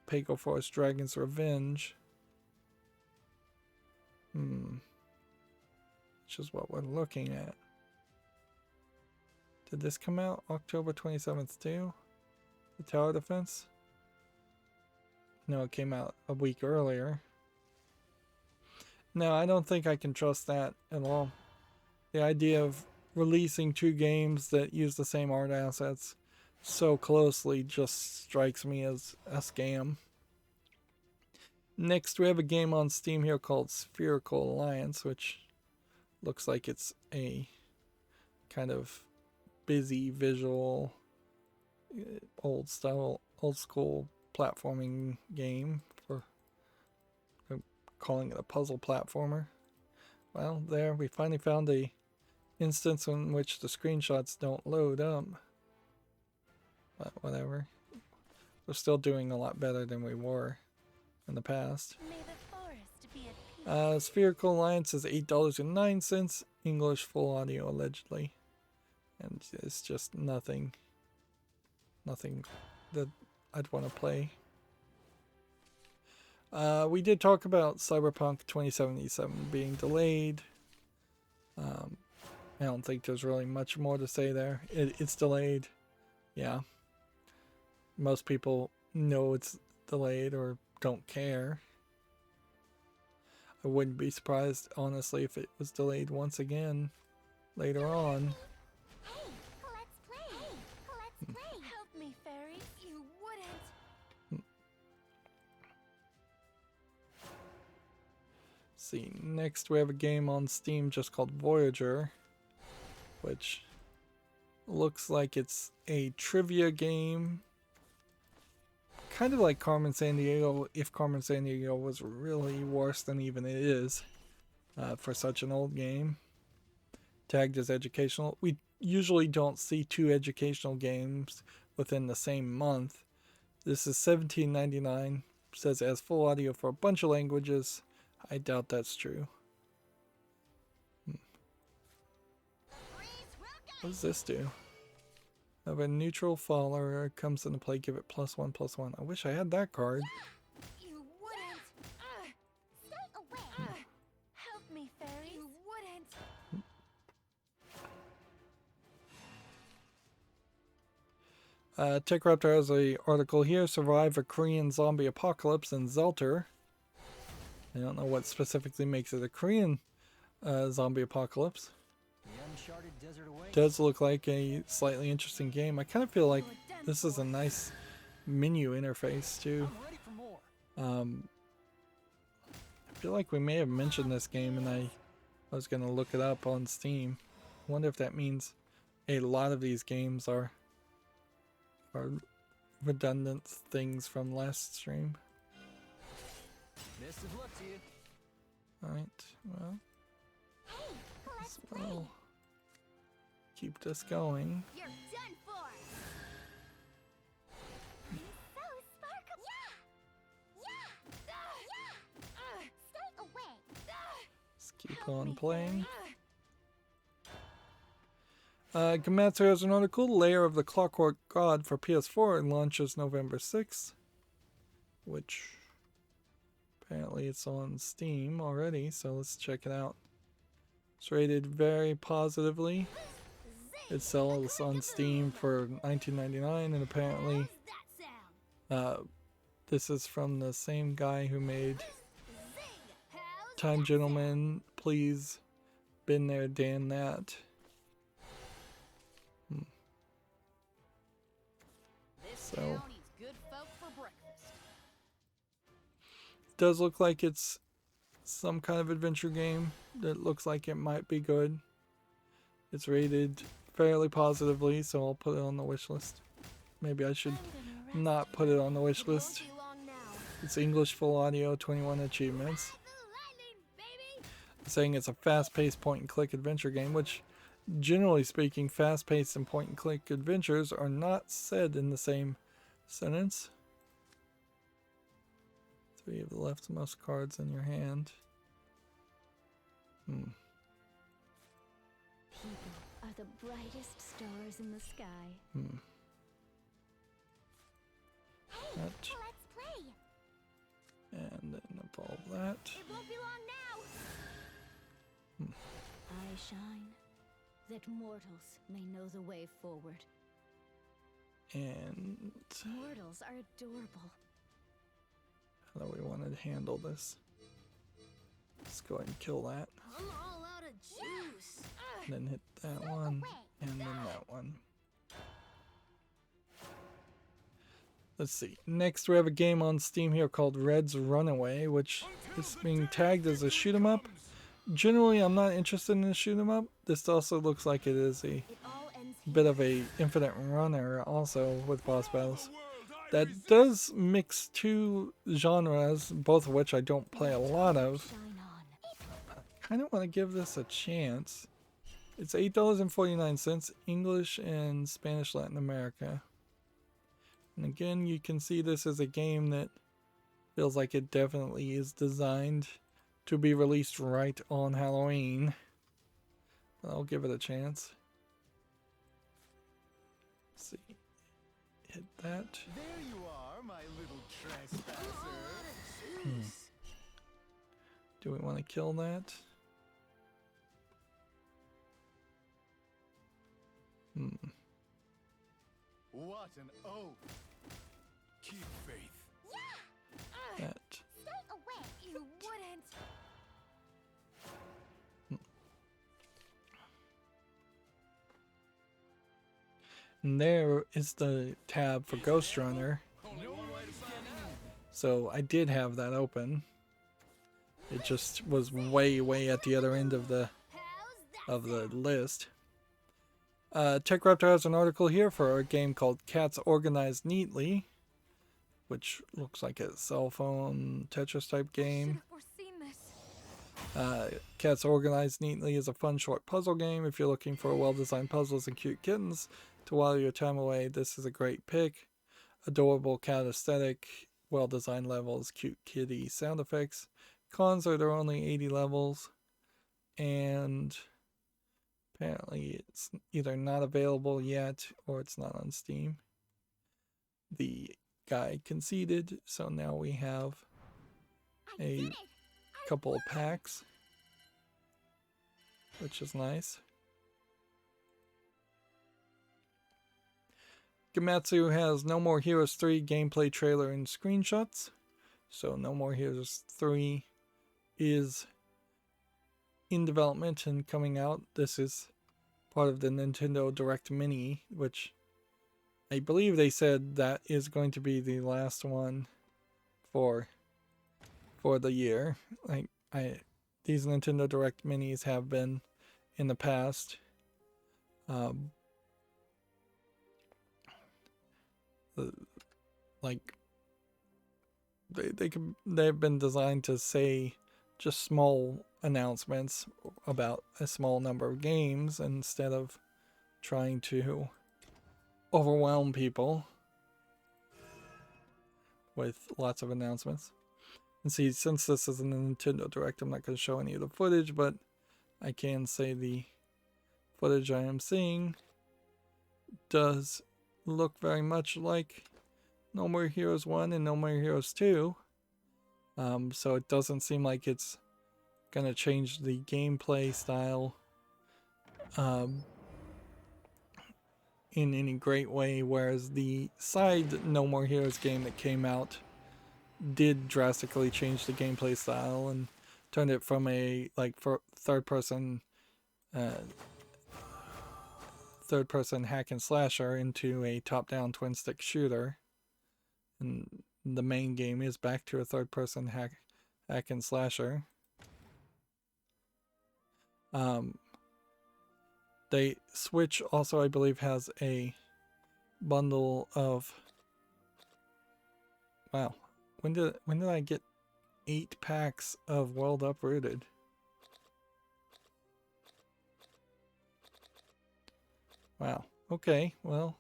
Pago Forest Dragon's Revenge. Which is what we're looking at. Did this come out October 27th too? The tower defense? No, it came out a week earlier. No, I don't think I can trust that at all. The idea of releasing two games that use the same art assets so closely just strikes me as a scam. Next, we have a game on Steam here called Spherical Alliance, which looks like it's a kind of busy visual, old school platforming game. For calling it a puzzle platformer. Well, there we finally found a instance in which the screenshots don't load up. But whatever. We're still doing a lot better than we were in the past. May the forest be at peace. Spherical Alliance is $8.09, English full audio allegedly. And it's just nothing that I'd want to play. We did talk about Cyberpunk 2077 being delayed. I don't think there's really much more to say there. It's delayed. Yeah. Most people know it's delayed or don't care. I wouldn't be surprised, honestly, if it was delayed once again later on. Hey, let's play. Let's play. Help me, fairies. You wouldn't. see, next we have a game on Steam just called Voyager, which looks like it's a trivia game. Kind of like Carmen Sandiego, if Carmen Sandiego was really worse than even it is for such an old game. Tagged as educational. We usually don't see two educational games within the same month. This is $17.99. Says it has full audio for a bunch of languages. I doubt that's true. What does this do? Have a neutral follower comes into play, give it +1/+1. I wish I had that card. You wouldn't. Stay away. Help me, fairies. You wouldn't. TechRaptor has an article here. Survive a Korean zombie apocalypse in Zelter. I don't know what specifically makes it a Korean zombie apocalypse. The uncharted desert awaits. Does look like a slightly interesting game. I kind of feel like this is a nice menu interface too. I'm ready for more. I feel like we may have mentioned this game, and I was going to look it up on Steam. I wonder if that means a lot of these games are redundant things from last stream. Best of luck to you. Alright, well, Hey, let's we'll keep this going. You're done for. So sparkle. Yeah. Stay away. Let's keep on playing. Gamatsu has an article, Layer of the Clockwork God for PS4, and launches November 6th, which apparently it's on Steam already, so let's check it out. It's rated very positively. It sells on Steam for $19.99, and apparently How's that sound? this is from the same guy who made Zing. How's Time that Gentlemen, Please, Been There, Damn That. This So town eats good folk for breakfast. does look like it's some kind of adventure game that looks like it might be good. It's rated fairly positively, so I'll put it on the wish list. Maybe I should not put it on the wish list. Won't be long now. It's English full audio, 21 achievements. Lightning, baby. Saying it's a fast-paced point-and-click adventure game, which, generally speaking, fast-paced and point-and-click adventures are not said in the same sentence. 3 of the leftmost cards in your hand. People are the brightest stars in the sky. Hey, That. let's play. And then evolve that. It won't be long now. I shine, that mortals may know the way forward. And Mortals are adorable. how do we want to handle this? Let's go ahead and kill that. I'm all out of juice. And then hit that one. And then that one. Let's see. Next we have a game on Steam here called Red's Runaway, which is being tagged as a shoot 'em up. Generally I'm not interested in a shoot 'em up. This also looks like it is a It all ends bit of a infinite runner also with boss battles. That does mix two genres, both of which I don't play a lot of. Shine on. I kind of want to give this a chance. It's $8.49, English and Spanish Latin America. And again, you can see this is a game that feels like it definitely is designed to be released right on Halloween. I'll give it a chance. Let's see. Hit that. There you are, my little trespasser. Do we want to kill that? What an oath. Keep faith. That. Stay away. You wouldn't. And there is the tab for Ghost Runner. So I did have that open. It just was way at the other end of the list. TechRaptor has an article here for a game called Cats Organized Neatly, which looks like a cell phone Tetris type game. Cats Organized Neatly is a fun short puzzle game. If you're looking for well-designed puzzles and cute kittens to while your time away, this is a great pick. Adorable cat aesthetic, well-designed levels, cute kitty sound effects. Cons are there are only 80 levels, and apparently it's either not available yet or it's not on Steam. The guy conceded, so now we have a couple of packs, which is nice. Gamatsu has No More Heroes 3 gameplay trailer and screenshots. So No More Heroes 3 is in development and coming out. This is part of the Nintendo Direct Mini, which I believe they said that is going to be the last one for the year. These Nintendo Direct Minis have been in the past. They've been designed to say just small announcements about a small number of games instead of trying to overwhelm people with lots of announcements. And see, since this is a Nintendo Direct, I'm not going to show any of the footage, but I can say the footage I am seeing does look very much like No More Heroes 1 and No More Heroes 2. So it doesn't seem like it's going to change the gameplay style in any great way, whereas the side No More Heroes game that came out did drastically change the gameplay style and turned it from a third person hack and slasher into a top-down twin stick shooter. And the main game is back to a third person hack and slasher. They Switch also, I believe, has a bundle of, wow, when did I get 8 packs of World Uprooted? Wow. Okay, well,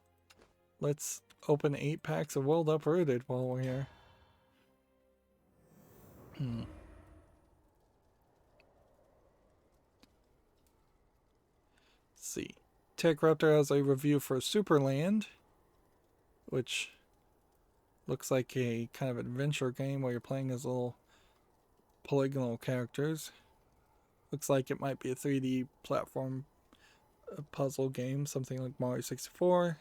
let's open 8 packs of World Uprooted while we're here. Let's see. TechRaptor has a review for Superland, which looks like a kind of adventure game where you're playing as little polygonal characters. Looks like it might be a 3D platform puzzle game, something like Mario 64.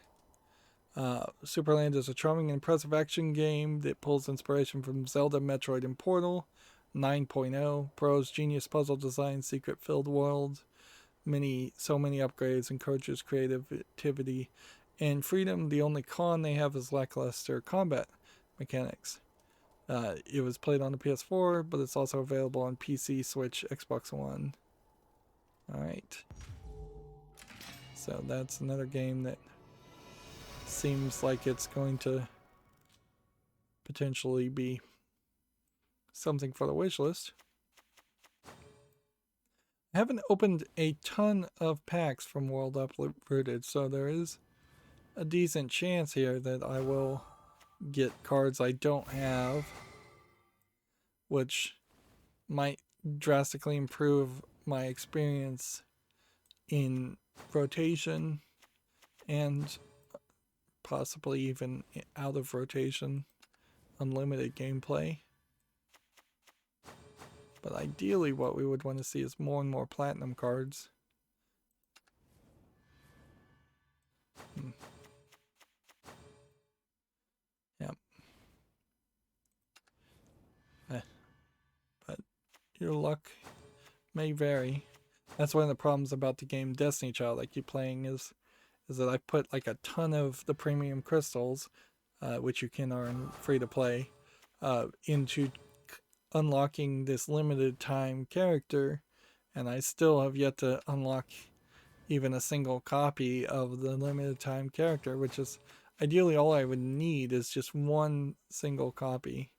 Superland is a charming and impressive action game that pulls inspiration from Zelda, Metroid, and Portal 9.0. Pros, genius puzzle design, secret-filled world, so many upgrades, encourages creativity and freedom. The only con they have is lackluster combat mechanics. It was played on the PS4, but it's also available on PC, Switch, Xbox One. Alright. So that's another game that seems like it's going to potentially be something for the wish list. I haven't opened a ton of packs from World Uprooted, so there is a decent chance here that I will get cards I don't have, which might drastically improve my experience in rotation and possibly even out of rotation unlimited gameplay. But ideally what we would want to see is more and more platinum cards. Yep. But your luck may vary. That's one of the problems about the game Destiny Child I keep playing is that I put like a ton of the premium crystals, which you can earn free to play, into unlocking this limited time character, and I still have yet to unlock even a single copy of the limited time character, which is ideally all I would need is just one single copy.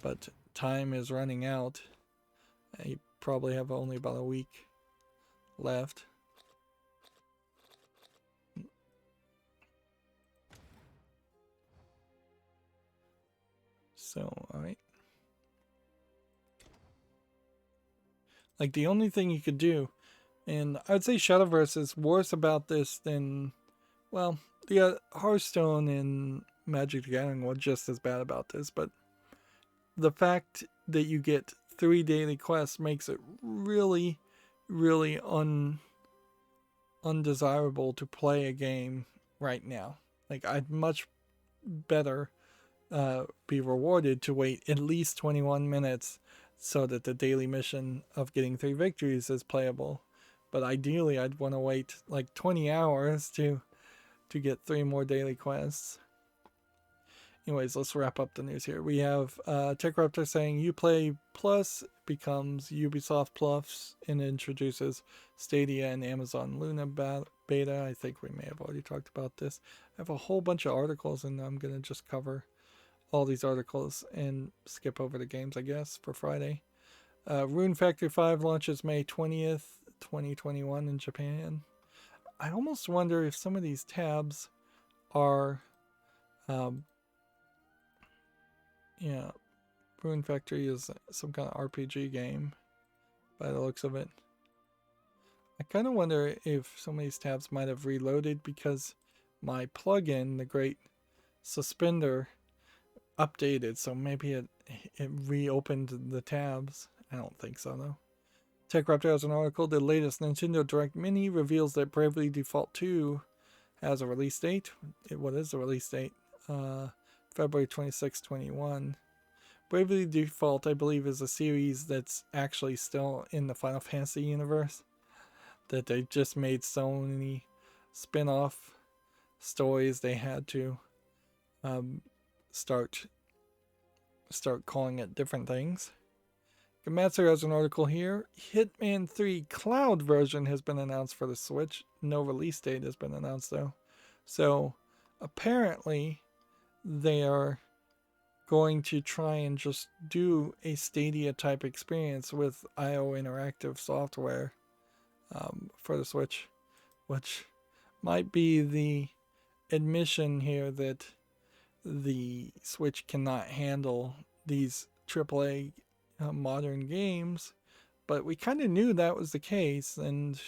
But time is running out. I probably have only about a week left. So, alright. Like, the only thing you could do, and I'd say Shadowverse is worse about this than, well, yeah, Hearthstone and Magic the Gathering were just as bad about this, but the fact that you get 3 daily quests makes it really, really undesirable to play a game right now. Like, I'd much better be rewarded to wait at least 21 minutes so that the daily mission of getting 3 victories is playable. But ideally, I'd want to wait like 20 hours to get 3 more daily quests. Anyways, let's wrap up the news here. We have TechRaptor saying Uplay Plus becomes Ubisoft Plus and introduces Stadia and Amazon Luna beta. I think we may have already talked about this. I have a whole bunch of articles, and I'm going to just cover all these articles and skip over the games, I guess, for Friday. Rune Factory 5 launches May 20th, 2021 in Japan. I almost wonder if some of these tabs are... yeah, Rune Factory is some kind of RPG game by the looks of it. I kind of wonder if some of these tabs might have reloaded because my plugin, the Great Suspender, updated, so maybe it reopened the tabs. I don't think so though. TechRaptor has an article. The latest Nintendo Direct Mini reveals that Bravely Default 2 has a release date. What is the release date? February 26, 21. Bravely Default, I believe, is a series that's actually still in the Final Fantasy universe. That they just made so many spin-off stories they had to start calling it different things. Gamatsu has an article here. Hitman 3 Cloud version has been announced for the Switch. No release date has been announced though. So apparently they are going to try and just do a Stadia type experience with IO Interactive software for the Switch, which might be the admission here that the Switch cannot handle these AAA modern games, but we kind of knew that was the case, and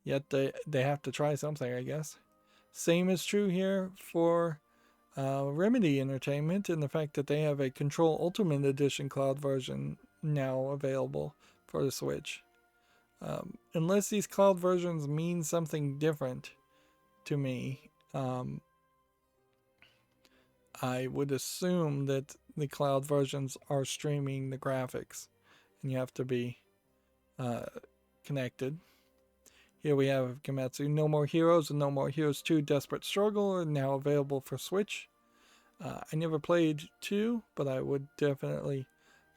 yet they have to try something, I guess. Same is true here for Remedy Entertainment, and the fact that they have a Control Ultimate Edition cloud version now available for the Switch. Unless these cloud versions mean something different to me, I would assume that the cloud versions are streaming the graphics, and you have to be connected. Here we have Gamatsu. No More Heroes and No More Heroes 2 Desperate Struggle are now available for Switch. I never played 2, but I would definitely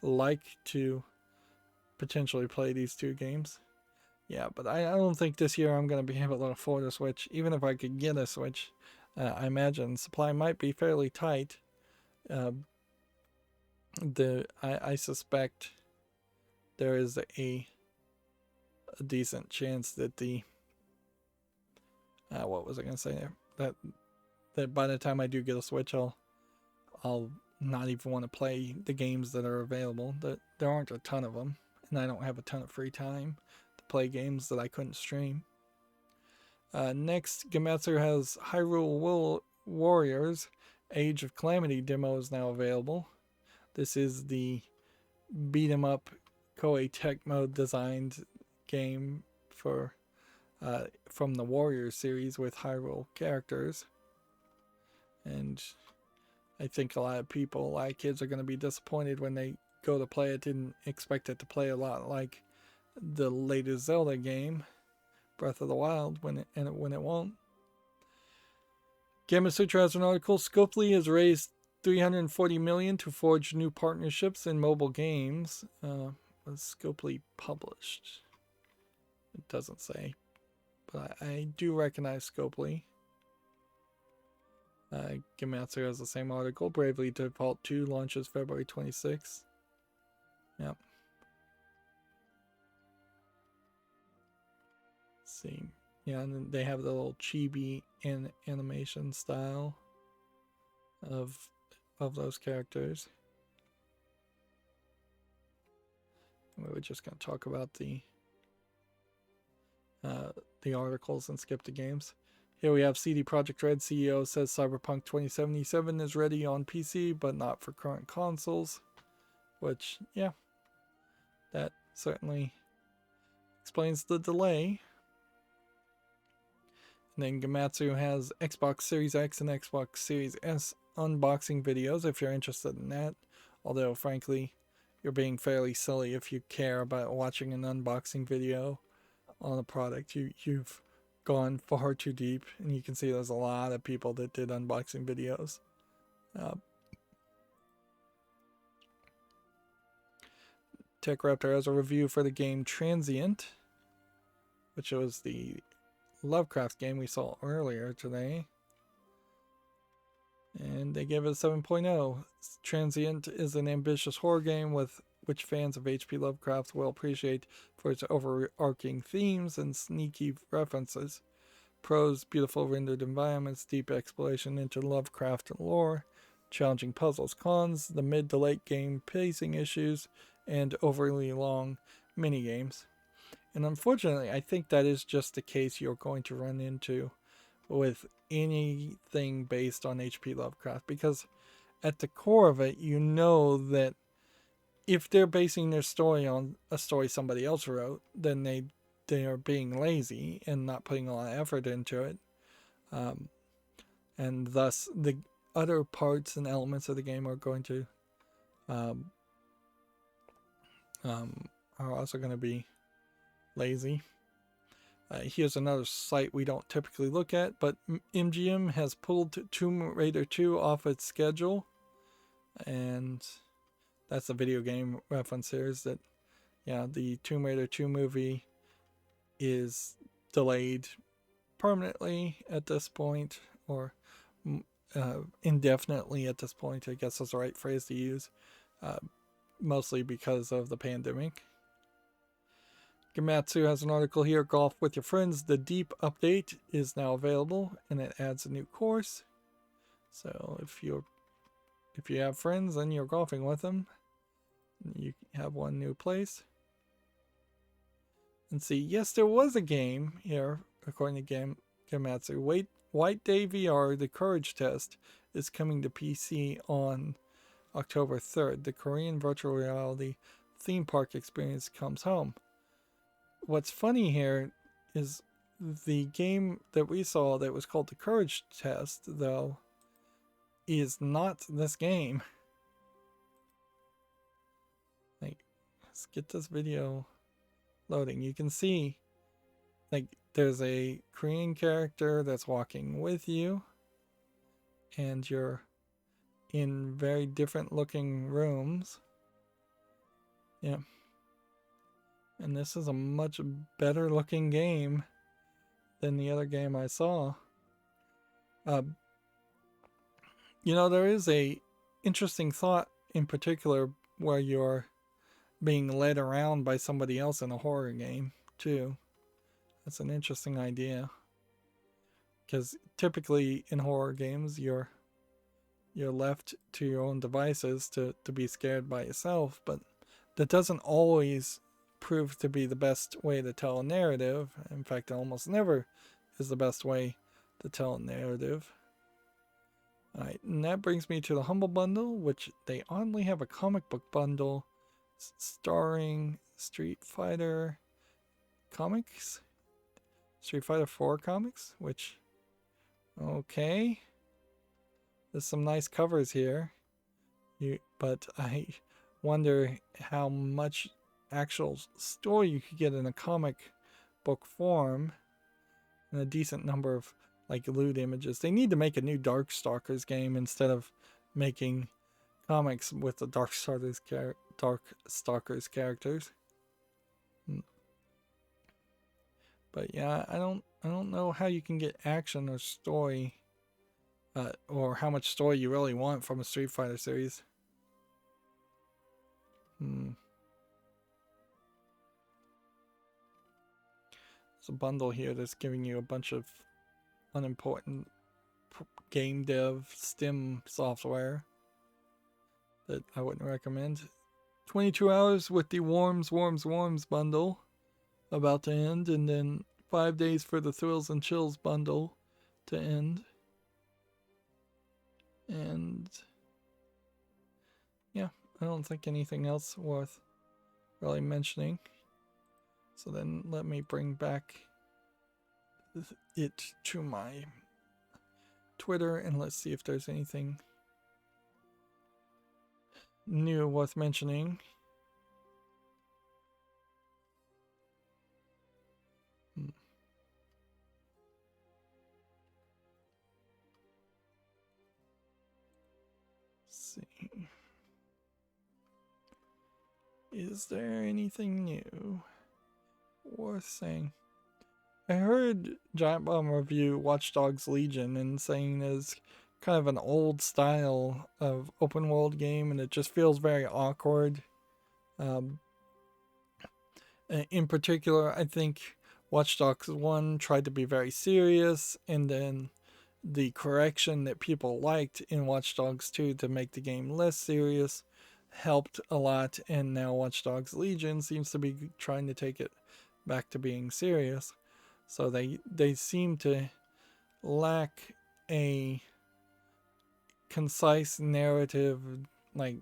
like to potentially play these 2 games. Yeah, but I don't think this year I'm going to be able to afford a Switch, even if I could get a Switch. I imagine supply might be fairly tight. I suspect there is a decent chance that the what was I gonna say there? That by the time I do get a Switch, I'll not even want to play the games that are available. There aren't a ton of them, and I don't have a ton of free time to play games that I couldn't stream. Next, Gamatsu has Hyrule Warriors Age of Calamity demo is now available. This is the beat 'em up Koei Tecmo designed game for from the Warriors series with Hyrule characters, and I think a lot of kids are going to be disappointed when they go to play it. Didn't expect it to play a lot like the latest Zelda game, Breath of the Wild, when it won't. Gamasutra has an article. Scopely has raised $340 million to forge new partnerships in mobile games. Was Scopely published? It doesn't say, but I do recognize Scopely. Gematsu has the same article. Bravely Default 2 launches February 26th. Yep. Let's see. Yeah, and then they have the little chibi animation style of those characters. We were just going to talk about the articles and skip the games. Here we have CD Projekt Red CEO says Cyberpunk 2077 is ready on PC, but not for current consoles. Which, yeah, that certainly explains the delay. And then Gematsu has Xbox Series X and Xbox Series S unboxing videos if you're interested in that. Although, frankly, you're being fairly silly if you care about watching an unboxing video on a product. You've gone far too deep, and you can see there's a lot of people that did unboxing videos. TechRaptor has a review for the game Transient, which was the Lovecraft game we saw earlier today. And they gave it a 7.0. Transient is an ambitious horror game which fans of H.P. Lovecraft will appreciate for its overarching themes and sneaky references. Prose, beautiful rendered environments, deep exploration into Lovecraft lore, challenging puzzles. Cons, the mid to late game pacing issues, and overly long minigames. And unfortunately, I think that is just the case you're going to run into with anything based on H.P. Lovecraft, because at the core of it, you know that if they're basing their story on a story somebody else wrote, then they are being lazy and not putting a lot of effort into it. And thus, the other parts and elements of the game are going to are also going to be lazy. Here's another site we don't typically look at, but MGM has pulled Tomb Raider 2 off its schedule, and that's a video game reference here. Is that, yeah, the Tomb Raider 2 movie is delayed permanently at this point, or indefinitely at this point, I guess is the right phrase to use, mostly because of the pandemic. Gematsu has an article here, Golf with Your Friends. The Deep update is now available, and it adds a new course. So if you have friends and you're golfing with them, you have one new place. And see, yes, there was a game here, according to Gematsu. White Day VR, the Courage Test, is coming to PC on October 3rd. The Korean virtual reality theme park experience comes home. What's funny here is the game that we saw that was called the Courage Test, though, is not this game. Like, let's get this video loading. You can see, like, there's a Korean character that's walking with you, and you're in very different looking rooms. Yeah. And this is a much better looking game than the other game I saw. You know, there is a interesting thought in particular where you're being led around by somebody else in a horror game too. That's an interesting idea. Because typically in horror games you're left to your own devices to be scared by yourself, but that doesn't always prove to be the best way to tell a narrative. In fact, it almost never is the best way to tell a narrative. Alright, and that brings me to the Humble Bundle, which they oddly have a comic book bundle starring Street Fighter comics? Street Fighter 4 comics, which, okay. There's some nice covers here. But I wonder how much actual story you could get in a comic book form, and a decent number of like loot images. They need to make a new Darkstalkers game instead of making comics with the Dark Stalkers characters. But yeah, I don't know how you can get action or story, or how much story you really want from a Street Fighter series. There's a bundle here that's giving you a bunch of unimportant game dev stim software that I wouldn't recommend. 22 hours with the Worms bundle about to end, and then 5 days for the Thrills and Chills bundle to end. And yeah, I don't think anything else worth really mentioning. So then let me bring back it to my Twitter and let's see if there's anything new worth mentioning. Let's see. Is there anything new worth saying? I heard Giant Bomb review Watch Dogs Legion and saying it's kind of an old style of open world game and it just feels very awkward. In particular, I think Watch Dogs 1 tried to be very serious, and then the correction that people liked in Watch Dogs 2 to make the game less serious helped a lot, and now Watch Dogs Legion seems to be trying to take it back to being serious. So they seem to lack a concise narrative, like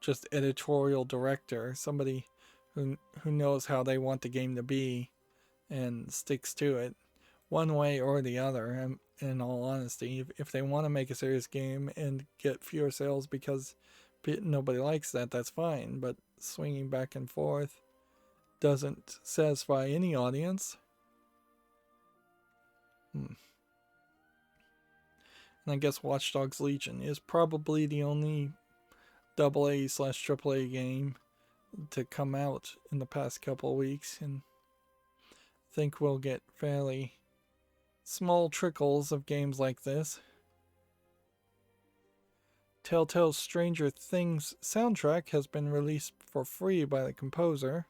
just editorial director, somebody who knows how they want the game to be and sticks to it one way or the other. And in all honesty, if they want to make a serious game and get fewer sales because nobody likes that, that's fine. But swinging back and forth doesn't satisfy any audience. And I guess Watch Dogs Legion is probably the only AA/AAA game to come out in the past couple of weeks, and I think we'll get fairly small trickles of games like this. Telltale's Stranger Things soundtrack has been released for free by the composer,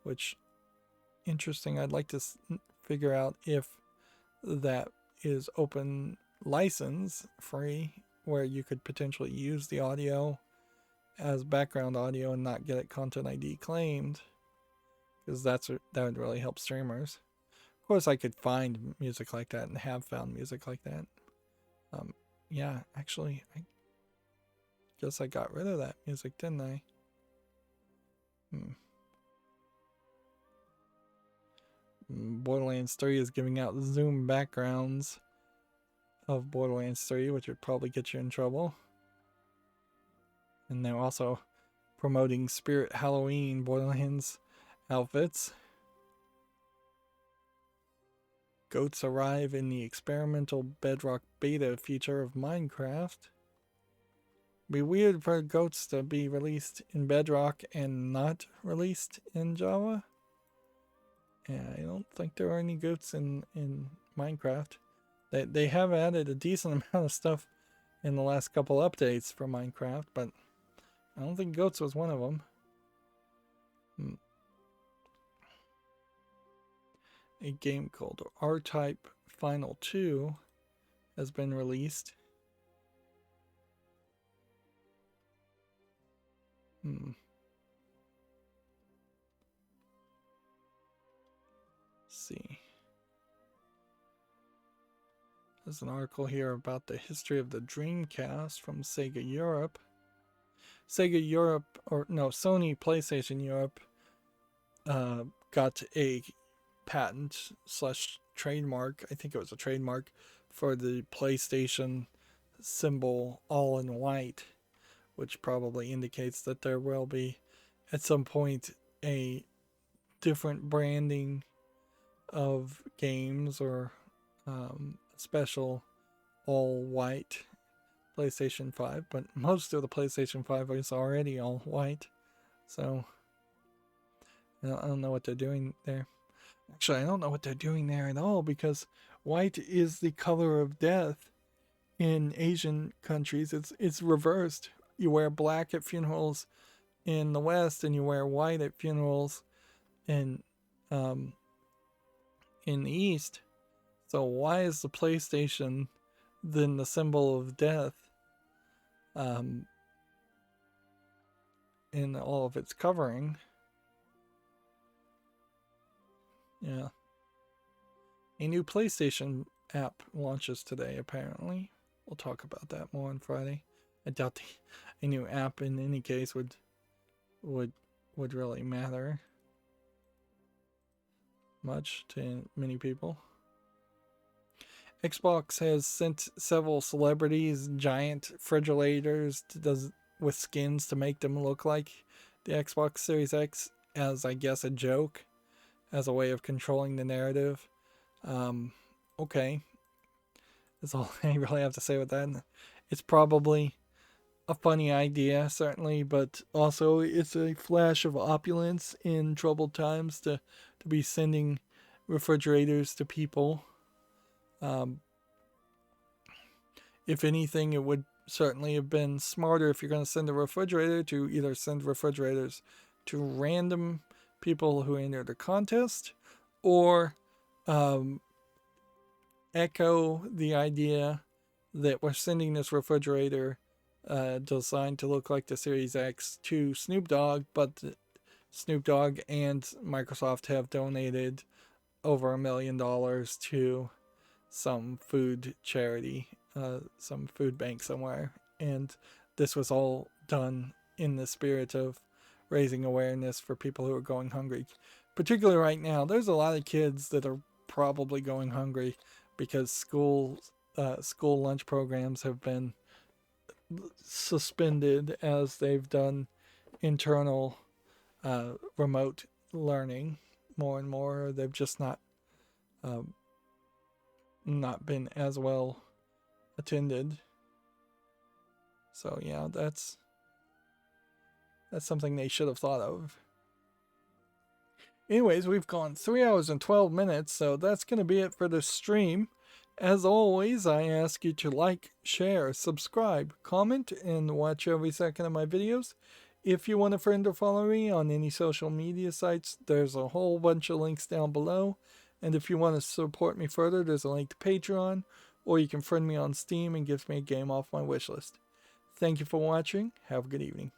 which, interesting. I'd like to figure out if that is open license free, where you could potentially use the audio as background audio and not get it Content ID claimed, because that would really help streamers. Of course, I could find music like that and have found music like that. Yeah, actually, I guess I got rid of that music, didn't I? Borderlands 3 is giving out Zoom backgrounds of Borderlands 3, which would probably get you in trouble. And they're also promoting Spirit Halloween Borderlands outfits. Goats arrive in the experimental Bedrock beta feature of Minecraft. Be weird for goats to be released in Bedrock and not released in Java. Yeah, I don't think there are any goats in Minecraft. They have added a decent amount of stuff in the last couple updates for Minecraft, but I don't think goats was one of them. A game called R-Type Final 2 has been released. See. There's an article here about the history of the Dreamcast from Sega Europe. Sony PlayStation Europe got a patent / trademark, I think it was a trademark, for the PlayStation symbol all in white, which probably indicates that there will be at some point a different branding of games or special all white PlayStation 5, but most of the PlayStation 5 is already all white. So, I don't know what they're doing there. Actually, I don't know what they're doing there at all, because white is the color of death in Asian countries. It's reversed. You wear black at funerals in the West, and you wear white at funerals in the East. So why is the PlayStation then the symbol of death in all of its covering? Yeah. A new PlayStation app launches today, apparently. We'll talk about that more on Friday. I doubt a new app in any case would really matter much to many people. Xbox has sent several celebrities giant refrigerators with skins to make them look like the Xbox Series X, as I guess a joke, as a way of controlling the narrative. Okay. That's all I really have to say with that. It's probably a funny idea, certainly, but also it's a flash of opulence in troubled times to be sending refrigerators to people. If anything, it would certainly have been smarter if you're going to send a refrigerator to either send refrigerators to random people who entered a contest, or echo the idea that we're sending this refrigerator designed to look like the Series X to Snoop Dogg, but Snoop Dogg and Microsoft have donated over $1 million to some food charity, some food bank somewhere, and this was all done in the spirit of raising awareness for people who are going hungry. Particularly right now, there's a lot of kids that are probably going hungry because school lunch programs have been suspended as they've done internal remote learning more and more. They've just not been as well attended. So yeah, that's something they should have thought of. Anyways, we've gone 3 hours and 12 minutes, so that's going to be it for this stream. As always, I ask you to like, share, subscribe, comment, and watch every second of my videos. If you want a friend or follow me on any social media sites, there's a whole bunch of links down below. And if you want to support me further, there's a link to Patreon, or you can friend me on Steam and give me a game off my wishlist. Thank you for watching. Have a good evening.